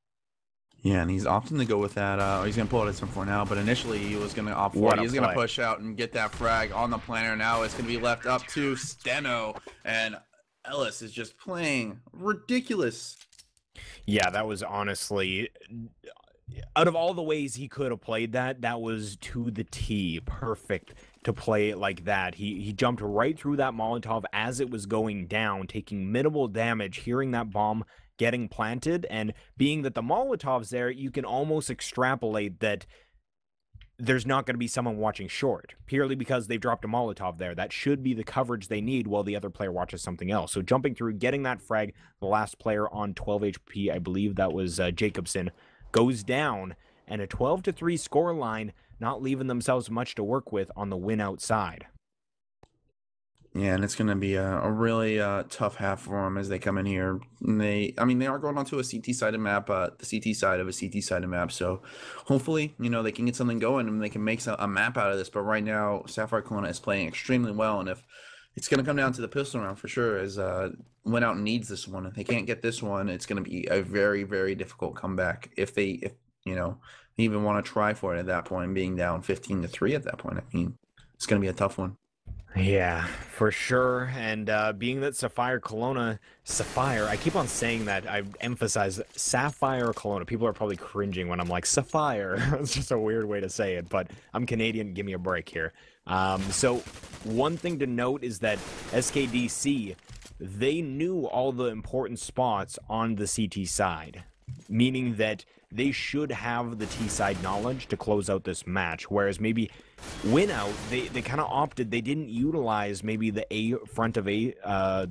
Yeah, and he's opting to go with that. He's going to pull it at some for now, but initially he was going to opt for it. He's going to push out and get that frag on the planner. Now it's going to be left up to Steno, and Ellis is just playing ridiculous. Yeah, that was honestly, out of all the ways he could have played that, that was to the T. Perfect to play it like that. He jumped right through that Molotov as it was going down, taking minimal damage, hearing that bomb getting planted, and being that the Molotov's there, you can almost extrapolate that there's not going to be someone watching short, purely because they've dropped a Molotov there. That should be the coverage they need while the other player watches something else. So jumping through, getting that frag, the last player on 12 HP, I believe that was Jacobson, goes down, and a 12-3 scoreline, not leaving themselves much to work with on the win outside. Yeah, and it's going to be a really tough half for them as they come in here. And they are going onto a CT-sided map, the CT side of a CT-sided map. So hopefully, they can get something going and they can make a map out of this. But right now, Sapphire Colona is playing extremely well. And if it's going to come down to the pistol round for sure, as WinOut needs this one. If they can't get this one, it's going to be a very, very difficult comeback if they even want to try for it at that point, being down 15-3 at that point. I mean, it's going to be a tough one. Yeah, for sure. And being that Sapphire Colona, I keep on saying that. I emphasize Sapphire Colona. People are probably cringing when I'm like, Sapphire. It's just a weird way to say it, but I'm Canadian. Give me a break here. So one thing to note is that SKDC, they knew all the important spots on the CT side, meaning that they should have the T side knowledge to close out this match, whereas maybe WinOut, they kind of opted, they didn't utilize maybe the A front of A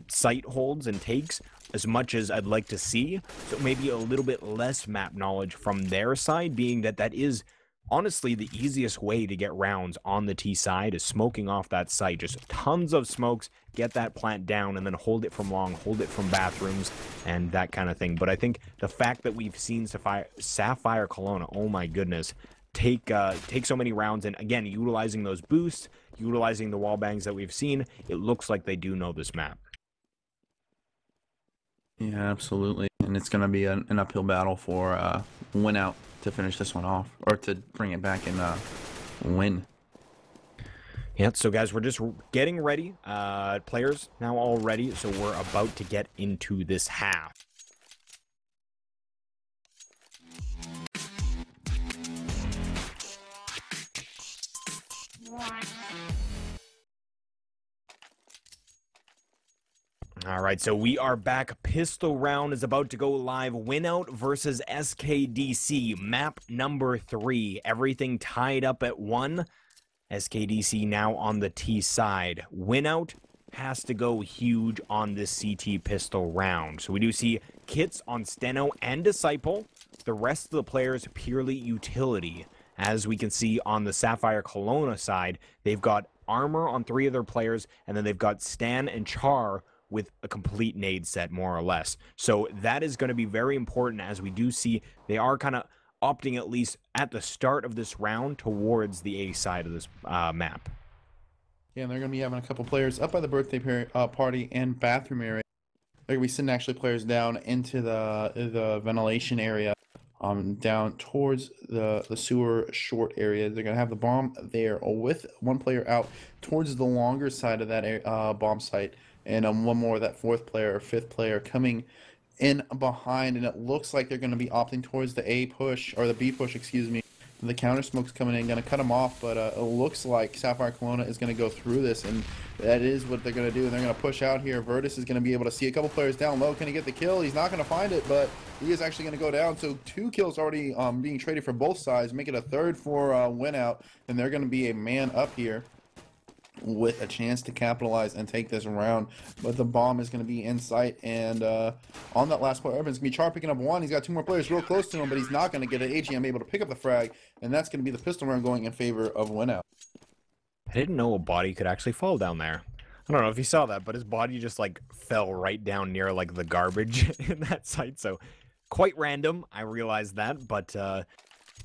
site holds and takes as much as I'd like to see, so maybe a little bit less map knowledge from their side, being that that is honestly the easiest way to get rounds on the T side is smoking off that site, just tons of smokes, get that plant down, and then hold it from long, hold it from bathrooms, and that kind of thing. But I think the fact that we've seen Sapphire Colona, oh my goodness, take so many rounds, and again, utilizing those boosts, utilizing the wall bangs that we've seen, it looks like they do know this map. Yeah, absolutely. And it's going to be an uphill battle for WinOut to finish this one off, or to bring it back and win. Yeah, so guys, we're just getting ready. Players now all ready, so we're about to get into this half. All right, so we are back. Pistol round is about to go live. WinOut versus SKDC, map number 3. Everything tied up at 1. SKDC now on the T side. WinOut has to go huge on this CT pistol round. So we do see kits on Steno and Disciple. The rest of the players purely utility. As we can see on the Sapphire Colona side, they've got armor on 3 of their players, and then they've got Stan and Char with a complete nade set, more or less. So that is going to be very important, as we do see they are kind of opting, at least at the start of this round, towards the A side of this map. Yeah, and they're going to be having a couple players up by the birthday party and bathroom area. They're going to be sending actually players down into the ventilation area, down towards the sewer short area. They're going to have the bomb there with one player out towards the longer side of that bomb site, and one more, that 4th player or 5th player coming in behind, and it looks like they're going to be opting towards the A push, or the B push, excuse me. The counter smoke's coming in, going to cut them off, but it looks like Sapphire Colona is going to go through this, and that is what they're going to do. And they're going to push out here. Virtus is going to be able to see a couple players down low. Can he get the kill? He's not going to find it, but he is actually going to go down. So 2 kills already being traded for both sides, make it a 3rd for WinOut, and they're going to be a man up here with a chance to capitalize and take this round. But the bomb is going to be in sight, and on that last player, Evans going to be Char picking up 1. He's got 2 more players real close to him, but he's not going to get it. AGM able to pick up the frag, and that's going to be the pistol round going in favor of WinOut. I didn't know a body could actually fall down there. I don't know if you saw that, but his body just like fell right down near like the garbage in that site. So quite random. I realize that, but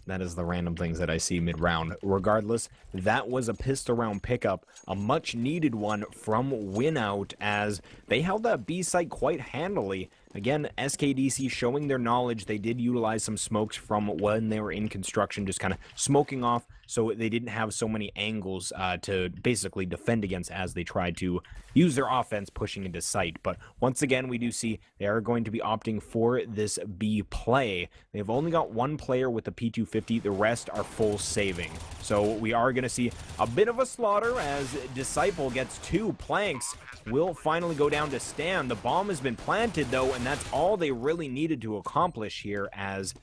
that is the random things that I see mid-round. Regardless, that was a pistol round pickup, a much-needed one from WinOut, as they held that B site quite handily. again, SKDC showing their knowledge. They did utilize some smokes from when they were in construction, just kind of smoking off so they didn't have so many angles to basically defend against as they tried to use their offense pushing into sight. But once again, we do see they are going to be opting for this B play. They've only got one player with the P250. The rest are full saving. So we are going to see a bit of a slaughter as Disciple gets 2 planks. Will finally go down to Stan. The bomb has been planted, though, and that's all they really needed to accomplish here, as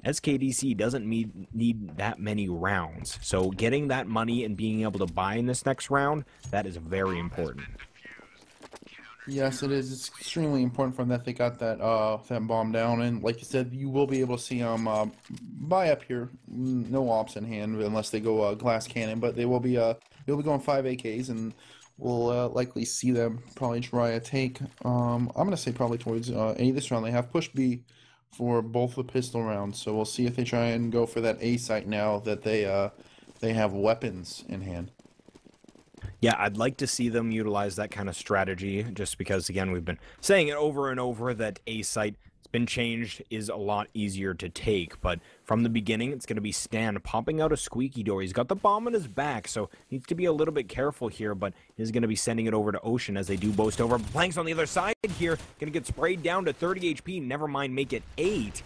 SKDC doesn't need that many rounds. So getting that money and being able to buy in this next round, that is very important. Yes, it is. It's extremely important for them that they got that that bomb down, and like you said, you will be able to see them buy up here. No ops in hand unless they go glass cannon, but they will be they'll be going 5 AKs, and we'll likely see them probably try a take. I'm gonna say probably towards A this round. They have push B for both the pistol rounds, so we'll see if they try and go for that A site now that they have weapons in hand. Yeah, I'd like to see them utilize that kind of strategy, just because, again, we've been saying it over and over that A site has been changed, is a lot easier to take. But from the beginning, it's going to be Stan popping out a squeaky door. He's got the bomb on his back, so needs to be a little bit careful here, but he's going to be sending it over to Ocean as they do boast over. Planks on the other side here, going to get sprayed down to 30 HP, never mind make it 8,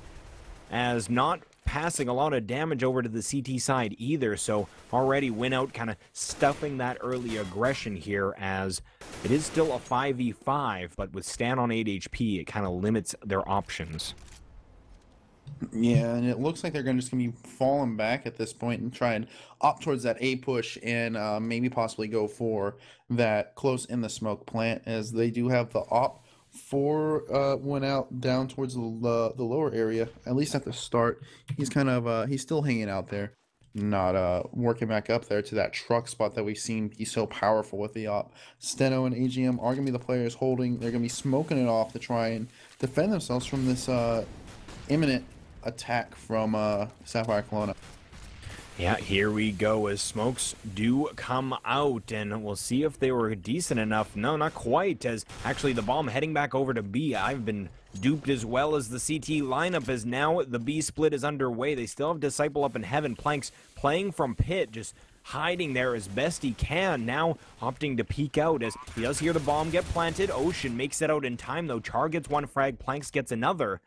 as not passing a lot of damage over to the CT side either, so already WinOut kind of stuffing that early aggression here, as it is still a 5v5, but with Stan on 8 HP, it kind of limits their options. Yeah, and it looks like they're just going to be falling back at this point and try and opt towards that A push and maybe possibly go for that close in the smoke plant, as they do have the op for WinOut down towards the lower area, at least at the start. He's kind of he's still hanging out there, not working back up there to that truck spot that we've seen he's so powerful with the op. Steno and AGM are gonna be the players holding. They're gonna be smoking it off to try and defend themselves from this imminent attack from Sapphire Colona. Yeah, here we go as smokes do come out, and we'll see if they were decent enough. No, not quite, as actually the bomb heading back over to B. I've been duped as well as the CT lineup, as now the B split is underway. They still have Disciple up in heaven. Planks playing from pit, just hiding there as best he can, now opting to peek out as he does hear the bomb get planted. Ocean makes it out in time, though. Char gets 1 frag, Planks gets another,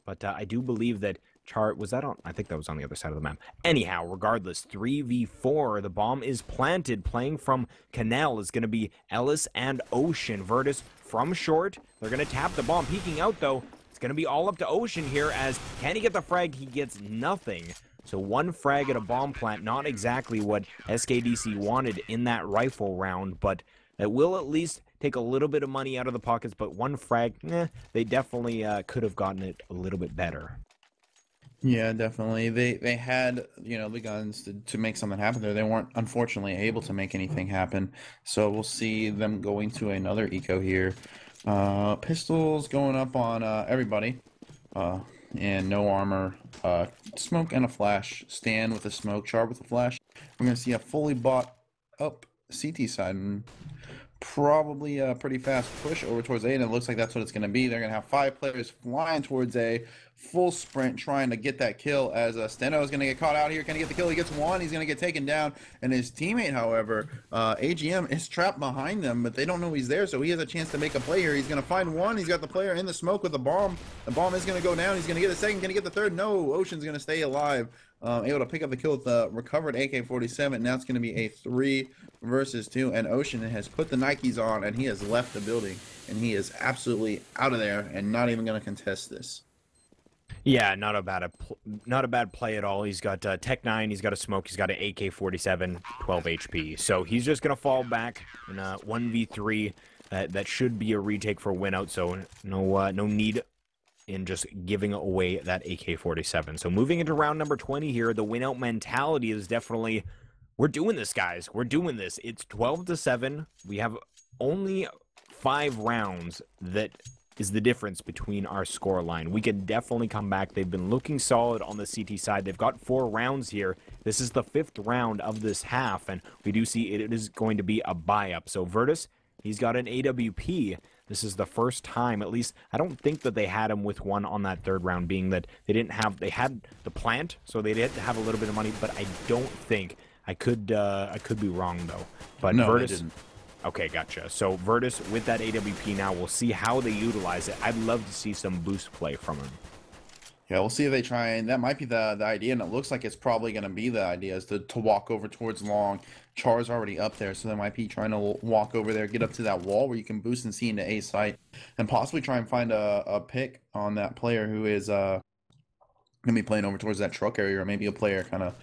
but I do believe that Char, was that on? I think that was on the other side of the map. Anyhow, regardless, 3v4. The bomb is planted. Playing from Canal is going to be Ellis and Ocean. Virtus from short. They're going to tap the bomb. Peeking out, though, it's going to be all up to Ocean here, as can he get the frag? He gets nothing. So 1 frag at a bomb plant. Not exactly what SKDC wanted in that rifle round, but it will at least take a little bit of money out of the pockets. But 1 frag, they definitely could have gotten it a little bit better. Yeah, definitely. They had, you know, the guns to make something happen there. They weren't, unfortunately, able to make anything happen. So we'll see them going to another eco here. Pistols going up on everybody. And no armor. Smoke and a flash. Stan with a smoke. Char with a flash. We're going to see a fully bought up CT side. And probably a pretty fast push over towards A, and it looks like that's what it's going to be. They're going to have 5 players flying towards A, full sprint, trying to get that kill, as Steno is going to get caught out here. Can he get the kill? He gets 1. He's going to get taken down, and his teammate, however, AGM, is trapped behind them, but they don't know he's there, so he has a chance to make a play here. He's going to find 1. He's got the player in the smoke with the bomb. The bomb is going to go down. He's going to get a second. Can he get the third? No. Ocean's going to stay alive. Able to pick up the kill with the recovered AK-47. Now it's going to be a 3 versus 2, and Ocean has put the Nikes on, and he has left the building, and he is absolutely out of there and not even going to contest this. Yeah, not a bad play at all. He's got Tech 9, he's got a smoke, he's got an AK-47, 12 HP. So he's just going to fall back in a 1v3. That should be a retake for WinOut, so no need in just giving away that AK-47. So moving into round number 20 here, the WinOut mentality is definitely, we're doing this, guys. We're doing this. It's 12-7. We have only 5 rounds that is the difference between our score line. We can definitely come back. They've been looking solid on the CT side. They've got 4 rounds here. This is the 5th round of this half, and we do see it is going to be a buy-up. So Virtus, he's got an AWP. This is the first time, at least, I don't think that they had him with one on that third round, being that they didn't have, they had the plant, so they did have a little bit of money, but I don't think, I could be wrong though. But No, Virtus, they didn't. okay, gotcha. So Virtus with that AWP now, we'll see how they utilize it. I'd love to see some boost play from him. Yeah, we'll see if they try, and that might be the idea, and it looks like it's probably going to be the idea, is to walk over towards long. Char's already up there, so they might be trying to walk over there, get up to that wall where you can boost and see into A site, and possibly try and find a pick on that player who is going to be playing over towards that truck area, or maybe a player kind of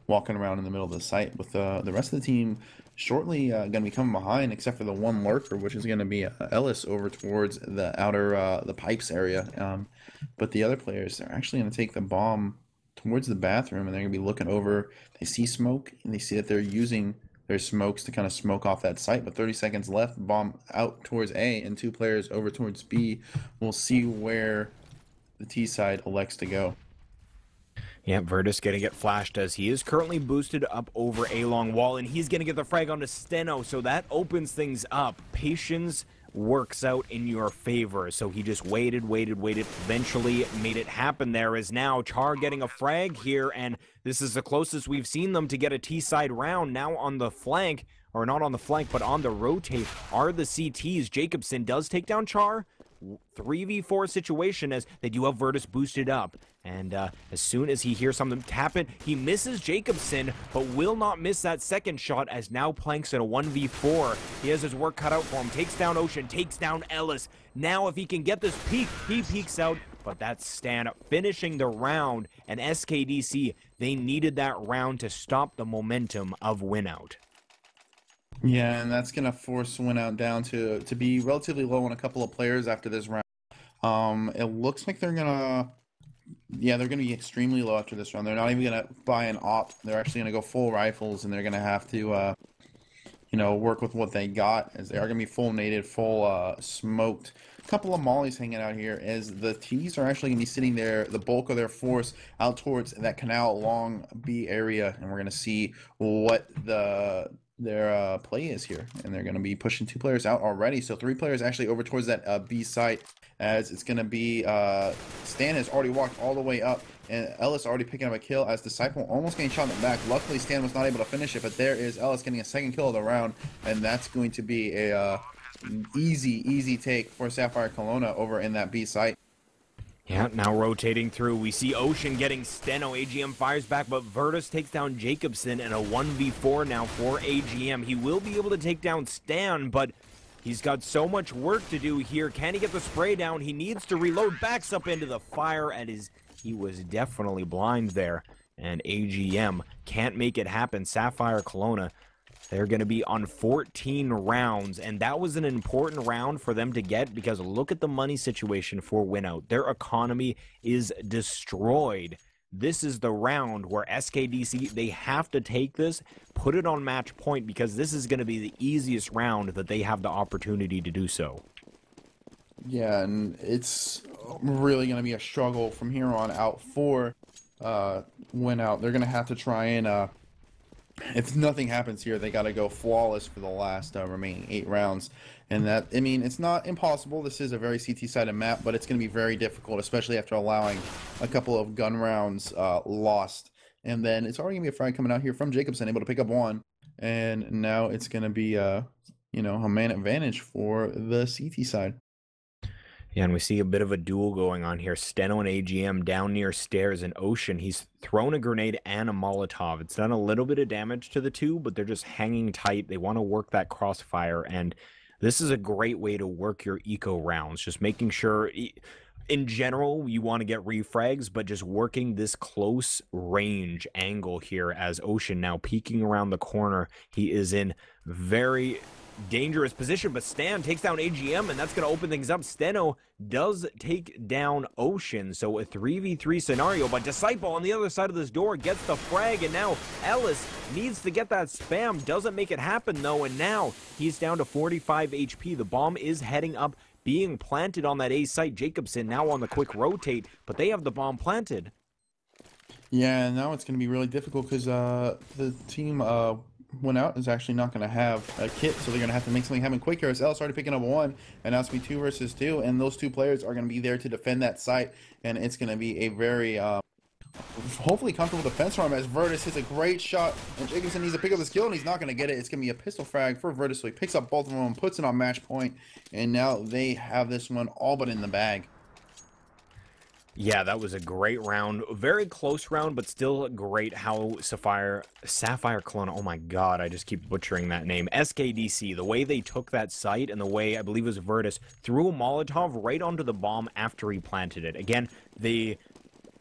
walking around in the middle of the site with the rest of the team shortly going to be coming behind, except for the one lurker, which is going to be Ellis over towards the outer the pipes area. But the other players, they're actually going to take the bomb towards the bathroom, and they're going to be looking over. They see smoke, and they see that they're using their smokes to kind of smoke off that site. But 30 seconds left, bomb out towards A, and 2 players over towards B. We'll see where the T side elects to go. Yeah, Virtus going to get flashed as he is currently boosted up over a long wall, and he's going to get the frag onto Steno, so that opens things up. Patience works out in your favor, so he just waited, eventually made it happen. There is now Char getting a frag here, and this is the closest we've seen them to get a T-side round. Now on the flank, or not on the flank, but on the rotate, are the CTs. Jacobson does take down Char. 3v4 situation as they do have Virtus boosted up, and as soon as he hears something tap it, he misses Jacobson, but will not miss that second shot as now Planks in a 1v4. He has his work cut out for him, takes down Ocean, takes down Ellis. Now if he can get this peek, he peeks out, but that's Stan finishing the round, and SKDC, they needed that round to stop the momentum of WinOut. Yeah, and that's gonna force WinOut down to be relatively low on a couple of players after this round. It looks like they're gonna be extremely low after this round. They're not even gonna buy an op. They're actually gonna go full rifles, and they're gonna have to work with what they got, as they are gonna be full naded, full smoked. A couple of mollies hanging out here, as the T's are actually gonna be sitting there, the bulk of their force out towards that canal long B area, and we're gonna see what their play is here, and they're going to be pushing 2 players out already, so 3 players actually over towards that B site, as it's going to be Stan has already walked all the way up, and Ellis already picking up a kill as Disciple almost getting shot in the back. Luckily Stan was not able to finish it, but there is Ellis getting a second kill of the round, and that's going to be a easy take for Sapphire Colona over in that B site. Yeah, now rotating through, we see Ocean getting Steno. AGM fires back, but Virtus takes down Jacobson in a 1v4 now for AGM. He will be able to take down Stan, but he's got so much work to do here. Can he get the spray down? He needs to reload, backs up into the fire, and he was definitely blind there. And AGM can't make it happen. Sapphire Colona, they're going to be on 14 rounds, and that was an important round for them to get, because look at the money situation for WinOut. Their economy is destroyed. This is the round where SKDC, they have to take this, put it on match point, because this is going to be the easiest round that they have the opportunity to do so. Yeah, and it's really going to be a struggle from here on out for WinOut. They're going to have to try and if nothing happens here, they got to go flawless for the last remaining 8 rounds. And that, I mean, it's not impossible. This is a very CT-sided map, but it's going to be very difficult, especially after allowing a couple of gun rounds lost. And then it's already going to be a frag coming out here from Jacobson, able to pick up 1. And now it's going to be, a man advantage for the CT side. Yeah, and we see a bit of a duel going on here. Steno and AGM down near stairs, and Ocean, he's thrown a grenade and a Molotov. It's done a little bit of damage to the 2, but they're just hanging tight. They want to work that crossfire, and this is a great way to work your eco rounds. Just making sure, in general, you want to get refrags, but just working this close range angle here as Ocean now peeking around the corner. He is in very dangerous position, but Stan takes down AGM, and that's going to open things up. Steno does take down Ocean, so a 3v3 scenario, but Disciple on the other side of this door gets the frag, and now Ellis needs to get that spam, doesn't make it happen though, and now he's down to 45 HP. The bomb is heading up, being planted on that A site. Jacobson now on the quick rotate, but they have the bomb planted. Yeah, now it's going to be really difficult because the team WinOut is actually not going to have a kit, so they're going to have to make something happen quick here. As L started picking up 1, and now it's going to be 2 versus 2, and those 2 players are going to be there to defend that site, and it's going to be a very hopefully comfortable defense for him as Virtus hits a great shot, and Jacobson needs to pick up his kill, and he's not going to get it. It's going to be a pistol frag for Virtus, so he picks up both of them, puts it on match point, and now they have this one all but in the bag. Yeah, that was a great round. A very close round, but still great how Sapphire Colona, oh my god, I just keep butchering that name. SKDC, the way they took that site and the way, I believe it was Virtus, threw a Molotov right onto the bomb after he planted it. Again, they,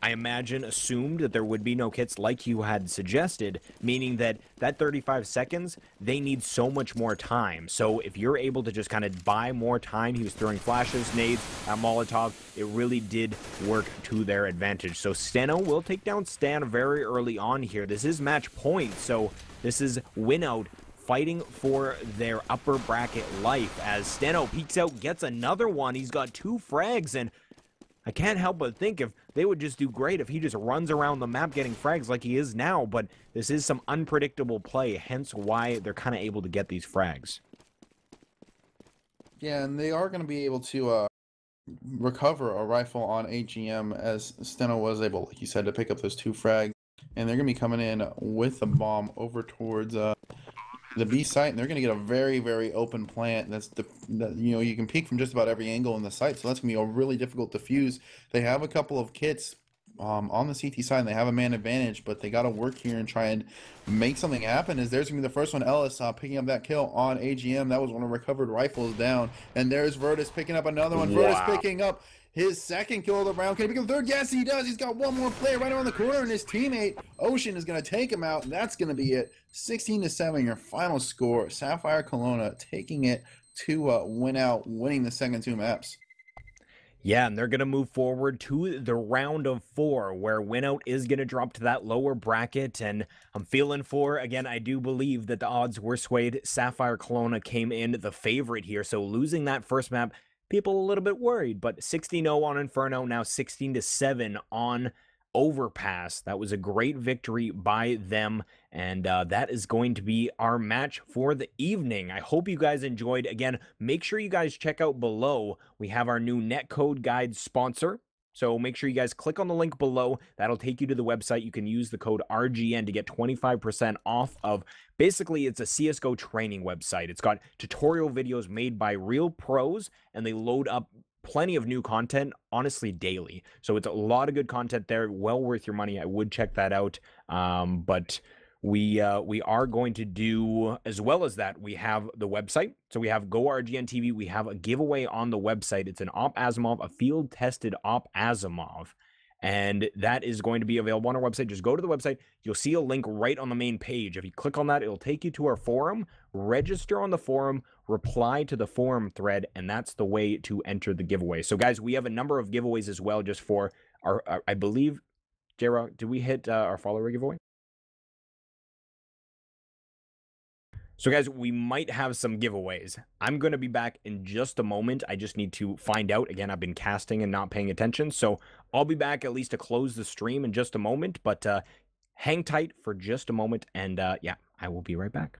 I imagine, assumed that there would be no kits like you had suggested, meaning that 35 seconds, they need so much more time. So if you're able to just kind of buy more time, he was throwing flashes, nades, at Molotov, it really did work to their advantage. So Steno will take down Stan very early on here. This is match point, so this is WinOut fighting for their upper bracket life as Steno peeks out, gets another one. He's got 2 frags, and I can't help but think if they would just do great if he just runs around the map getting frags like he is now, but this is some unpredictable play, hence why they're kind of able to get these frags. Yeah, and they are going to be able to recover a rifle on AGM as Steno was able, like you said, to pick up those 2 frags, and they're going to be coming in with the bomb over towards the B site, and they're going to get a very, very open plant that you know, you can peek from just about every angle in the site, so that's going to be a really difficult defuse. They have a couple of kits on the CT side, and they have a man advantage, but they got to work here and try and make something happen. As there's going to be the first one, Ellis picking up that kill on AGM. That was one of recovered rifles down, and there's Virtus picking up another one. Wow. Virtus picking up his 2nd kill of the round. Can he pick up 3rd? Yes, he does. He's got 1 more player right around the corner, and his teammate, Ocean, is going to take him out, and that's going to be it. 16-7, your final score. Sapphire Colona taking it to WinOut, winning the second 2 maps. Yeah, and they're going to move forward to the round of 4, where WinOut is going to drop to that lower bracket, and I'm feeling for, again, I do believe that the odds were swayed. Sapphire Colona came in the favorite here, so losing that first map, people a little bit worried, but 16-0 on Inferno, now 16-7 on Overpass. That was a great victory by them, and that is going to be our match for the evening. I hope you guys enjoyed. Again, make sure you guys check out below. We have our new netcode guide sponsor, so make sure you guys click on the link below. That'll take you to the website. You can use the code RGN to get 25% off of, basically, it's a CSGO training website. It's got tutorial videos made by real pros, and they load up plenty of new content, honestly, daily. So it's a lot of good content there, well worth your money. I would check that out. But we are going to do, as well as that, we have the website. So we have Go RGN TV. We have a giveaway on the website. It's an Op Asimov, a field-tested Op Asimov. And that is going to be available on our website. Just go to the website. You'll see a link right on the main page. If you click on that, it'll take you to our forum. Register on the forum, reply to the forum thread, and that's the way to enter the giveaway. So, guys, we have a number of giveaways as well just for our I believe, J-Rock, did we hit our follower giveaway? So, guys, we might have some giveaways. I'm going to be back in just a moment. I just need to find out. Again, I've been casting and not paying attention, so I'll be back at least to close the stream in just a moment, but hang tight for just a moment, and yeah, I will be right back.